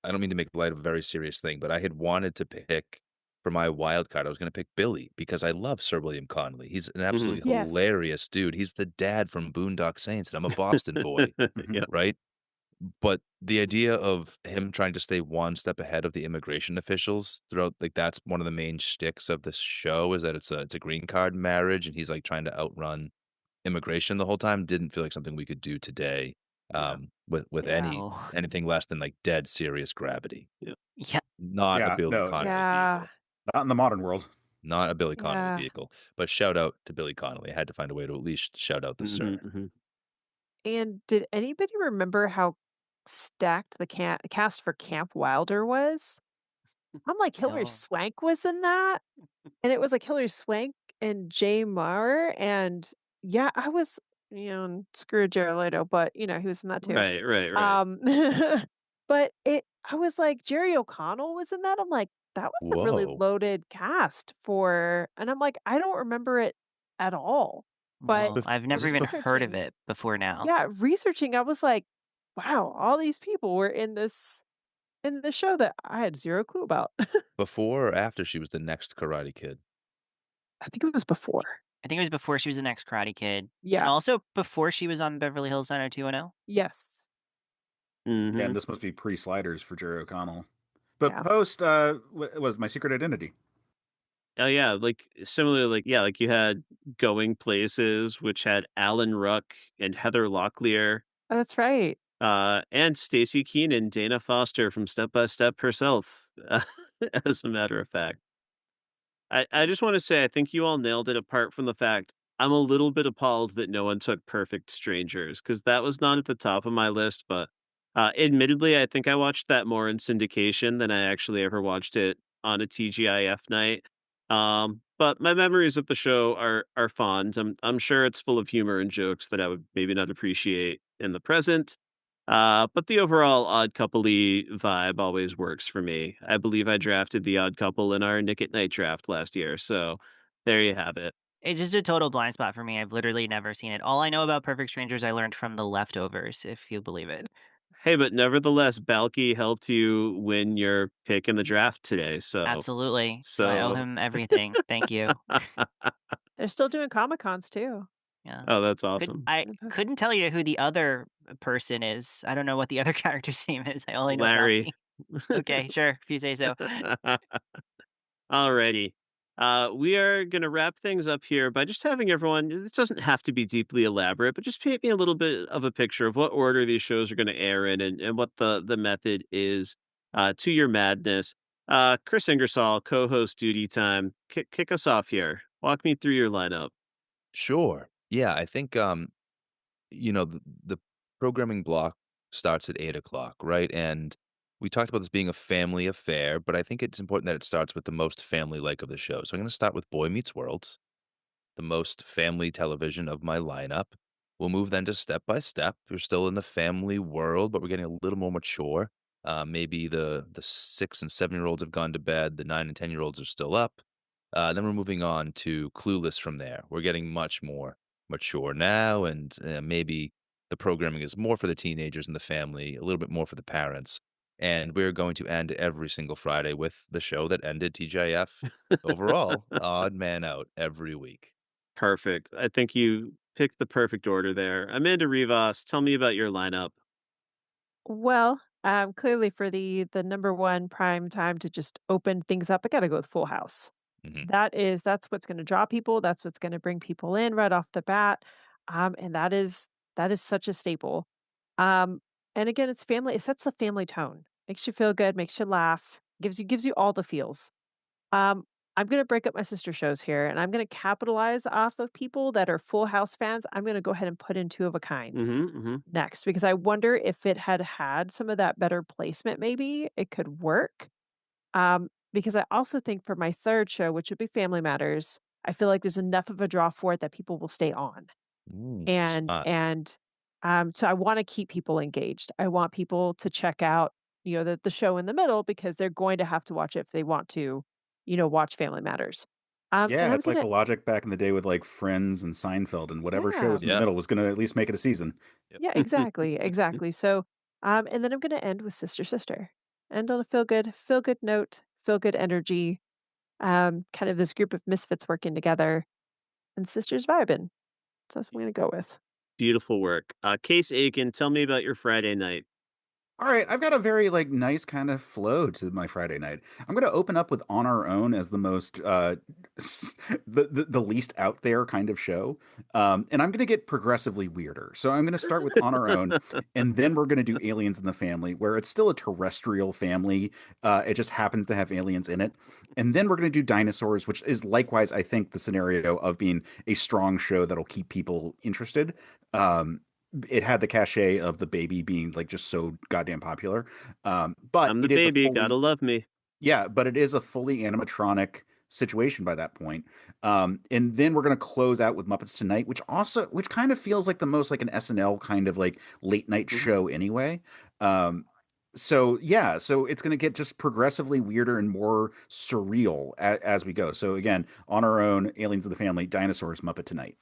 mean to make light of a very serious thing, but I had wanted to pick for my wild card, I was gonna pick Billy because I love Sir William Connolly. He's an Mhm. absolutely Yes. hilarious dude. He's the dad from Boondock Saints, and I'm a Boston boy, Mhm. Yep. right? But the idea of him trying to stay one step ahead of the immigration officials throughout like, that's one of the main shticks of this show is that it's a green card marriage, and he's, like, trying to outrun immigration the whole time, didn't feel like something we could do today, Yeah. with Yeah. Oh. anything less than, like, dead serious gravity. Yep. Yeah. Not a Yeah. Billy No, Connolly Yeah. vehicle. not in the modern world. Not a Billy Connolly Yeah. vehicle, but shout out to Billy Connolly. I had to find a way to at least shout out the Mhm, sir. mhm. And did anybody remember how stacked the cast for Camp Wilder was? I'm like, Hilary No. Swank was in that, and it was like Hilary Swank and Jay Marr, and yeah, I was, screw Jared Leto, but he was in that too. Right, right, right. Um, but I was like, Jerry O'Connell was in that. I'm like, that was a really Whoa. loaded cast and I'm like, I don't remember it at all. But No, I've Was never this even heard of researching, it before now. yeah, researching, I was like, wow, all these people were in the show that I had zero clue about. before or after she was the next Karate Kid? I think it was before. I think it was before she was the next Karate Kid, and Yeah. also before she was on Beverly Hills 90210. Yes. Yeah, and Mhm. this must be pre-sliders for Jerry O'Connell. But Yeah. post was My Secret Identity. Oh, yeah, like, similarly, like, yeah, like, you had Going Places, which had Alan Ruck and Heather Locklear, Oh, that's right. and Stacey Keenan, Dana Foster from Step by Step herself, as a matter of fact. I just wanna say I think you all nailed it apart from the fact I'm a little bit appalled that no one took Perfect Strangers because that was not at the top of my list, but, admittedly, I think I watched that more in syndication than I actually ever watched it on a TGIF night. But my memories of the show are fond. I'm sure it's full of humor and jokes that I would maybe not appreciate in the present. But the overall odd couple-y vibe always works for me. I believe I drafted the odd couple in our Nick at Night draft last year, so there you have it. It's just a total blind spot for me. I've literally never seen it. All I know about Perfect Strangers I learned from The Leftovers, if you believe it. Hey, but nevertheless, Balky helped you win your pick in the draft today, so Absolutely. So I owe so him everything. Thank you. They're still doing Comic Cons too. Yeah. Oh, that's awesome. I couldn't tell you who the other person is. I don't know what the other character's name is. I only know Larry. Balky. Okay, sure, if you say so. Alrighty. We are going to wrap things up here by just having everyone, this doesn't have to be deeply elaborate, but just paint me a little bit of a picture of what order these shows are going to air in and what the method is to your madness. Kris Ingersoll, co host duty time. Kick us off here. Walk me through your lineup. Sure. Yeah, I think, the programming block starts at 8 o'clock, right? And we talked about this being a family affair, but I think it's important that it starts with the most family-like of the show. So I'm gonna start with Boy Meets World, the most family television of my lineup. We'll move then to Step by Step. We're still in the family world, but we're getting a little more mature. Maybe the 6 and 7-year-olds have gone to bed. The 9 and 10-year-olds are still up. Then we're moving on to Clueless from there. We're getting much more mature now, and maybe the programming is more for the teenagers and the family, a little bit more for the parents. And we're going to end every single Friday with the show that ended TGIF overall, Odd Man Out every week. Perfect. I think you picked the perfect order there. Amanda Rivas, tell me about your lineup. Well, clearly for the number one prime time to just open things up, I gotta go with Full House. Mhm. That's what's gonna draw people, that's what's gonna bring people in right off the bat, and that is such a staple. Um, and again, it's family it sets the family tone, makes you feel good, makes you laugh, gives you all the feels. Um, I'm gonna break up my sister shows here, and I'm gonna capitalize off of people that are Full House fans. I'm gonna go ahead and put in Two of a Kind Mhm. next, because I wonder if it had some of that better placement, maybe it could work. Because I also think for my third show, which would be Family Matters, I feel like there's enough of a draw for it that people will stay on. And Smart. and, so I wanna keep people engaged. I want people to check out, the show in the middle because they're going to have to watch it if they want to, watch Family Matters. And Yeah, I'm it's like gonna the logic back in the day with like Friends and Seinfeld, and whatever show Yeah. was in the Yeah. middle was gonna at least make it a season. Yeah, exactly, exactly. So, and then I'm gonna end with Sister Sister. End on a feel good note, feel good energy, kind of this group of misfits working together and sisters vibing. So that's what I'm gonna go with. Beautiful work. Case Aiken, tell me about your Friday night. All right, I've got a very like nice kind of flow to my Friday night. I'm going to open up with On Our Own as the most the least out there kind of show, and I'm going to get progressively weirder. So I'm going to start with On Our Own, and then we're going to do Aliens in the Family, where it's still a terrestrial family. It just happens to have aliens in it, and then we're going to do Dinosaurs, which is likewise, I think, the scenario of being a strong show that'll keep people interested. Um, it had the cachet of the baby being like just so goddamn popular. But I'm the it is a baby, gotta fully love me. yeah, but it is a fully animatronic situation by that point. And then we're gonna close out with Muppets Tonight, which kind of feels like the most like an SNL kind of like late night Mhm. show anyway. So yeah, so it's gonna get just progressively weirder and more surreal as we go. So again, On Our Own, Aliens of the Family, Dinosaurs, Muppet Tonight.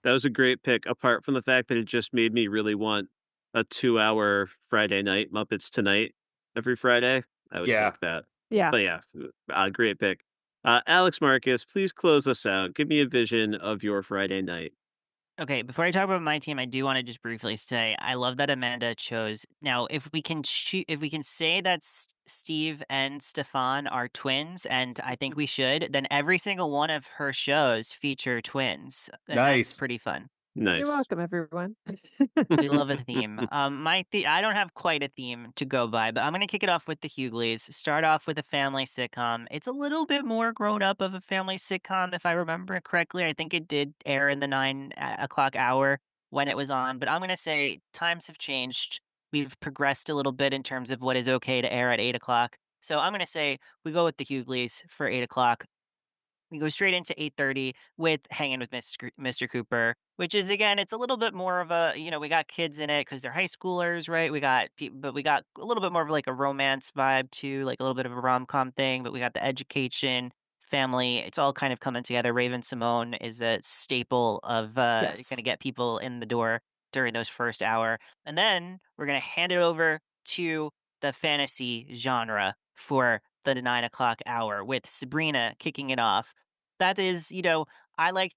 That was a great pick, apart from the fact that it just made me really want a 2-hour Friday night, Muppets Tonight, every Friday. I would Yeah. take that. Yeah. But yeah, great pick. Alex Marcus, please close us out. Give me a vision of your Friday night. Okay, before I talk about my team, I do want to just briefly say I love that Amanda chose. Now, if we can say that Steve and Stefan are twins, and I think we should, then every single one of her shows feature twins, and that's Nice. pretty fun. You're Nice. welcome, everyone. We love a theme. I don't have quite a theme to go by, but I'm gonna kick it off with the Hughleys. Start off with a family sitcom. It's a little bit more grown up of a family sitcom, if I remember it correctly. I think it did air in the 9 o'clock hour when it was on, but I'm gonna say times have changed. We've progressed a little bit in terms of what is okay to air at 8 o'clock. So I'm gonna say we go with the Hughleys for 8 o'clock. We go straight into 8:30 with Hanging with Mr. Cooper, which is again, it's a little bit more of a, we got kids in it because 'cause they're high schoolers, right? But we got a little bit more of like a romance vibe too, like a little bit of a rom-com thing, but we got the education, family, it's all kind of coming together. Raven Simone is a staple of Yes. gonna get people in the door during those first hour. And then we're gonna hand it over to the fantasy genre for the 9 o'clock hour with Sabrina kicking it off. That is, I like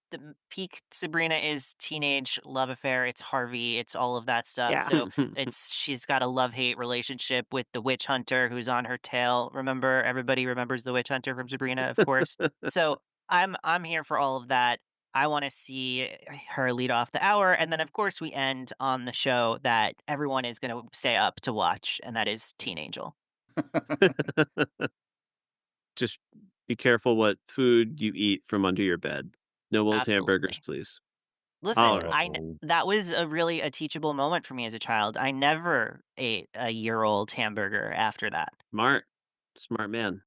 peak Sabrina is teenage love affair. It's Harvey. It's all of that stuff. Yeah. So she's got a love hate relationship with the witch hunter who's on her tail. Remember, everybody remembers the witch hunter from Sabrina, of course. So I'm here for all of that. I want to see her lead off the hour, and then of course we end on the show that everyone is going to stay up to watch, and that is Teen Angel. Just be careful what food you eat from under your bed. No old hamburgers, Absolutely. please. All Listen, right. that was a teachable moment for me as a child. I never ate a year-old hamburger after that. Smart. Smart man.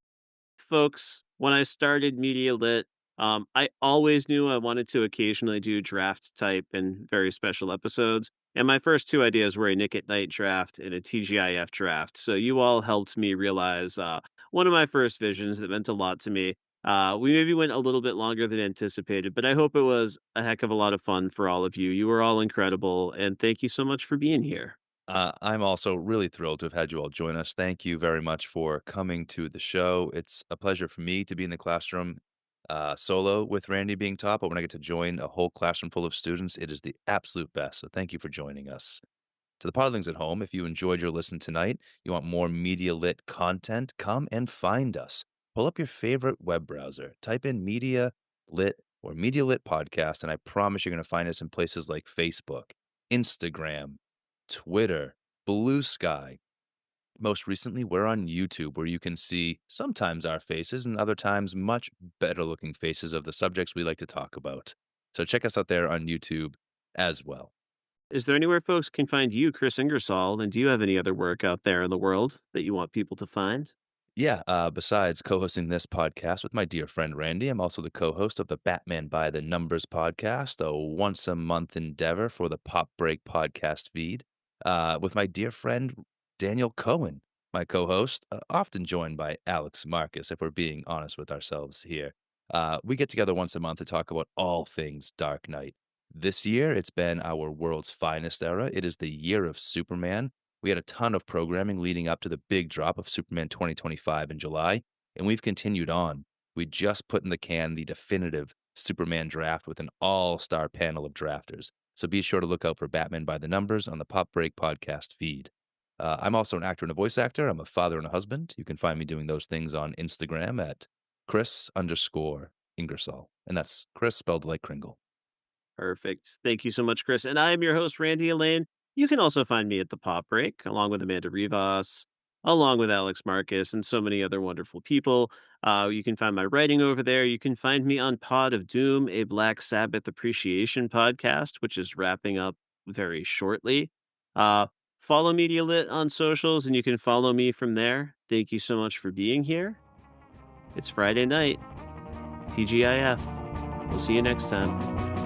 Folks, when I started Media Lit, I always knew I wanted to occasionally do draft type and very special episodes. And my first two ideas were a Nick at Night draft and a TGIF draft. So you all helped me realize one of my first visions that meant a lot to me. We maybe went a little bit longer than anticipated, but I hope it was a heck of a lot of fun for all of you. You were all incredible, and thank you so much for being here. I'm also really thrilled to have had you all join us. Thank you very much for coming to the show. It's a pleasure for me to be in the classroom solo with Randy being taught, but when I get to join a whole classroom full of students, it is the absolute best. So thank you for joining us. To the podlings at home, if you enjoyed your listen tonight, you want more Media Lit content, come and find us. Pull up your favorite web browser, type in Media Lit or Media Lit Podcast, and I promise you're going to find us in places like Facebook, Instagram, Twitter, Blue Sky. Most recently, we're on YouTube, where you can see sometimes our faces and other times much better looking faces of the subjects we like to talk about. So check us out there on YouTube as well. Is there anywhere folks can find you, Kris Ingersoll? And do you have any other work out there in the world that you want people to find? Yeah, besides co-hosting this podcast with my dear friend Randy, I'm also the co-host of the Batman by the Numbers podcast, a once-a-month endeavor for the Pop Break podcast feed, with my dear friend Daniel Cohen, my co-host, often joined by Alex Marcus, if we're being honest with ourselves here. We get together once a month to talk about all things Dark Knight. This year, it's been our world's finest era. It is the year of Superman. We had a ton of programming leading up to the big drop of Superman 2025 in July, and we've continued on. We just put in the can the definitive Superman draft with an all-star panel of drafters. So be sure to look out for Batman by the Numbers on the Pop Break podcast feed. I'm also an actor and a voice actor. I'm a father and a husband. You can find me doing those things on Instagram at Kris_Ingersoll. And that's Chris spelled like Kringle. Perfect. Thank you so much, Kris. And I am your host, Randy Elaine. You can also find me at the Pop Break, along with Amanda Rivas, along with Alex Marcus, and so many other wonderful people. You can find my writing over there. You can find me on Pod of Doom, a Black Sabbath appreciation podcast, which is wrapping up very shortly. Follow Media Lit on socials, and you can follow me from there. Thank you so much for being here. It's Friday night. TGIF. We'll see you next time.